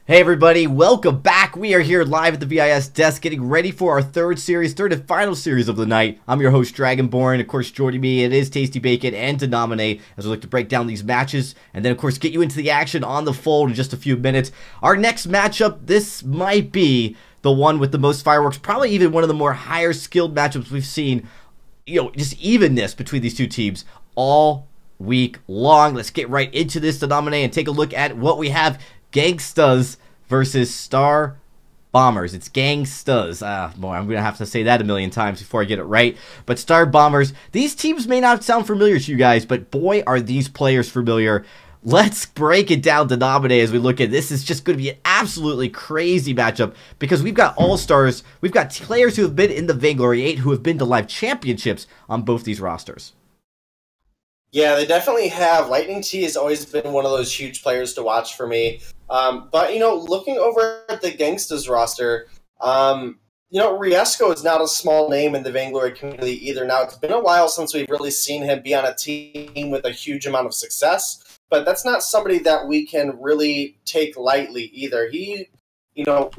Hey everybody, welcome back. We are here live at the VIS desk getting ready for our third and final series of the night. I'm your host, Dragonborn. Of course, joining me, it is Tasty Bacon and Denominate as we look to break down these matches and then, of course, get you into the action on the fold in just a few minutes. Our next matchup, this might be the one with the most fireworks, probably even one of the more higher skilled matchups we've seen. Just evenness between these two teams all week long. Let's get right into this, Denominate, and take a look at what we have. Gangstas versus Star Bombers. It's Gangstas. Boy, I'm going to have to say that a million times before I get it right. But Star Bombers, these teams may not sound familiar to you guys, but boy, are these players familiar. Let's break it down, Denominate, as we look at this. Is just going to be an absolutely crazy matchup because we've got all-stars. We've got players who have been in the Vainglory 8 who have been to live championships on both these rosters. Yeah, they definitely have. Lightning T has always been one of those huge players to watch for me. But, looking over at the Gangstas roster, Riesco is not a small name in the Vainglory community either. Now, it's been a while since we've really seen him be on a team with a huge amount of success, but that's not somebody that we can really take lightly either. He,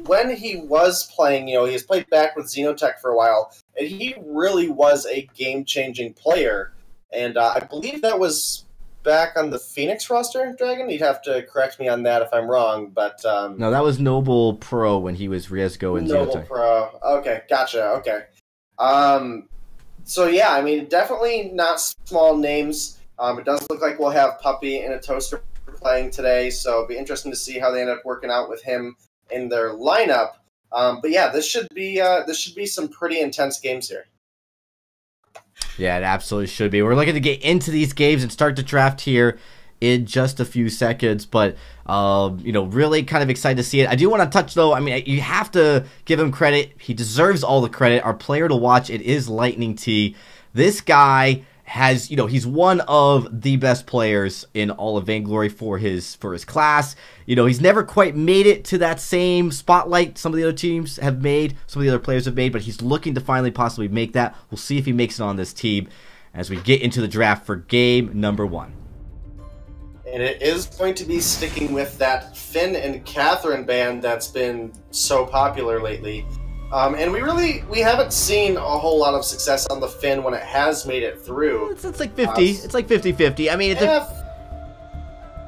when he was playing, he has played back with Xenotech for a while, and he really was a game-changing player. And I believe that was back on the Phoenix roster, Dragon. You'd have to correct me on that if I'm wrong. But no, that was Noble Pro when he was Riesgo and Noble Xenotech. Pro. Okay, gotcha. Okay. So yeah, definitely not small names. It does look like we'll have Puppy and a Toaster playing today, so it'll be interesting to see how they end up working out with him in their lineup. But yeah, this should be some pretty intense games here. Yeah, it absolutely should be. We're looking to get into these games and start the draft here in just a few seconds, but really kind of excited to see it. I do want to touch, though, you have to give him credit. He deserves all the credit. Our player to watch, it is Lightning T. This guy has, he's one of the best players in all of Vainglory for his class. He's never quite made it to that same spotlight some of the other teams have made, some of the other players have made, but he's looking to finally possibly make that. We'll see if he makes it on this team as we get into the draft for game number 1. And it is going to be sticking with that Finn and Catherine band that's been so popular lately. And we haven't seen a whole lot of success on the Finn when it has made it through. It's like 50. It's like 50-50.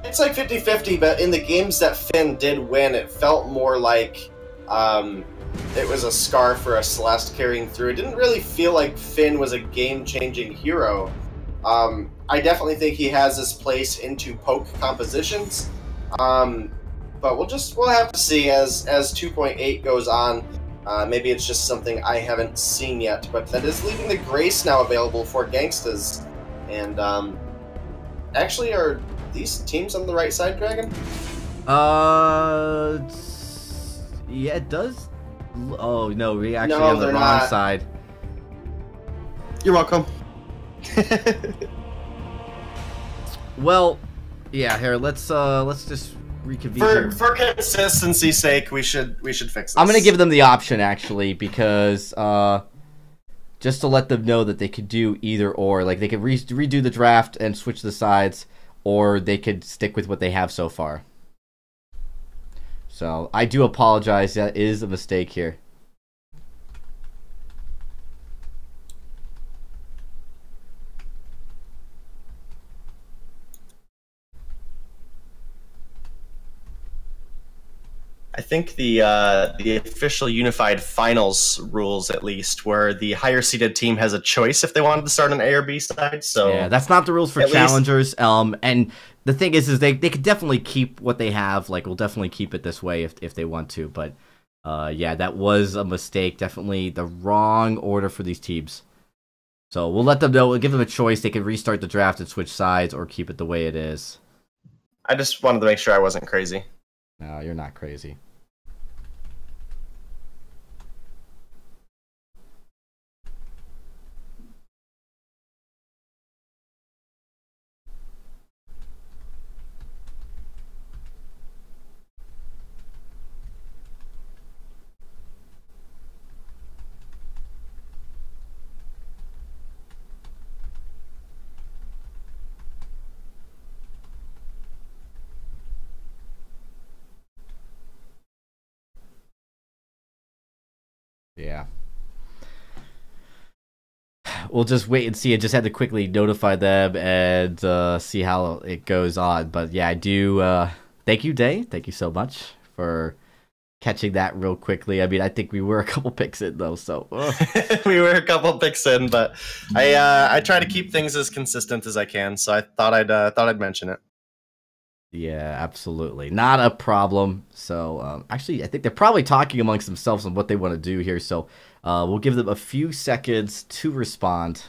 It's like 50-50, but in the games that Finn did win, it felt more like it was a scar for a Celeste carrying through. It didn't really feel like Finn was a game-changing hero. I definitely think he has his place into poke compositions. But we'll have to see as 2.8 goes on. Maybe it's just something I haven't seen yet, but that is leaving the Grace now available for Gangstas. And actually, are these teams on the right side, Dragon? Yeah, it does. Oh no, we actually on the wrong side. You're welcome. Well, yeah. Here, let's just reconvene. For consistency's sake, we should fix this. I'm gonna give them the option actually because just to let them know that they could do either or. Like they could redo the draft and switch the sides, or they could stick with what they have so far. So I do apologize. That is a mistake here. I think the official unified finals rules, at least, where the higher seeded team has a choice if they wanted to start on A or B side. So yeah, that's not the rules for challengers. And the thing is they could definitely keep what they have. Like, we'll definitely keep it this way if they want to. But yeah, that was a mistake. Definitely the wrong order for these teams. So we'll let them know. We'll give them a choice. They can restart the draft and switch sides, or keep it the way it is. I just wanted to make sure I wasn't crazy. No, you're not crazy. we'll just wait and see. I just had to quickly notify them and see how it goes on. But yeah, I do. Thank you, Day. Thank you so much for catching that real quickly. I mean, I think we were a couple picks in though, so we were a couple picks in, but I try to keep things as consistent as I can. So I thought I'd mention it. Yeah, absolutely. Not a problem. So, actually, I think they're probably talking amongst themselves on what they want to do here. So, we'll give them a few seconds to respond.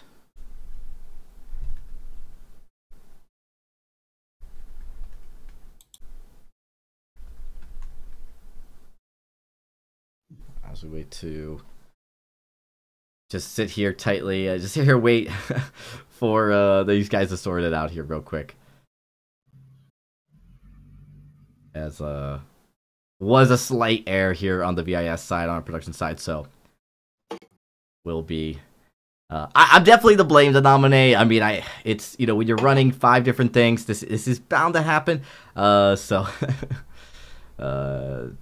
As we wait to just sit here tightly, just sit here, wait for these guys to sort it out here real quick. As was a slight error here on the VIS side, on our production side, so will be. I'm definitely the blame to nominate. I mean, it's when you're running 5 different things, this is bound to happen. So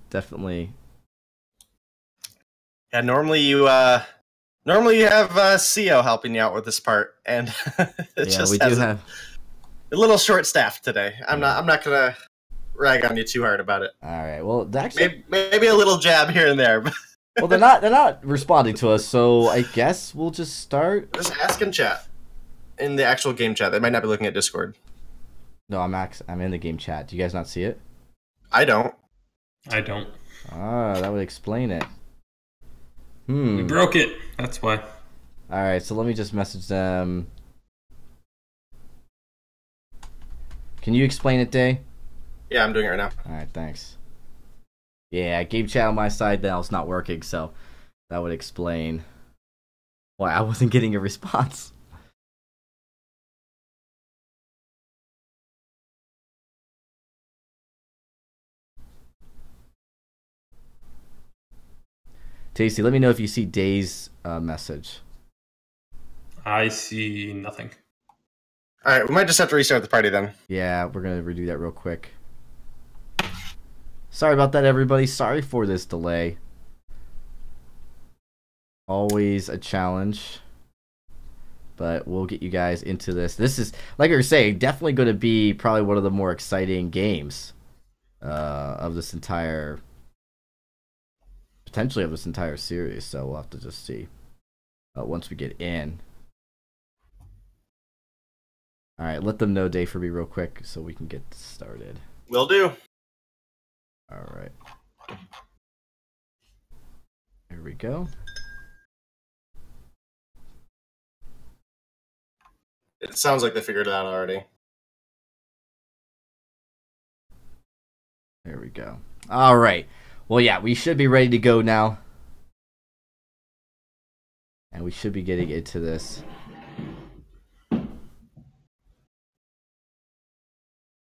definitely. Yeah, normally you have CO helping you out with this part, and it just we do have a little short-staffed today. I'm not gonna rag on you too hard about it. All right. Well, actually, maybe a little jab here and there. Well, they're not responding to us, so I guess we'll just start. Just ask in chat, in the actual game chat. They might not be looking at Discord. No, I'm in the game chat. Do you guys not see it? I don't. Ah, that would explain it. We broke it. That's why. All right, so let me just message them. Can you explain it, Day? Yeah, I'm doing it right now. All right, thanks. Yeah, game chat on my side now is not working, so that would explain why I wasn't getting a response. Tasty, let me know if you see Day's message. I see nothing. All right, we might just have to restart the party then. Yeah, we're going to redo that real quick. Sorry about that, everybody. Sorry for this delay. Always a challenge. But we'll get you guys into this. This is, like I was saying, definitely going to be probably one of the more exciting games of this entire... potentially of this entire series. So we'll have to just see once we get in. All right, let them know Day for me real quick so we can get started. Will do. All right. Here we go. It sounds like they figured it out already. There we go. All right. Well, yeah, we should be ready to go now. And we should be getting into this.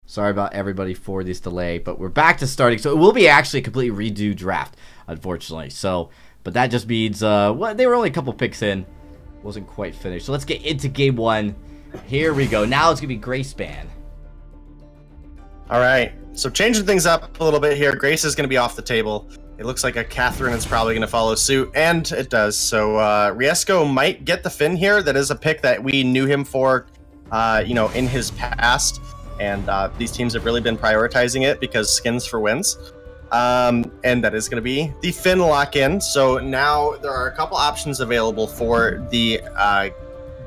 Sorry about everybody for this delay, but we're back to starting. So it will be actually a completely redo draft, unfortunately. So, but that just means, well, they were only a couple picks in. Wasn't quite finished. So let's get into game 1. Here we go. Now it's going to be Grace Ban. All right. So changing things up a little bit here. Grace is going to be off the table. It looks like a Catherine is probably going to follow suit, and it does. So Riesco might get the Finn here. That is a pick that we knew him for, in his past. And these teams have really been prioritizing it because skins for wins. And that is going to be the Finn lock-in. So now there are a couple options available for the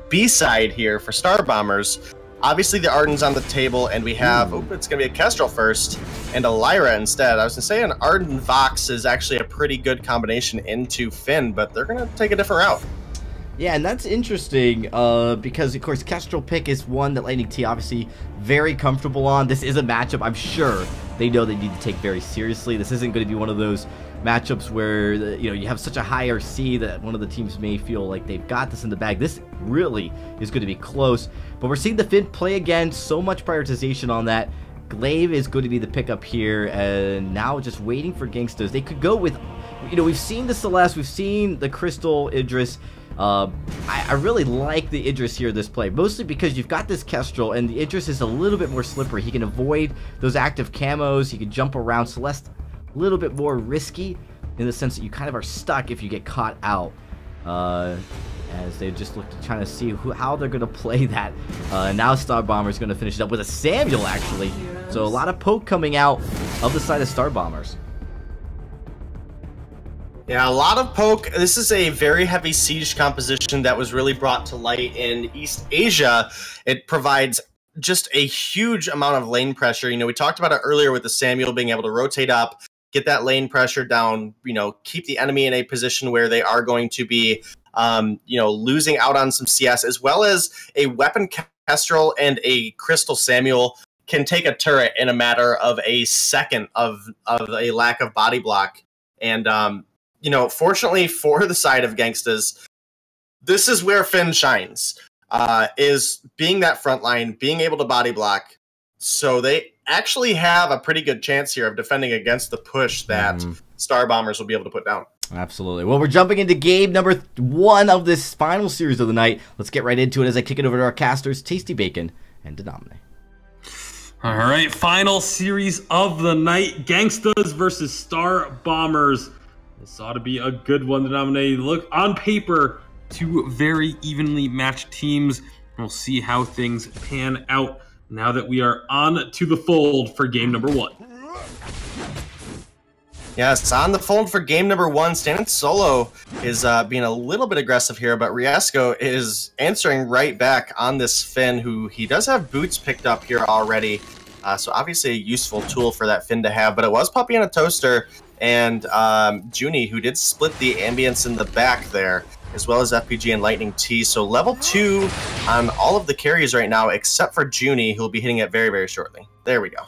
B-side here for Star Bombers. Obviously, the Arden's on the table, and we have... Oh, it's going to be a Kestrel first and a Lyra instead. I was going to say an Arden Vox is actually a pretty good combination into Finn, but they're going to take a different route. Yeah, and that's interesting because, of course, Kestrel pick is one that Lightning T obviously very comfortable on. This is a matchup I'm sure they know they need to take very seriously. This isn't going to be one of those matchups where you have such a high RC that one of the teams may feel like they've got this in the bag. This really is going to be close. But we're seeing the Finn play again. So much prioritization on that. Glaive is going to be the pickup here, and now just waiting for Gangstas. They could go with, we've seen the Celeste, we've seen the Crystal Idris. I really like the Idris here this play, mostly because you've got this Kestrel, and the Idris is a little bit more slippery. He can avoid those active camos, he can jump around. Celeste, a little bit more risky in the sense that you kind of are stuck if you get caught out. as they just look to trying to see how they're going to play that. And now Star Bombers going to finish it up with a Samuel, actually. So a lot of poke coming out of the side of Star Bombers. Yeah, a lot of poke. This is a very heavy siege composition that was really brought to light in East Asia. It provides just a huge amount of lane pressure. You know, we talked about it earlier with the Samuel being able to rotate up, get that lane pressure down, you know, keep the enemy in a position where they are going to be, you know, losing out on some CS, as well as a weapon Kestrel and a Crystal Samuel can take a turret in a matter of a second of a lack of body block. And, you know, fortunately for the side of Gangstas, this is where Finn shines, is being that front line, being able to body block. So they actually have a pretty good chance here of defending against the push that Star Bombers will be able to put down. Absolutely. Well, we're jumping into game number 1 of this final series of the night. Let's get right into it as I kick it over to our casters, Tasty Bacon and Denomine. All right, final series of the night, Gangstas versus Star Bombers. This ought to be a good one, Denomine. Look, on paper, 2 very evenly matched teams. We'll see how things pan out now that we are on to the fold for game number 1. Yes, on the fold for game number 1. Standing Solo is being a little bit aggressive here, but Riesco is answering right back on this Finn, who he does have boots picked up here already. So obviously a useful tool for that Finn to have, but it was Puppy and a Toaster and Junie who did split the ambience in the back there, as well as FPG and Lightning T. So level 2 on all of the carries right now, except for Junie, who'll be hitting it very, very shortly. There we go.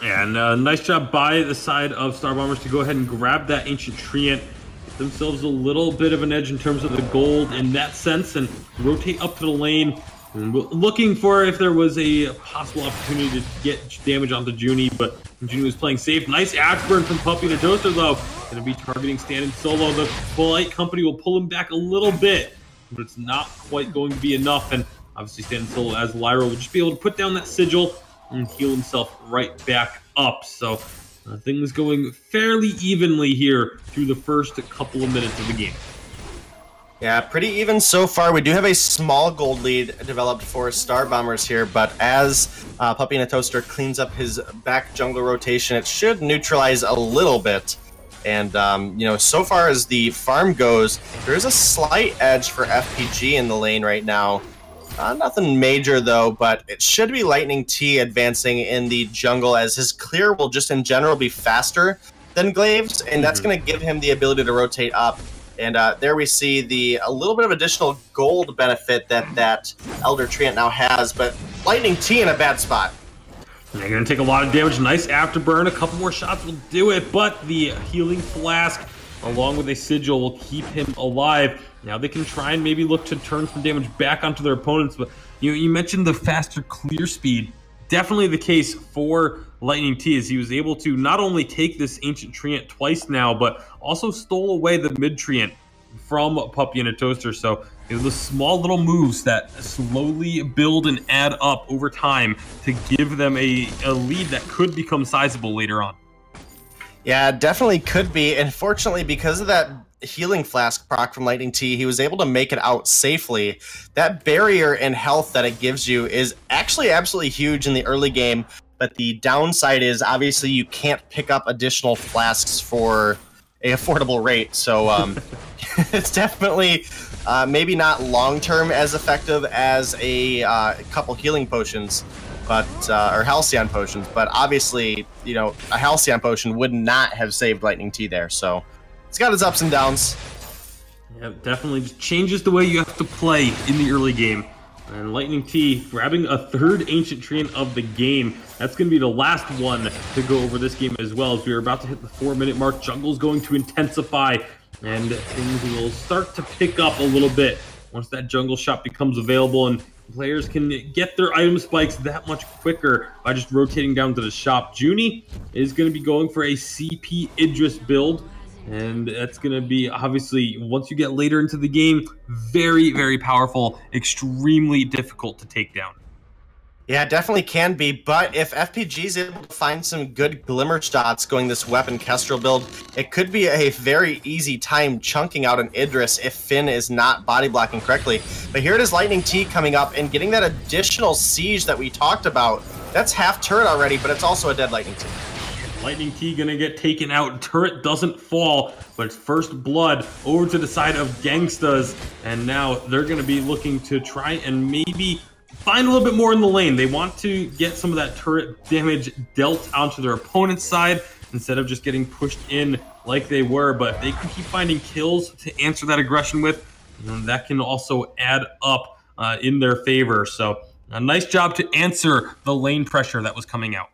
And nice job by the side of Star Bombers to go ahead and grab that Ancient Treant, get themselves a little bit of an edge in terms of the gold in that sense, and rotate up to the lane, looking for if there was a possible opportunity to get damage onto Junie, but Junie was playing safe. Nice axe burn from Puppy to Toaster, though. Going to be targeting Standing Solo. The Polite Company will pull him back a little bit, but it's not quite going to be enough. And obviously Standing Solo as Lyra will just be able to put down that sigil and heal himself right back up. So things going fairly evenly here through the first couple of minutes of the game. Yeah, pretty even so far. We do have a small gold lead developed for Star Bombers here, but as Puppy and a Toaster cleans up his back jungle rotation, it should neutralize a little bit. And, you know, so far as the farm goes, there is a slight edge for FPG in the lane right now. Nothing major, though, but it should be Lightning T advancing in the jungle, as his clear will just in general be faster than Glaive's, and that's going to give him the ability to rotate up. And there we see a little bit of additional gold benefit that Elder Treant now has, but Lightning T in a bad spot. They're going to take a lot of damage. Nice afterburn. A couple more shots will do it, but the healing flask, along with a sigil, will keep him alive. Now they can try and maybe look to turn some damage back onto their opponents, but you mentioned the faster clear speed. Definitely the case for Lightning T, as he was able to not only take this Ancient Treant twice now, but also stole away the mid Treant from Puppy and a Toaster. So it was the small little moves that slowly build and add up over time to give them a lead that could become sizable later on. Yeah, definitely could be. And fortunately, because of that healing flask proc from Lightning T, he was able to make it out safely. That barrier in health that it gives you is actually absolutely huge in the early game, but the downside is obviously you can't pick up additional flasks for a affordable rate. So it's definitely maybe not long-term as effective as a couple healing potions, but or Halcyon potions, but obviously, you know, a Halcyon potion would not have saved Lightning T there. So it's got its ups and downs. Yeah, definitely just changes the way you have to play in the early game. And Lightning T grabbing a third Ancient Treant of the game. That's going to be the last one to go over this game as well, as we are about to hit the 4-minute mark. Jungle's going to intensify, and things will start to pick up a little bit once that jungle shop becomes available, and players can get their item spikes that much quicker by just rotating down to the shop. Junie is going to be going for a CP Idris build, and that's going to be, obviously, once you get later into the game, very, very powerful, extremely difficult to take down. Yeah, it definitely can be, but if FPG is able to find some good glimmer shots going this weapon Kestrel build, it could be a very easy time chunking out an Idris if Finn is not body blocking correctly. But here it is, Lightning T coming up and getting that additional siege that we talked about. That's half turret already, but it's also a dead Lightning T. Lightning T gonna get taken out. Turret doesn't fall, but it's first blood over to the side of Gangstas, and now they're gonna be looking to try and maybe find a little bit more in the lane. They want to get some of that turret damage dealt onto their opponent's side instead of just getting pushed in like they were, but if they can keep finding kills to answer that aggression with, that can also add up in their favor. So a nice job to answer the lane pressure that was coming out.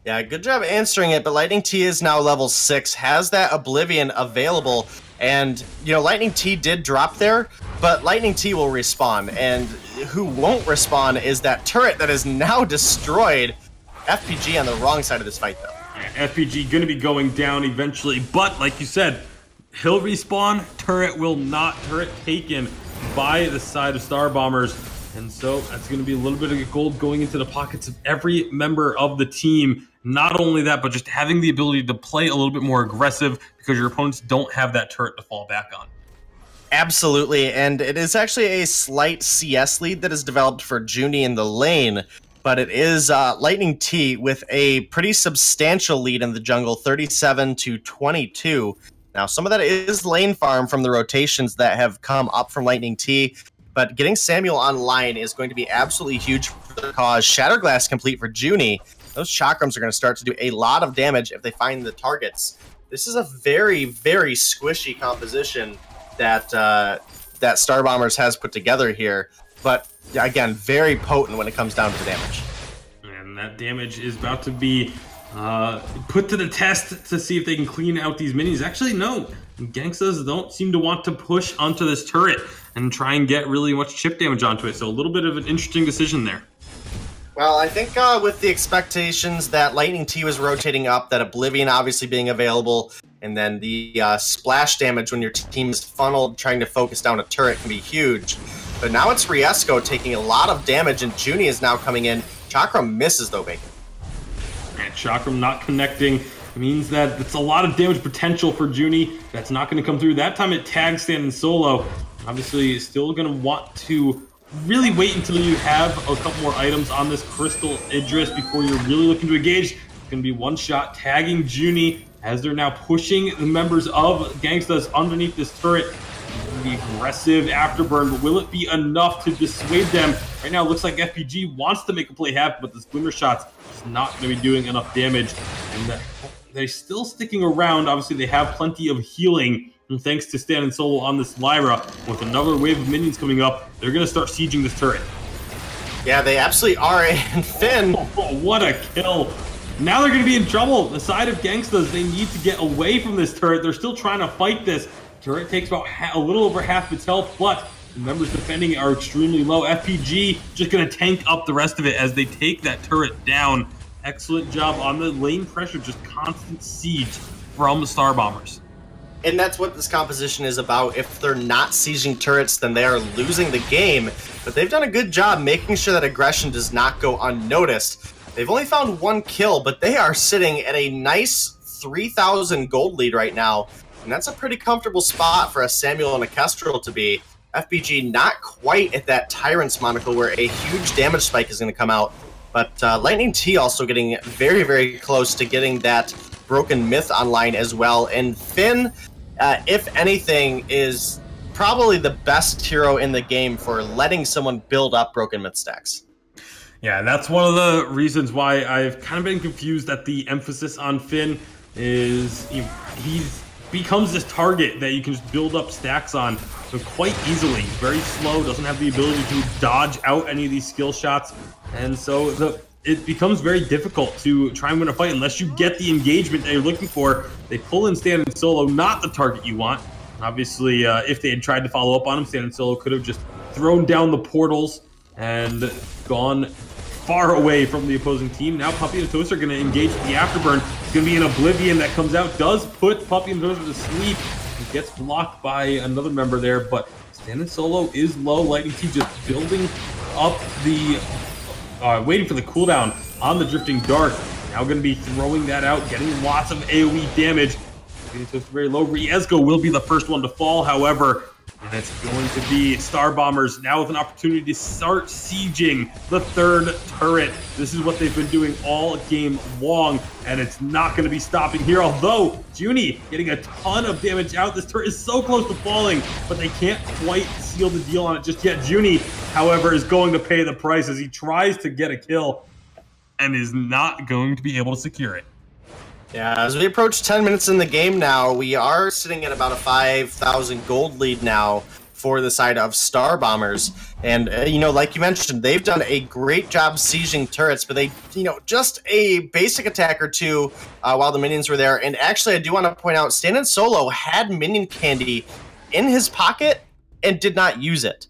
Yeah, good job answering it, but Lightning T is now level 6, has that Oblivion available, and, you know, Lightning T did drop there, but Lightning T will respawn, and who won't respawn is that turret that is now destroyed. FPG on the wrong side of this fight, though. Yeah, FPG gonna be going down eventually, but like you said, he'll respawn, turret will not, turret taken by the side of Star Bombers. And so that's going to be a little bit of gold going into the pockets of every member of the team. Not only that, but just having the ability to play a little bit more aggressive because your opponents don't have that turret to fall back on. Absolutely, and it is actually a slight CS lead that is developed for Junie in the lane, but it is Lightning T with a pretty substantial lead in the jungle, 37-22. Now, some of that is lane farm from the rotations that have come up from Lightning T, but getting Samuel online is going to be absolutely huge for the cause. Shatterglass complete for Junie. Those chakrams are going to start to do a lot of damage if they find the targets. This is a very, very squishy composition that that Star Bombers has put together here, but again, very potent when it comes down to the damage. And that damage is about to be put to the test to see if they can clean out these minis. Actually, no. Gangstas don't seem to want to push onto this turret and try and get really much chip damage onto it. So a little bit of an interesting decision there. Well, I think with the expectations that Lightning T was rotating up, that Oblivion obviously being available, and then the splash damage when your team is funneled trying to focus down a turret can be huge. But now it's Riesco taking a lot of damage, and Junie is now coming in. Chakram misses, though, Bacon. And Chakram not connecting means that it's a lot of damage potential for Junie. That's not going to come through. That time it tags standing solo. Obviously, still going to want to really wait until you have a couple more items on this Crystal Idris before you're really looking to engage. It's going to be one shot tagging Junie as they're now pushing the members of Gangstas underneath this turret. The aggressive afterburn, but will it be enough to dissuade them? Right now, it looks like FPG wants to make a play happen, but this Glimmer Shot's just not going to be doing enough damage. And they're still sticking around. Obviously, they have plenty of healing, and thanks to standing solo on this Lyra. With another wave of minions coming up, they're going to start sieging this turret. Yeah, they absolutely are. And Finn. Oh, what a kill. Now they're going to be in trouble. The side of Gangstas, they need to get away from this turret. They're still trying to fight this. Turret takes about a little over half its health, but the members defending it are extremely low. FPG just going to tank up the rest of it as they take that turret down. Excellent job on the lane pressure, just constant siege from the Star Bombers. And that's what this composition is about. If they're not sieging turrets, then they are losing the game. But they've done a good job making sure that aggression does not go unnoticed. They've only found one kill, but they are sitting at a nice 3,000 gold lead right now. And that's a pretty comfortable spot for a Samuel and a Kestrel to be. FPG not quite at that Tyrant's monocle where a huge damage spike is going to come out. But Lightning T also getting very, very close to getting that Broken Myth online as well. And Finn, if anything, is probably the best hero in the game for letting someone build up Broken Myth stacks. Yeah, that's one of the reasons why I've kind of been confused that the emphasis on Finn is he becomes this target that you can just build up stacks on quite easily. Very slow, doesn't have the ability to dodge out any of these skill shots, and so it becomes very difficult to try and win a fight unless you get the engagement that you're looking for. They pull in standing solo, not the target you want. Obviously, if they had tried to follow up on him, standing solo could have just thrown down the portals and gone far away from the opposing team. Now Puppy and Toast are going to engage the afterburn. It's going to be an Oblivion that comes out, does put Puppy and Toast to sleep. It gets blocked by another member there, but standing solo is low. Lightning T just building up the waiting for the cooldown on the Drifting Dart. Now going to be throwing that out, getting lots of AoE damage. Getting to very low. Riesgo will be the first one to fall, however. And it's going to be Star Bombers now with an opportunity to start sieging the third turret. This is what they've been doing all game long, and it's not going to be stopping here. Although, Junie getting a ton of damage out. This turret is so close to falling, but they can't quite seal the deal on it just yet. Junie, however, is going to pay the price as he tries to get a kill and is not going to be able to secure it. Yeah, as we approach 10 minutes in the game now, we are sitting at about a 5,000 gold lead now for the side of Star Bombers. And, you know, like you mentioned, they've done a great job sieging turrets, but they, you know, just a basic attack or two while the minions were there. And actually, I do want to point out, Stand Solo had minion candy in his pocket and did not use it.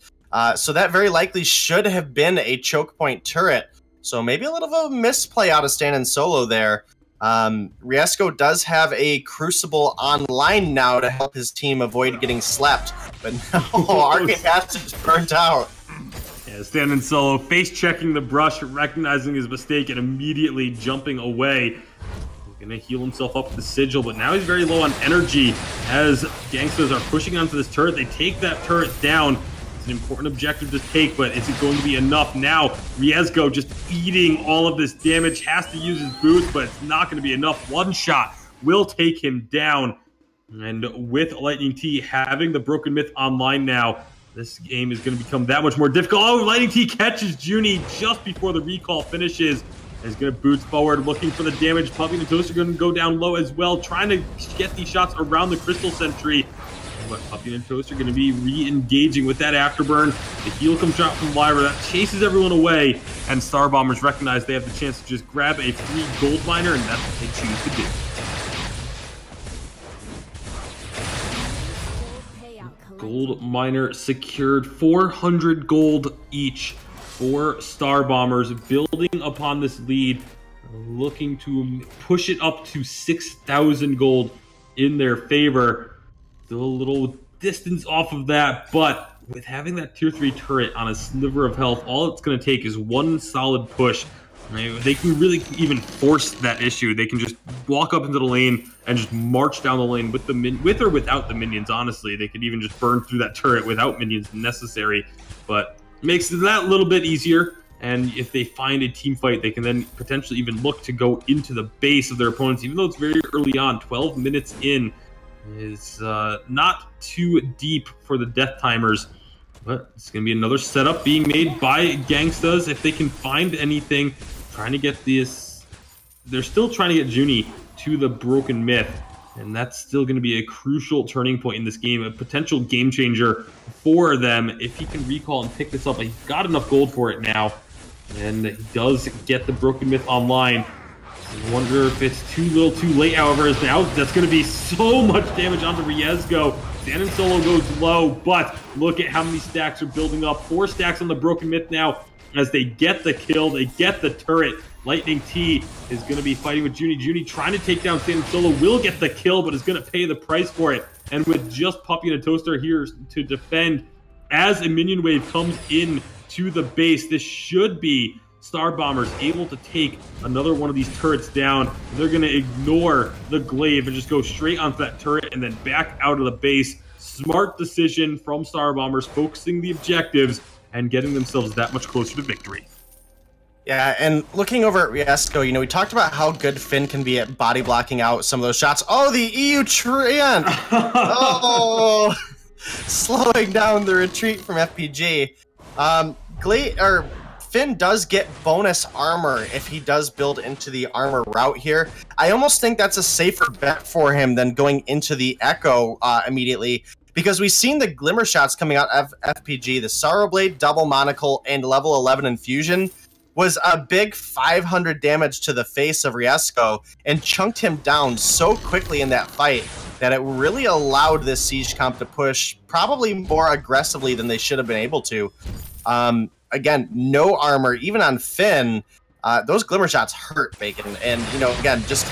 So that very likely should have been a choke point turret. So maybe a little of a misplay out of Stand Solo there. Riesgo does have a Crucible online now to help his team avoid getting slept, but no, Arcane Bastard's burnt out. Yeah, Stand Solo face-checking the brush, recognizing his mistake, and immediately jumping away. He's gonna heal himself up with the Sigil, but now he's very low on energy as Gangstas are pushing onto this turret. They take that turret down. An important objective to take, but is it going to be enough now? Riesgo just eating all of this damage, has to use his boots, but it's not going to be enough. One shot will take him down. And with Lightning T having the Broken Myth online now, this game is going to become that much more difficult. Oh, Lightning T catches Junie just before the recall finishes. And he's going to boot forward, looking for the damage. Puppy and the Toast are going to go down low as well, trying to get these shots around the Crystal Sentry. But Puppy and Toast are going to be re-engaging with that afterburn. The heal comes out from Lyra. That chases everyone away. And Star Bombers recognize they have the chance to just grab a free gold miner, and that's what they choose to do. Gold miner secured, 400 gold each for Star Bombers, building upon this lead, looking to push it up to 6,000 gold in their favor. Still a little distance off of that, but with having that tier 3 turret on a sliver of health, all it's going to take is one solid push. They can really even force that issue. They can just walk up into the lane and just march down the lane with with or without the minions, honestly. They could even just burn through that turret without minions necessary, but makes it that little bit easier. And if they find a team fight, they can then potentially even look to go into the base of their opponents, even though it's very early on, 12 minutes in. Is not too deep for the death timers, but it's going to be another setup being made by Gangstas if they can find anything. Trying to get this, they're still trying to get Junie to the Broken Myth, and that's still going to be a crucial turning point in this game, a potential game changer for them if he can recall and pick this up. He's got enough gold for it now, and he does get the Broken Myth online. I wonder if it's too little too late, however, as now that's going to be so much damage onto Riesgo. Stand Solo goes low, but look at how many stacks are building up. 4 stacks on the Broken Myth now as they get the kill, they get the turret. Lightning T is going to be fighting with Junie. Junie trying to take down Stand Solo, will get the kill, but is going to pay the price for it. And with just Puppy and a Toaster here to defend as a minion wave comes in to the base, this should be Star Bombers able to take another one of these turrets down. They're going to ignore the glaive and just go straight onto that turret and then back out of the base. Smart decision from Star Bombers, focusing the objectives and getting themselves that much closer to victory. Yeah, and looking over at Riesgo, you know, we talked about how good Finn can be at body blocking out some of those shots. Oh, the EU Treant! Oh, slowing down the retreat from FPG. Finn does get bonus armor if he does build into the armor route here. I almost think that's a safer bet for him than going into the Echo immediately, because we've seen the glimmer shots coming out of FPG. The Sorrow Blade, Double Monocle, and level 11 Infusion was a big 500 damage to the face of Riesgo and chunked him down so quickly in that fight that it really allowed this Siege comp to push probably more aggressively than they should have been able to. Again, no armor, even on Finn. Those glimmer shots hurt Bacon. And, you know, again, just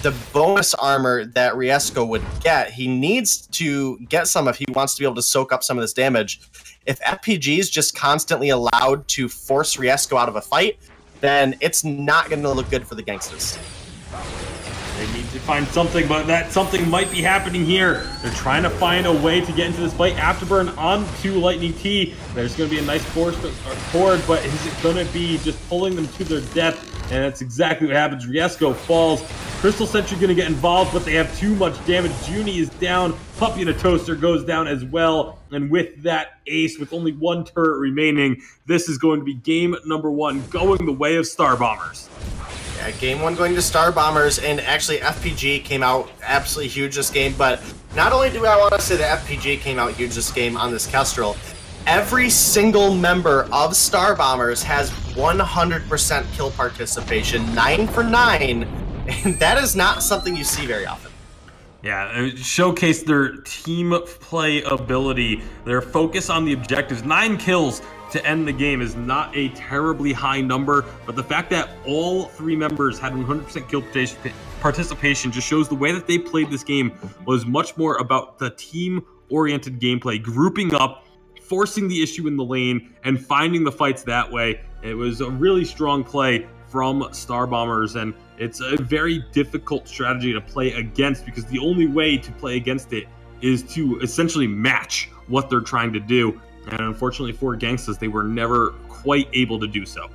the bonus armor that Riesgo would get, he needs to get some if he wants to be able to soak up some of this damage. If FPG is just constantly allowed to force Riesgo out of a fight, then it's not going to look good for the Gangstas. They need to find something, but that something might be happening here. They're trying to find a way to get into this fight. Afterburn onto Lightning T. There's going to be a nice forward, but is it going to be just pulling them to their death? And that's exactly what happens. Riesco falls. Crystal Sentry going to get involved, but they have too much damage. Junie is down. Puppy and a Toaster goes down as well. And with that ace, with only one turret remaining, this is going to be game number 1, going the way of Star Bombers. Yeah, game 1 going to Star Bombers, and actually FPG came out absolutely huge this game, but not only do I want to say that FPG came out huge this game on this Kestrel, every single member of Star Bombers has 100% kill participation, 9 for 9, and that is not something you see very often. Yeah, showcase their team play ability, their focus on the objectives. 9 kills to end the game is not a terribly high number, but the fact that all 3 members had 100% kill participation just shows the way that they played this game was much more about the team-oriented gameplay, grouping up, forcing the issue in the lane, and finding the fights that way. It was a really strong play from Star Bombers, and it's a very difficult strategy to play against because the only way to play against it is to essentially match what they're trying to do. And unfortunately for Gangstas, they were never quite able to do so.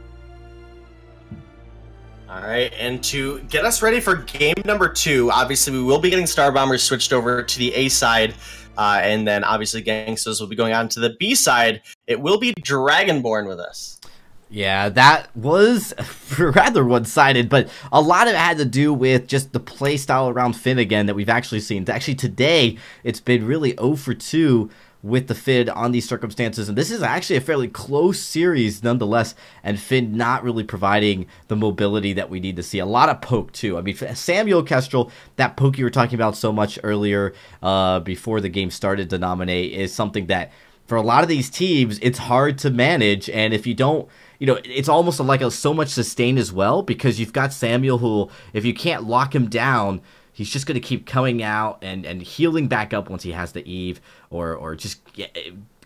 All right, and to get us ready for game number 2, obviously we will be getting Star Bombers switched over to the A side, and then obviously Gangstas will be going on to the B side. It will be Dragonborn with us. Yeah, that was rather one-sided, but a lot of it had to do with just the play style around Finn again that we've actually seen. Actually, today, it's been really 0 for 2 with the Finn on these circumstances, and this is actually a fairly close series nonetheless, and Finn not really providing the mobility that we need to see. A lot of poke, too. I mean, Samuel Kestrel, that poke you were talking about so much earlier before the game started to nominate, is something that, for a lot of these teams, it's hard to manage, and if you don't, you know, it's almost like so much sustain as well, because you've got Samuel who, if you can't lock him down, he's just going to keep coming out and healing back up once he has the Eve, or just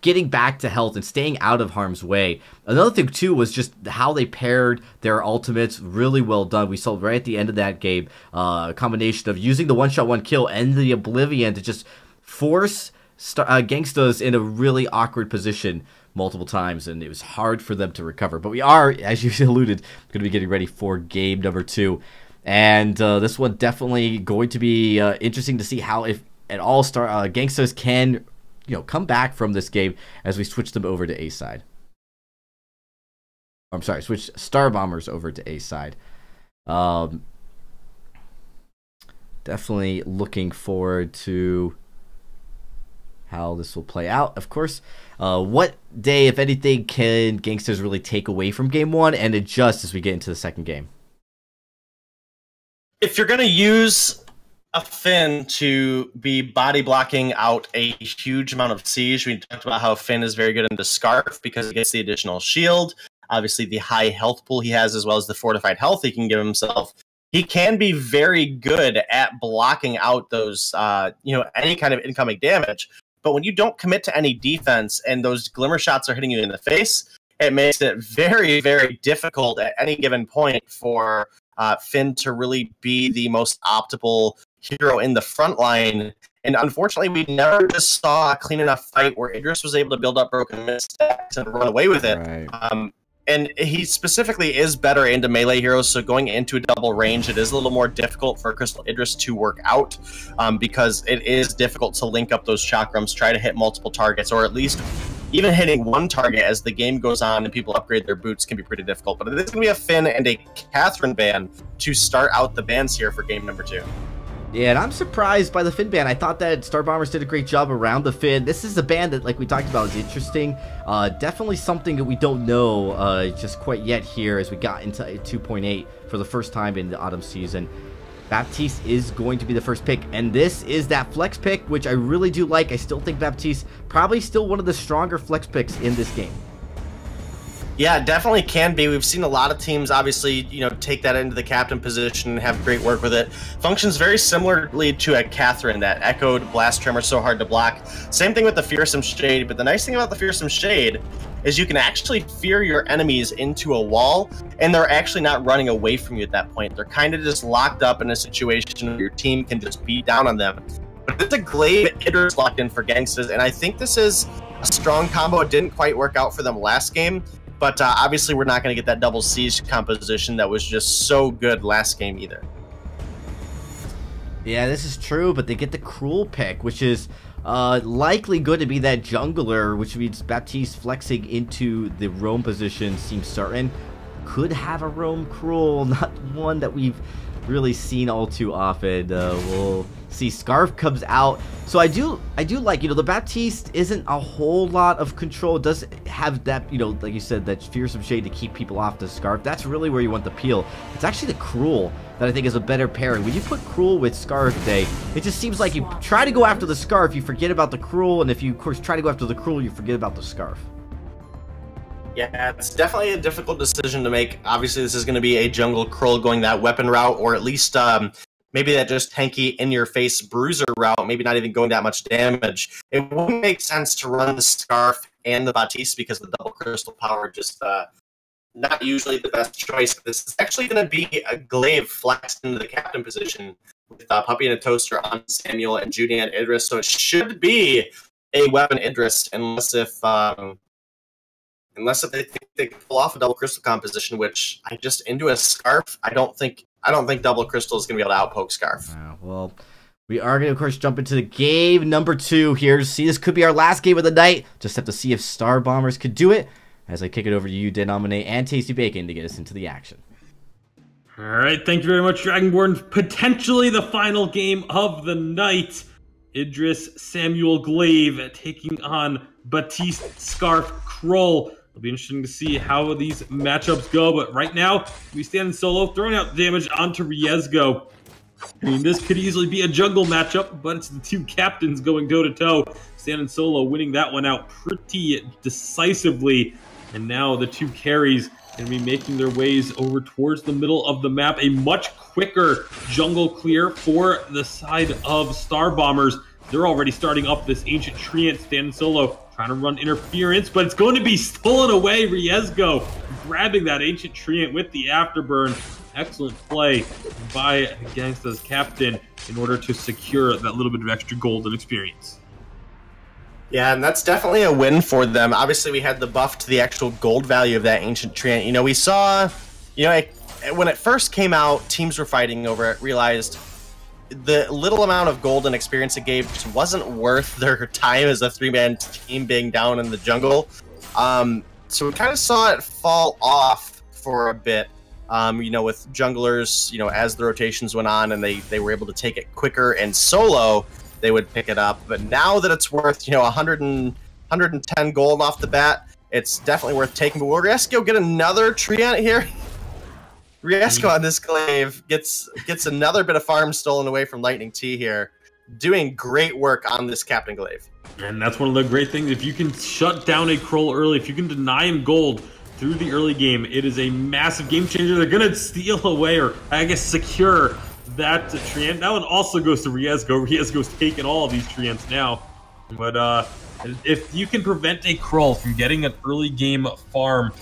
getting back to health and staying out of harm's way. Another thing, too, was just how they paired their ultimates. Really well done. We saw right at the end of that game a combination of using the one-shot, one-kill and the Oblivion to just force Gangstas in a really awkward position multiple times, and it was hard for them to recover. But we are, as you alluded, going to be getting ready for game number 2. And this one definitely going to be interesting to see how, if at all, Gangstas can, come back from this game as we switch them over to A side. I'm sorry, switch Star Bombers over to A side. Definitely looking forward to how this will play out. Of course, what day, if anything, can Gangstas really take away from game 1 and adjust as we get into the second game? If you're going to use a Finn to be body blocking out a huge amount of siege, we talked about how Finn is very good into Scarf because he gets the additional shield, obviously the high health pool he has, as well as the fortified health he can give himself. He can be very good at blocking out those, any kind of incoming damage. But when you don't commit to any defense and those glimmer shots are hitting you in the face, it makes it very, very difficult at any given point for Finn to really be the most optimal hero in the front line. And unfortunately, we never just saw a clean enough fight where Idris was able to build up broken misstacks and run away with it. Right. And he specifically is better into melee heroes, so going into a double range, it is a little more difficult for Crystal Idris to work out because it is difficult to link up those chakrams, try to hit multiple targets, or at least even hitting one target as the game goes on and people upgrade their boots can be pretty difficult. But it is going to be a Finn and a Catherine ban to start out the bans here for game number 2. Yeah, and I'm surprised by the Finn ban. I thought that Star Bombers did a great job around the Finn. This is a ban that, like we talked about, is interesting. Definitely something that we don't know just quite yet here as we got into 2.8 for the first time in the autumn season. Baptiste is going to be the first pick, and this is that flex pick, which I really do like. I still think Baptiste probably still one of the stronger flex picks in this game. Yeah, it definitely can be. We've seen a lot of teams, obviously, take that into the captain position and have great work with it. Functions very similarly to a Catherine that echoed Blast Tremor so hard to block. Same thing with the Fearsome Shade, but the nice thing about the Fearsome Shade is you can actually fear your enemies into a wall, and they're actually not running away from you at that point. They're kind of just locked up in a situation where your team can just beat down on them. But it's a Glaive Idris locked in for Gangstas, and I think this is a strong combo. It didn't quite work out for them last game. But obviously, we're not going to get that double siege composition that was just so good last game either. Yeah, this is true, but they get the Cruel pick, which is likely going to be that jungler, which means Baptiste flexing into the roam position seems certain. Could have a roam Cruel, not one that we've really seen all too often. We'll see. Scarf comes out, so I do like, the Baptiste isn't a whole lot of control. It does have that, like you said, that Fearsome Shade to keep people off the Scarf. That's really where you want the peel. It's actually the Cruel that I think is a better pairing. When you put Cruel with Scarf Day, it just seems like you try to go after the Scarf, you forget about the Cruel, and if you, of course, try to go after the Cruel, you forget about the Scarf. Yeah, it's definitely a difficult decision to make. Obviously, this is going to be a jungle Krull going that weapon route, or at least maybe that just tanky in-your-face bruiser route, maybe not even going that much damage. It wouldn't make sense to run the Scarf and the Baptiste because the double crystal power just not usually the best choice. This is actually going to be a Glaive flexed into the captain position with Puppy and a Toaster on Samuel and Judy and Idris, so it should be a weapon Idris, unless if they think they can pull off a double crystal composition, which into a Scarf, I don't think double crystal is going to be able to outpoke Scarf. Well, we are going to, of course, jump into the game number 2 here. See, this could be our last game of the night. Just have to see if Star Bombers could do it. As I kick it over to you, Denominate and Tasty Bacon, to get us into the action. All right, thank you very much, Dragonborn. Potentially the final game of the night. Idris Samuel Glaive taking on Baptiste Scarf Krull. It'll be interesting to see how these matchups go, but right now, we stand in solo, throwing out damage onto Riezgo. I mean, this could easily be a jungle matchup, but it's the two captains going toe-to-toe. Stand in solo, winning that one out pretty decisively. And now the two carries going to be making their ways over towards the middle of the map. A much quicker jungle clear for the side of Star Bombers. They're already starting up this Ancient Treant, standing solo, trying to run interference, but it's going to be stolen away. Riezgo grabbing that Ancient Treant with the Afterburn. Excellent play by Gangsta's captain in order to secure that little bit of extra gold and experience. Yeah, and that's definitely a win for them. Obviously, we had the buff to the actual gold value of that Ancient Treant. We saw, when it first came out, teams were fighting over it, realized the little amount of gold and experience it gave just wasn't worth their time as a 3-man team being down in the jungle. So we kind of saw it fall off for a bit, with junglers, as the rotations went on and they were able to take it quicker and solo, they would pick it up. But now that it's worth, 110 gold off the bat, it's definitely worth taking. But will Riezgo get another Treant here? Riezgo on this Glaive gets another bit of farm stolen away from Lightning T here. Doing great work on this Captain Glaive. And that's one of the great things. If you can shut down a Krull early, if you can deny him gold through the early game, it is a massive game changer. They're going to steal away, or I guess secure, that Treant. That one also goes to Riezgo. Riezgo's taking all of these Treants now. But if you can prevent a Krull from getting an early game farm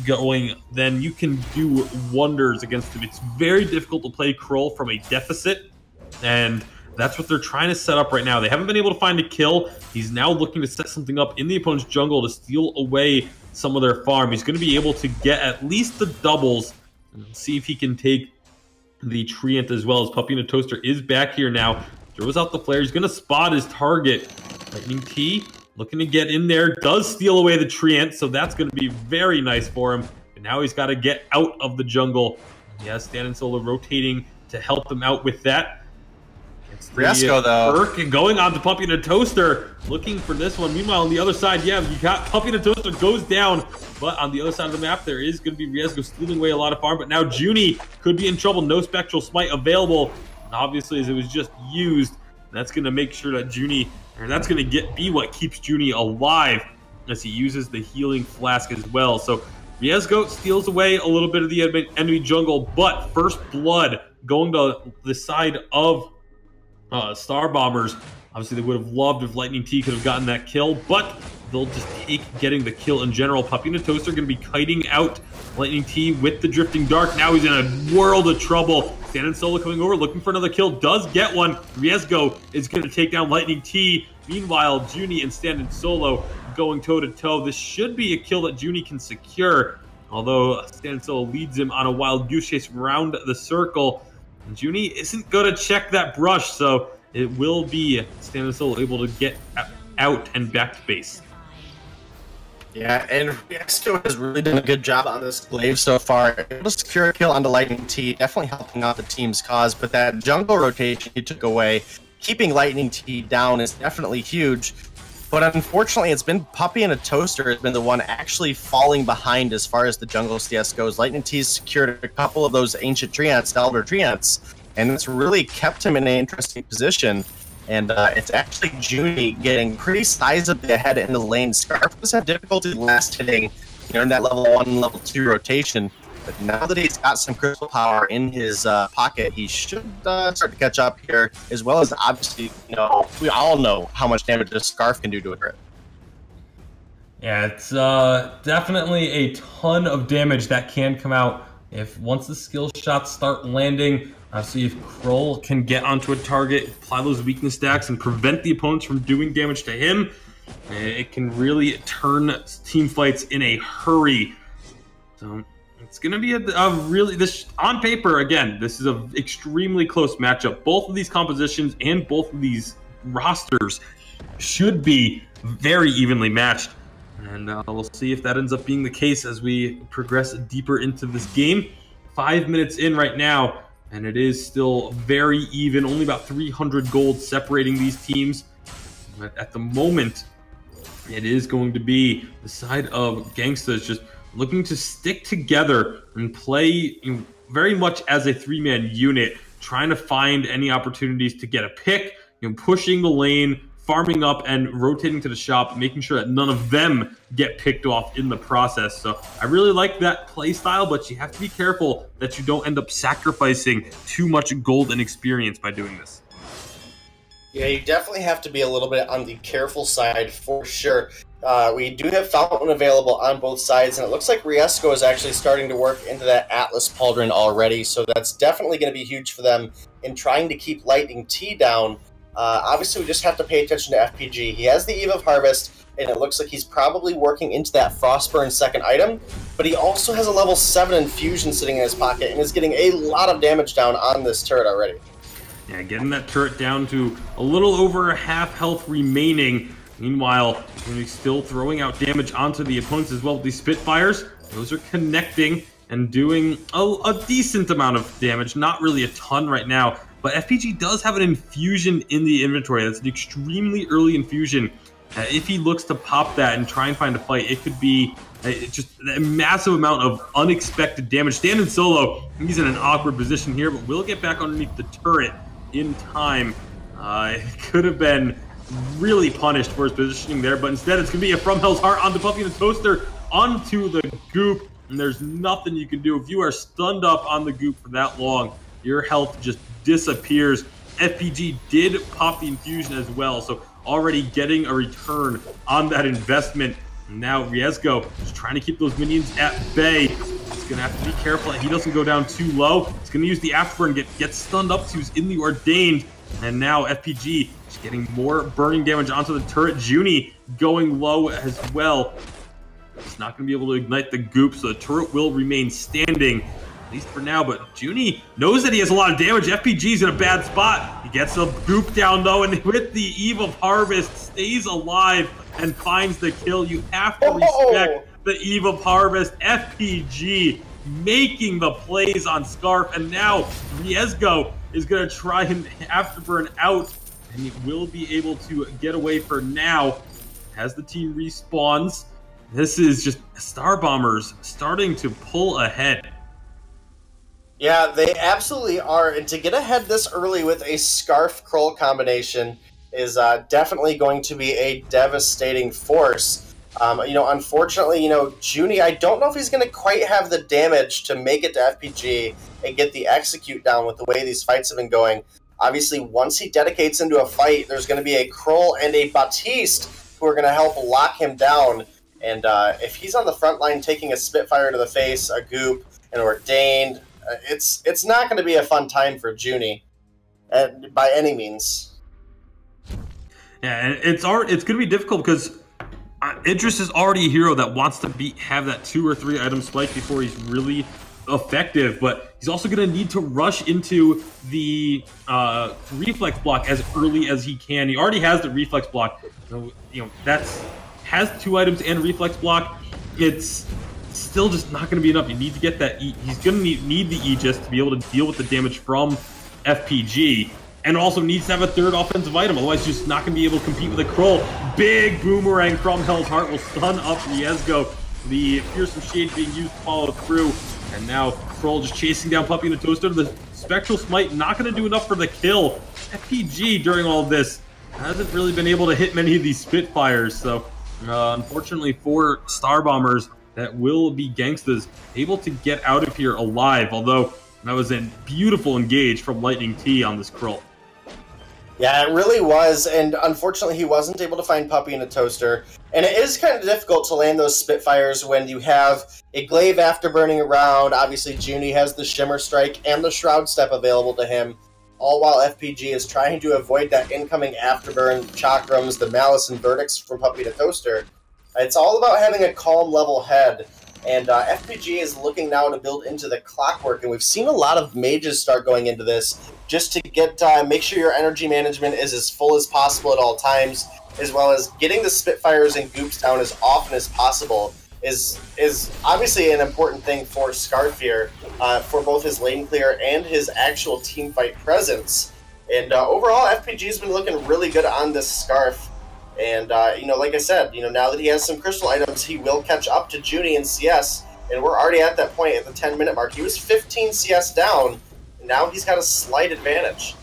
going, then you can do wonders against him. It's very difficult to play Krull from a deficit, and that's what they're trying to set up right now. They haven't been able to find a kill. He's now looking to set something up in the opponent's jungle to steal away some of their farm. He's going to be able to get at least the doubles and see if he can take the Treant as well. As Puppy and a Toaster is back here now. Throws out the flare. He's going to spot his target. Lightning T looking to get in there. Does steal away the Treant, so that's going to be very nice for him. And now he's got to get out of the jungle. He has Standing Solo rotating to help him out with that. Riezgo, though. Burke going on to Puppy and a Toaster, looking for this one. Meanwhile, on the other side, yeah, you got Puppy and a Toaster goes down, but on the other side of the map, there is going to be Riezgo stealing away a lot of farm, but now Junie could be in trouble. No Spectral Smite available, and obviously, as it was just used, that's going to make sure that Junie, or that's going to be what keeps Junie alive, as he uses the Healing Flask as well. So Riesgo steals away a little bit of the enemy jungle, but first blood going to the side of Star Bombers. Obviously, they would have loved if Lightning T could have gotten that kill, but they'll just take getting the kill in general. Puppy and a Toaster going to be kiting out Lightning T with the Drifting Dark. Now he's in a world of trouble. Standing Solo coming over, looking for another kill. Does get one. Riesgo is going to take down Lightning T. Meanwhile, Junie and Standing Solo going toe-to-toe. This should be a kill that Junie can secure, although Standing Solo leads him on a wild goose chase around the circle. And Junie isn't going to check that brush, so it will be Standing Solo able to get out and back to base. Yeah, and Riesgo has really done a good job on this glaive so far. Able to secure a kill on the Lightning T, definitely helping out the team's cause, but that jungle rotation he took away, keeping Lightning T down is definitely huge. But unfortunately, it's been Puppy and a Toaster has been the one actually falling behind as far as the jungle CS goes. Lightning T's secured a couple of those ancient treants, Elder treants, and it's really kept him in an interesting position. And it's actually Junie getting pretty sizably ahead in the lane. Scarf has had difficulty last hitting, in that level 1 and level 2 rotation. But now that he's got some crystal power in his pocket, he should start to catch up here, as well as obviously, we all know how much damage this Scarf can do to a crit. Yeah, it's definitely a ton of damage that can come out if once the skill shots start landing. See if Kroll can get onto a target, apply those weakness stacks, and prevent the opponents from doing damage to him. It can really turn team fights in a hurry. So it's going to be a really, on paper, again, this is an extremely close matchup. Both of these compositions and both of these rosters should be very evenly matched. And we'll see if that ends up being the case as we progress deeper into this game. 5 minutes in right now, and it is still very even. Only about 300 gold separating these teams. But at the moment, it is going to be the side of Gangstas just looking to stick together and play very much as a three-man unit, trying to find any opportunities to get a pick, pushing the lane, farming up and rotating to the shop, making sure that none of them get picked off in the process. So I really like that play style, but you have to be careful that you don't end up sacrificing too much gold and experience by doing this. Yeah, you definitely have to be a little bit on the careful side for sure. We do have Fountain available on both sides, and it looks like Riesgo is actually starting to work into that Atlas Pauldron already, so that's definitely going to be huge for them in trying to keep Lightning T down. Obviously, we just have to pay attention to FPG. He has the Eve of Harvest, and it looks like he's probably working into that Frostburn second item, but he also has a level 7 Infusion sitting in his pocket and is getting a lot of damage down on this turret already. Yeah, getting that turret down to a little over a half health remaining. Meanwhile, he's still throwing out damage onto the opponents as well with these Spitfires. Those are connecting and doing a decent amount of damage. Not really a ton right now, but FPG does have an infusion in the inventory. That's an extremely early infusion. If he looks to pop that and try and find a fight, it could be just a massive amount of unexpected damage. Standing Solo, he's in an awkward position here, but will get back underneath the turret in time. It could have been really punished for his positioning there, but instead it's going to be a From Hell's Heart onto Puppy and the Toaster, onto the goop, and there's nothing you can do. If you are stunned up on the goop for that long, your health just disappears. FPG did pop the infusion as well, so already getting a return on that investment. Now Riesgo is trying to keep those minions at bay. He's going to have to be careful that he doesn't go down too low. He's going to use the Afterburn, get stunned up to who's in the Ordained. And now FPG is getting more burning damage onto the turret. Junie going low as well. He's not going to be able to ignite the goop, so the turret will remain standing, at least for now. But Junie knows that he has a lot of damage. FPG's in a bad spot. He gets the goop down though, and with the Eve of Harvest, stays alive and finds the kill. You have to respect the Eve of Harvest. FPG making the plays on Scarf, and now Riesgo is going to try and Afterburn out, and he will be able to get away for now as the team respawns. This is just Star Bombers starting to pull ahead. Yeah, they absolutely are, and to get ahead this early with a Scarf-Kroll combination is definitely going to be a devastating force. Unfortunately, Junie, I don't know if he's going to quite have the damage to make it to FPG and get the execute down with the way these fights have been going. Obviously, once he dedicates into a fight, there's going to be a Kroll and a Baptiste who are going to help lock him down. And if he's on the front line taking a Spitfire to the face, a Goop, an Ordained, it's not going to be a fun time for Junie by any means. Yeah, and it's going to be difficult because Idris is already a hero that wants to have that 2 or 3 item spike before he's really effective, but he's also going to need to rush into the reflex block as early as he can. He already has the reflex block, so has 2 items and reflex block. It's still just not going to be enough. You need to get that. He's going to need the Aegis to be able to deal with the damage from FPG. And also needs to have a 3rd offensive item, otherwise he's just not going to be able to compete with a Kroll. Big boomerang from Hell's Heart will stun up Riezgo. The Fearsome Shade being used to follow through. And now Kroll just chasing down Puppy and the Toaster. The Spectral Smite not going to do enough for the kill. FPG during all of this hasn't really been able to hit many of these Spitfires. So unfortunately for Star Bombers, that will be Gangstas able to get out of here alive. Although that was a beautiful engage from Lightning T on this Kroll. Yeah, it really was, and unfortunately he wasn't able to find Puppy and a Toaster. And it is kind of difficult to land those Spitfires when you have a Glaive Afterburning around. Obviously, Junie has the Shimmer Strike and the Shroud Step available to him, all while FPG is trying to avoid that incoming Afterburn, Chakrams, the Malice and Verdicts from Puppy to Toaster. It's all about having a calm, level head. And FPG is looking now to build into the Clockwork, and we've seen a lot of mages start going into this just to get make sure your energy management is as full as possible at all times, as well as getting the Spitfires and Goops down as often as possible is obviously an important thing for Scarf here, for both his lane clear and his actual teamfight presence. And overall, FPG's been looking really good on this Scarf. And, like I said, now that he has some crystal items, he will catch up to Junie in CS. And we're already at that point at the 10-minute mark. He was 15 CS down, and now he's got a slight advantage.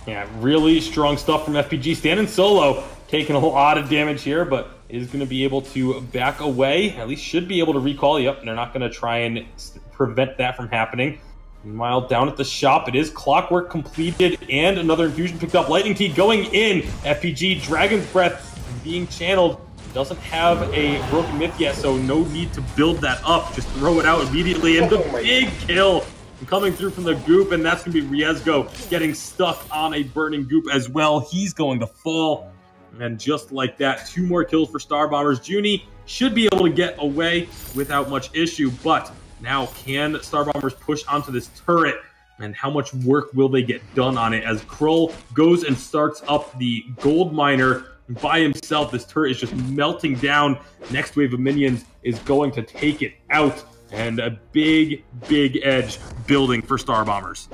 Yeah, really strong stuff from FPG. Standing solo, taking a lot of damage here, but is going to be able to back away. At least should be able to recall. Yep, and they're not going to try and prevent that from happening. Meanwhile, down at the shop, it is Clockwork completed and another infusion picked up. Lightning T going in. FPG, Dragon's Breath being channeled. Doesn't have a Broken Myth yet, so no need to build that up. Just throw it out immediately. And the big kill coming through from the Goop, and that's going to be Riezgo getting stuck on a burning Goop as well. He's going to fall. And just like that, 2 more kills for Star Bombers. Junie should be able to get away without much issue, but now, can Star Bombers push onto this turret, and how much work will they get done on it? As Kroll goes and starts up the Gold Miner by himself, this turret is just melting down. Next wave of minions is going to take it out, and a big, big edge building for Star Bombers.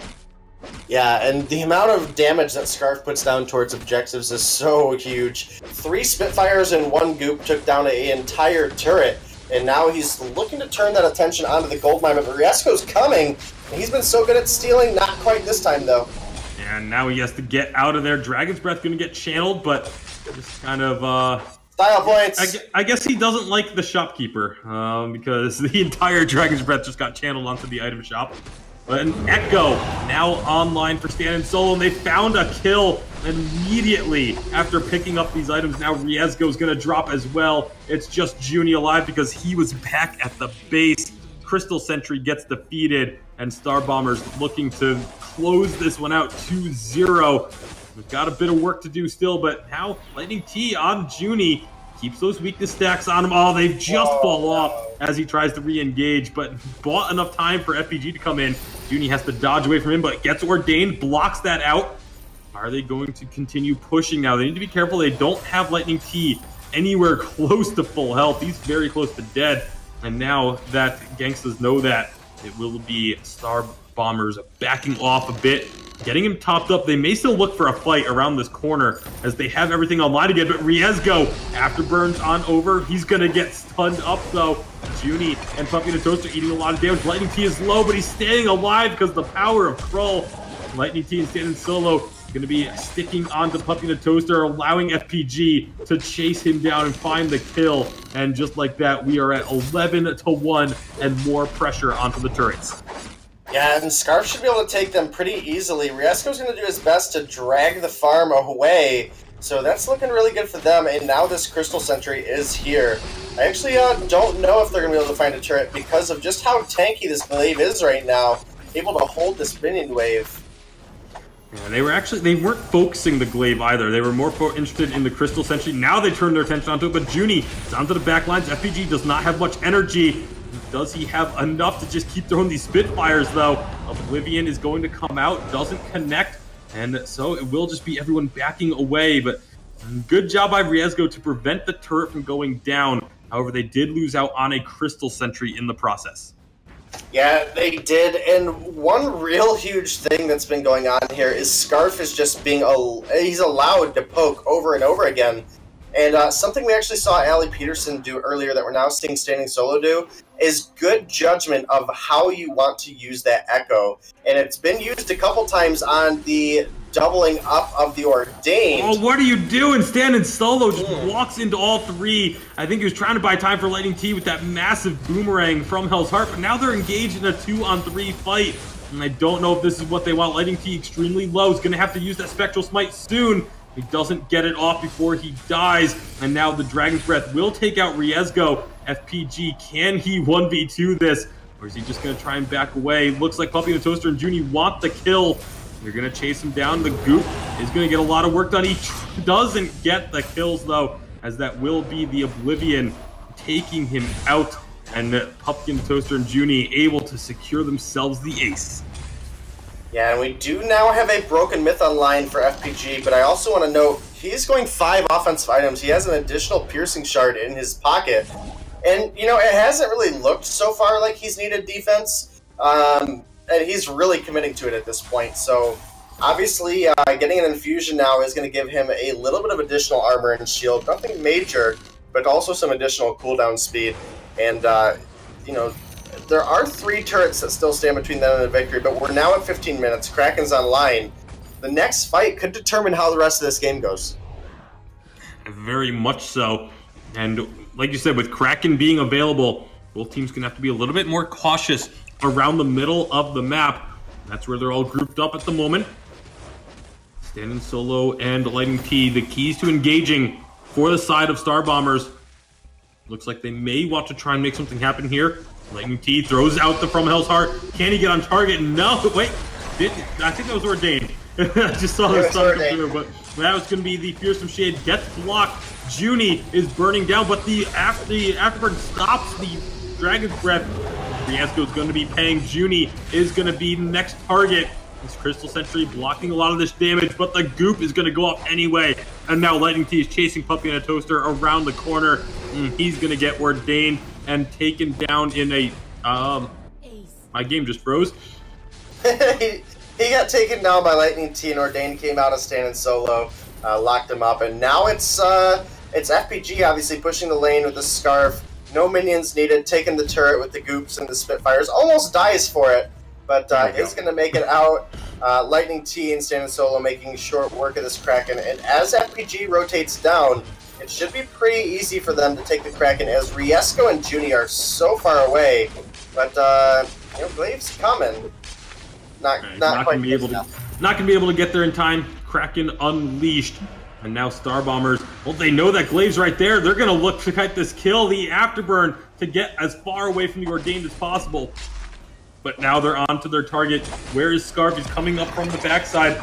Yeah, and the amount of damage that Scarf puts down towards objectives is so huge. 3 Spitfires and 1 Goop took down an entire turret. And now he's looking to turn that attention onto the gold mine, but Riezgo's coming. And he's been so good at stealing, not quite this time, though. And now he has to get out of there. Dragon's Breath going to get channeled, but just kind of... style points! I guess he doesn't like the shopkeeper, because the entire Dragon's Breath just got channeled onto the item shop. But an Echo now online for Standing Solo, and they found a kill immediately after picking up these items. Now Riezgo's going to drop as well. It's just Junie alive because he was back at the base. Crystal Sentry gets defeated, and Star Bombers looking to close this one out 2-0. We've got a bit of work to do still, but now Lightning T on Junie. Keeps those weakness stacks on him. Oh, they've just fall off as he tries to re-engage, but bought enough time for FPG to come in. Junie has to dodge away from him, but gets Ordained, blocks that out. Are they going to continue pushing now? They need to be careful. They don't have Lightning T anywhere close to full health. He's very close to dead. And now that Gangstas know that, it will be Star Bombers backing off a bit, getting him topped up. They may still look for a fight around this corner as they have everything online again, but Riezgo, Afterburn's on over. He's going to get stunned up, though. Junie and Puppy the Toaster eating a lot of damage. Lightning T is low, but he's staying alive because of the power of Kroll. Lightning T and Standing Solo going to be sticking onto Puppy the Toaster, allowing FPG to chase him down and find the kill. And just like that, we are at 11-1 and more pressure onto the turrets. Yeah, and Scarf should be able to take them pretty easily. Riesko's going to do his best to drag the farm away, so that's looking really good for them. And now this Crystal Sentry is here. I actually don't know if they're going to be able to find a turret because of just how tanky this glaive is right now, able to hold this minion wave. Yeah, they weren't focusing the glaive either. They were more interested in the Crystal Sentry. Now they turned their attention onto it, but Junie is onto the back lines. FPG does not have much energy. Does he have enough to just keep throwing these Spitfires, though? Oblivion is going to come out, doesn't connect, and so it will just be everyone backing away. But good job by Riesgo to prevent the turret from going down. However, they did lose out on a Crystal Sentry in the process. Yeah, they did, and one real huge thing that's been going on here is Scarf is just being, he's allowed to poke over and over again. And something we actually saw Allie Peterson do earlier that we're now seeing Standing Solo do is good judgment of how you want to use that Echo. And it's been used a couple times on the doubling up of the Ordained. Oh, what are you doing? Standing Solo just walks into all three. I think he was trying to buy time for Lightning T with that massive boomerang from Hell's Heart, but now they're engaged in a 2-on-3 fight. And I don't know if this is what they want. Lightning T extremely low. He's going to have to use that Spectral Smite soon. He doesn't get it off before he dies, and now the Dragon's Breath will take out Riesgo. FPG, can he 1v2 this, or is he just going to try and back away? Looks like Puppy the Toaster and Junie want the kill. They're going to chase him down. The Goop is going to get a lot of work done. He doesn't get the kills, though, as that will be the Oblivion taking him out, and Puppy the Toaster and Junie able to secure themselves the ace. Yeah, and we do now have a Broken Myth online for FPG, but I also want to note he's going 5 offensive items. He has an additional Piercing Shard in his pocket. And, you know, it hasn't really looked so far like he's needed defense, and he's really committing to it at this point. So, obviously, getting an infusion now is going to give him a little bit of additional armor and shield. Nothing major, but also some additional cooldown speed. And, you know, there are 3 turrets that still stand between them and a victory, but we're now at 15 minutes. Kraken's online. The next fight could determine how the rest of this game goes. Very much so. And like you said, with Kraken being available, both teams can have to be a little bit more cautious around the middle of the map. That's where they're all grouped up at the moment. Standing Solo and Lightning T, the keys to engaging for the side of Star Bombers. Looks like they may want to try and make something happen here. Lightning T throws out the From Hell's Heart. Can he get on target? No, wait. I think that was Ordained. I just saw the sun come through, but that was going to be the Fearsome Shade. Gets blocked. Junie is burning down, but the Afterburn stops the Dragon's Breath. Riesgo is going to be paying. Junie is going to be the next target. This Crystal Sentry blocking a lot of this damage, but the Goop is going to go up anyway. And now Lightning T is chasing Puppy and a Toaster around the corner. He's going to get Ordained and taken down in a... my game just froze. He got taken down by Lightning T, and Ordained came out of Standing Solo, locked him up, and now it's FPG obviously pushing the lane with the Scarf. No minions needed, taking the turret with the Goops and the Spitfires. Almost dies for it, but is going to make it out. Lightning T and Standing Solo making short work of this Kraken, and as FPG rotates down, it should be pretty easy for them to take the Kraken, as Riesgo and Junie are so far away. But you know, Glaive's coming. Not quite not gonna be able to get there in time. Kraken unleashed, and now Star Bombers. Well, they know that Glaive's right there. They're gonna look to kite this kill, the Afterburn, to get as far away from the Ordained as possible. But now they're on to their target. Where is Scarf? He's coming up from the backside.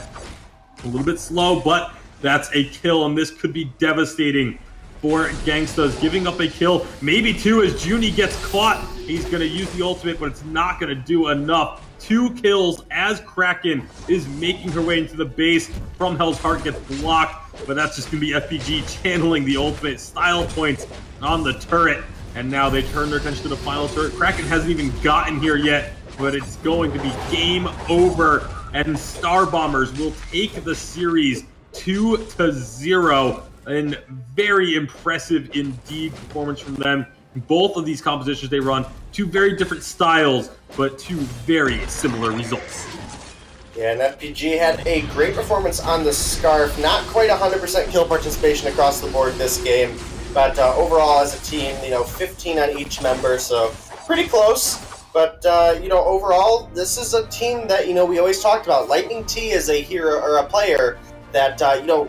A little bit slow, but that's a kill, and this could be devastating for Gangstas. Giving up a kill, maybe 2, as Junie gets caught. He's going to use the ultimate, but it's not going to do enough. 2 kills as Kraken is making her way into the base. From Hell's Heart gets blocked, but that's just going to be FPG channeling the ultimate. Style points on the turret, and now they turn their attention to the final turret. Kraken hasn't even gotten here yet, but it's going to be game over, and Star Bombers will take the series 2-0. And very impressive indeed performance from them. Both of these compositions they run, 2 very different styles, but 2 very similar results. Yeah, and FPG had a great performance on the Scarf. Not quite 100% kill participation across the board this game, but overall as a team, 15 on each member, so pretty close. But, overall, this is a team that, we always talked about. Lightning T is a hero, or a player that,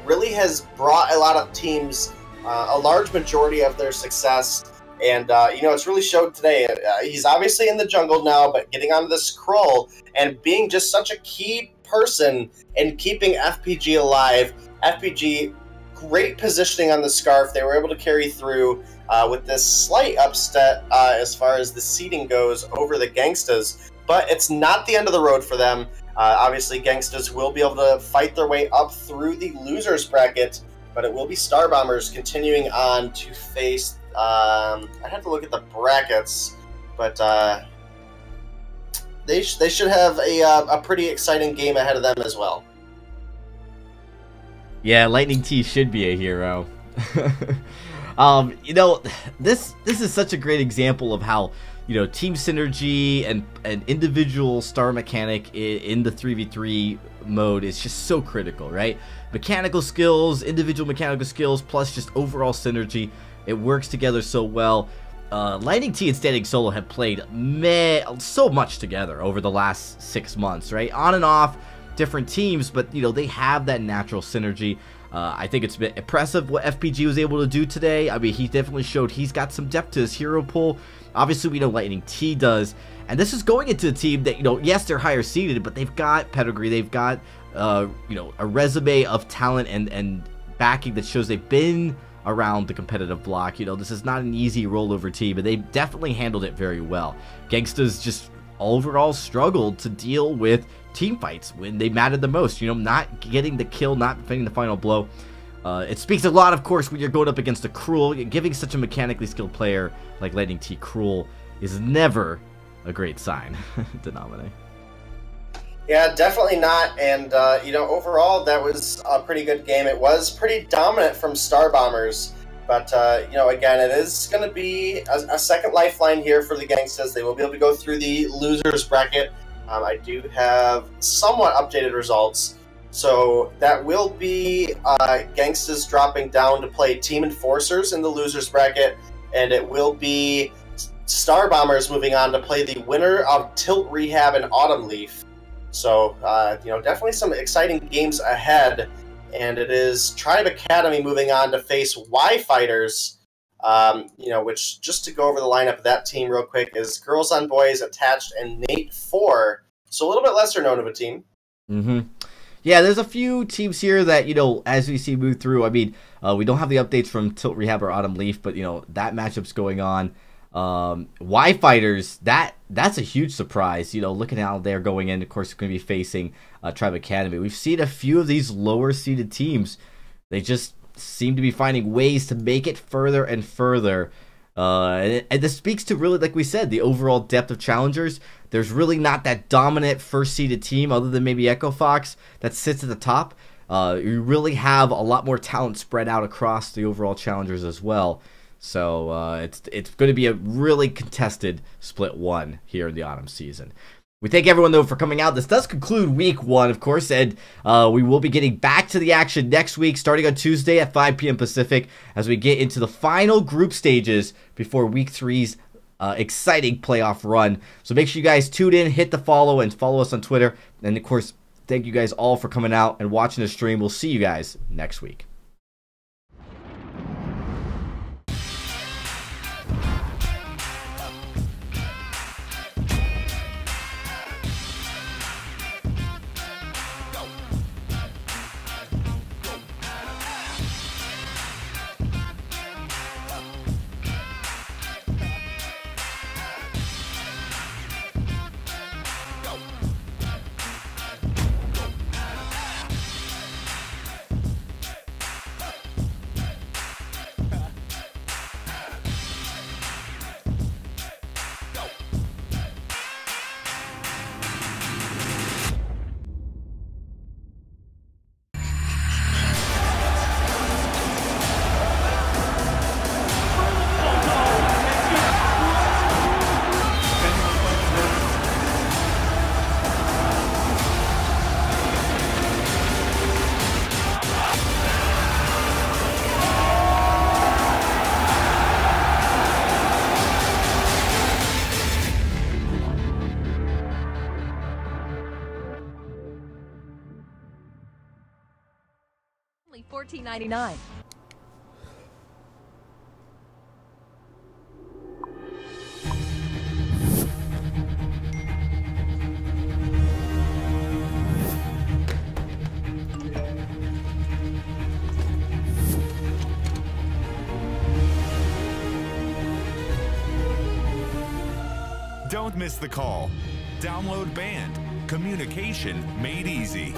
really has brought a lot of teams a large majority of their success. And, it's really showed today. He's obviously in the jungle now, but getting onto the scroll and being just such a key person in keeping FPG alive. FPG, great positioning on the Scarf. They were able to carry through with this slight upset as far as the seeding goes over the Gangstas. But it's not the end of the road for them. Obviously, Gangstas will be able to fight their way up through the losers bracket, but it will be Star Bombers continuing on to face... I'd have to look at the brackets, but they should have a pretty exciting game ahead of them as well. Yeah, Lightning T should be a hero. This is such a great example of how team synergy and an individual star mechanic in the 3v3 mode is just so critical, right? Mechanical skills, individual mechanical skills, plus just overall synergy. It works together so well. Lightning T and Standing Solo have played so much together over the last 6 months, right? On and off, different teams, but they have that natural synergy. I think it's been impressive what FPG was able to do today. I mean, he definitely showed he's got some depth to his hero pool. Obviously, we know Lightning T does, and this is going into a team that yes, they're higher seeded, but they've got pedigree, they've got a resume of talent and backing that shows they've been around the competitive block. This is not an easy rollover team, but they definitely handled it very well. Gangstas just overall struggled to deal with team fights when they mattered the most, not getting the kill, not finding the final blow. It speaks a lot, of course, when you're going up against a Cruel. Giving such a mechanically skilled player like Lightning T Cruel is never a great sign to nominate. Yeah, definitely not. And, overall, that was a pretty good game. It was pretty dominant from Star Bombers. But, again, it is going to be a second lifeline here for the Gangstas. They will be able to go through the losers bracket. I do have somewhat updated results. So that will be Gangstas dropping down to play Team Enforcers in the losers bracket. And it will be Star Bombers moving on to play the winner of Tilt Rehab and Autumn Leaf. So, definitely some exciting games ahead. And it is Tribe Academy moving on to face Y Fighters, which, just to go over the lineup of that team real quick, is Girls on Boys, Attached, and Nate 4. So a little bit lesser known of a team. Mm-hmm. Yeah, there's a few teams here that, as we see move through, I mean, we don't have the updates from Tilt Rehab or Autumn Leaf, but, that matchup's going on. Y Fighters, that's a huge surprise, looking at how they're going in. Of course, going to be facing Tribe Academy. We've seen a few of these lower seeded teams. They just seem to be finding ways to make it further and further. And this speaks to really, like we said, the overall depth of challengers. There's really not that dominant first seeded team other than maybe Echo Fox that sits at the top. You really have a lot more talent spread out across the overall challengers as well. So it's going to be a really contested split one here in the autumn season. We thank everyone, though, for coming out. This does conclude week 1, of course, and we will be getting back to the action next week, starting on Tuesday at 5 p.m. Pacific, as we get into the final group stages before week 3's exciting playoff run. So make sure you guys tune in, hit the follow, and follow us on Twitter. And, of course, thank you guys all for coming out and watching the stream. We'll see you guys next week. only $14.99. Don't miss the call. Download Band. Communication made easy.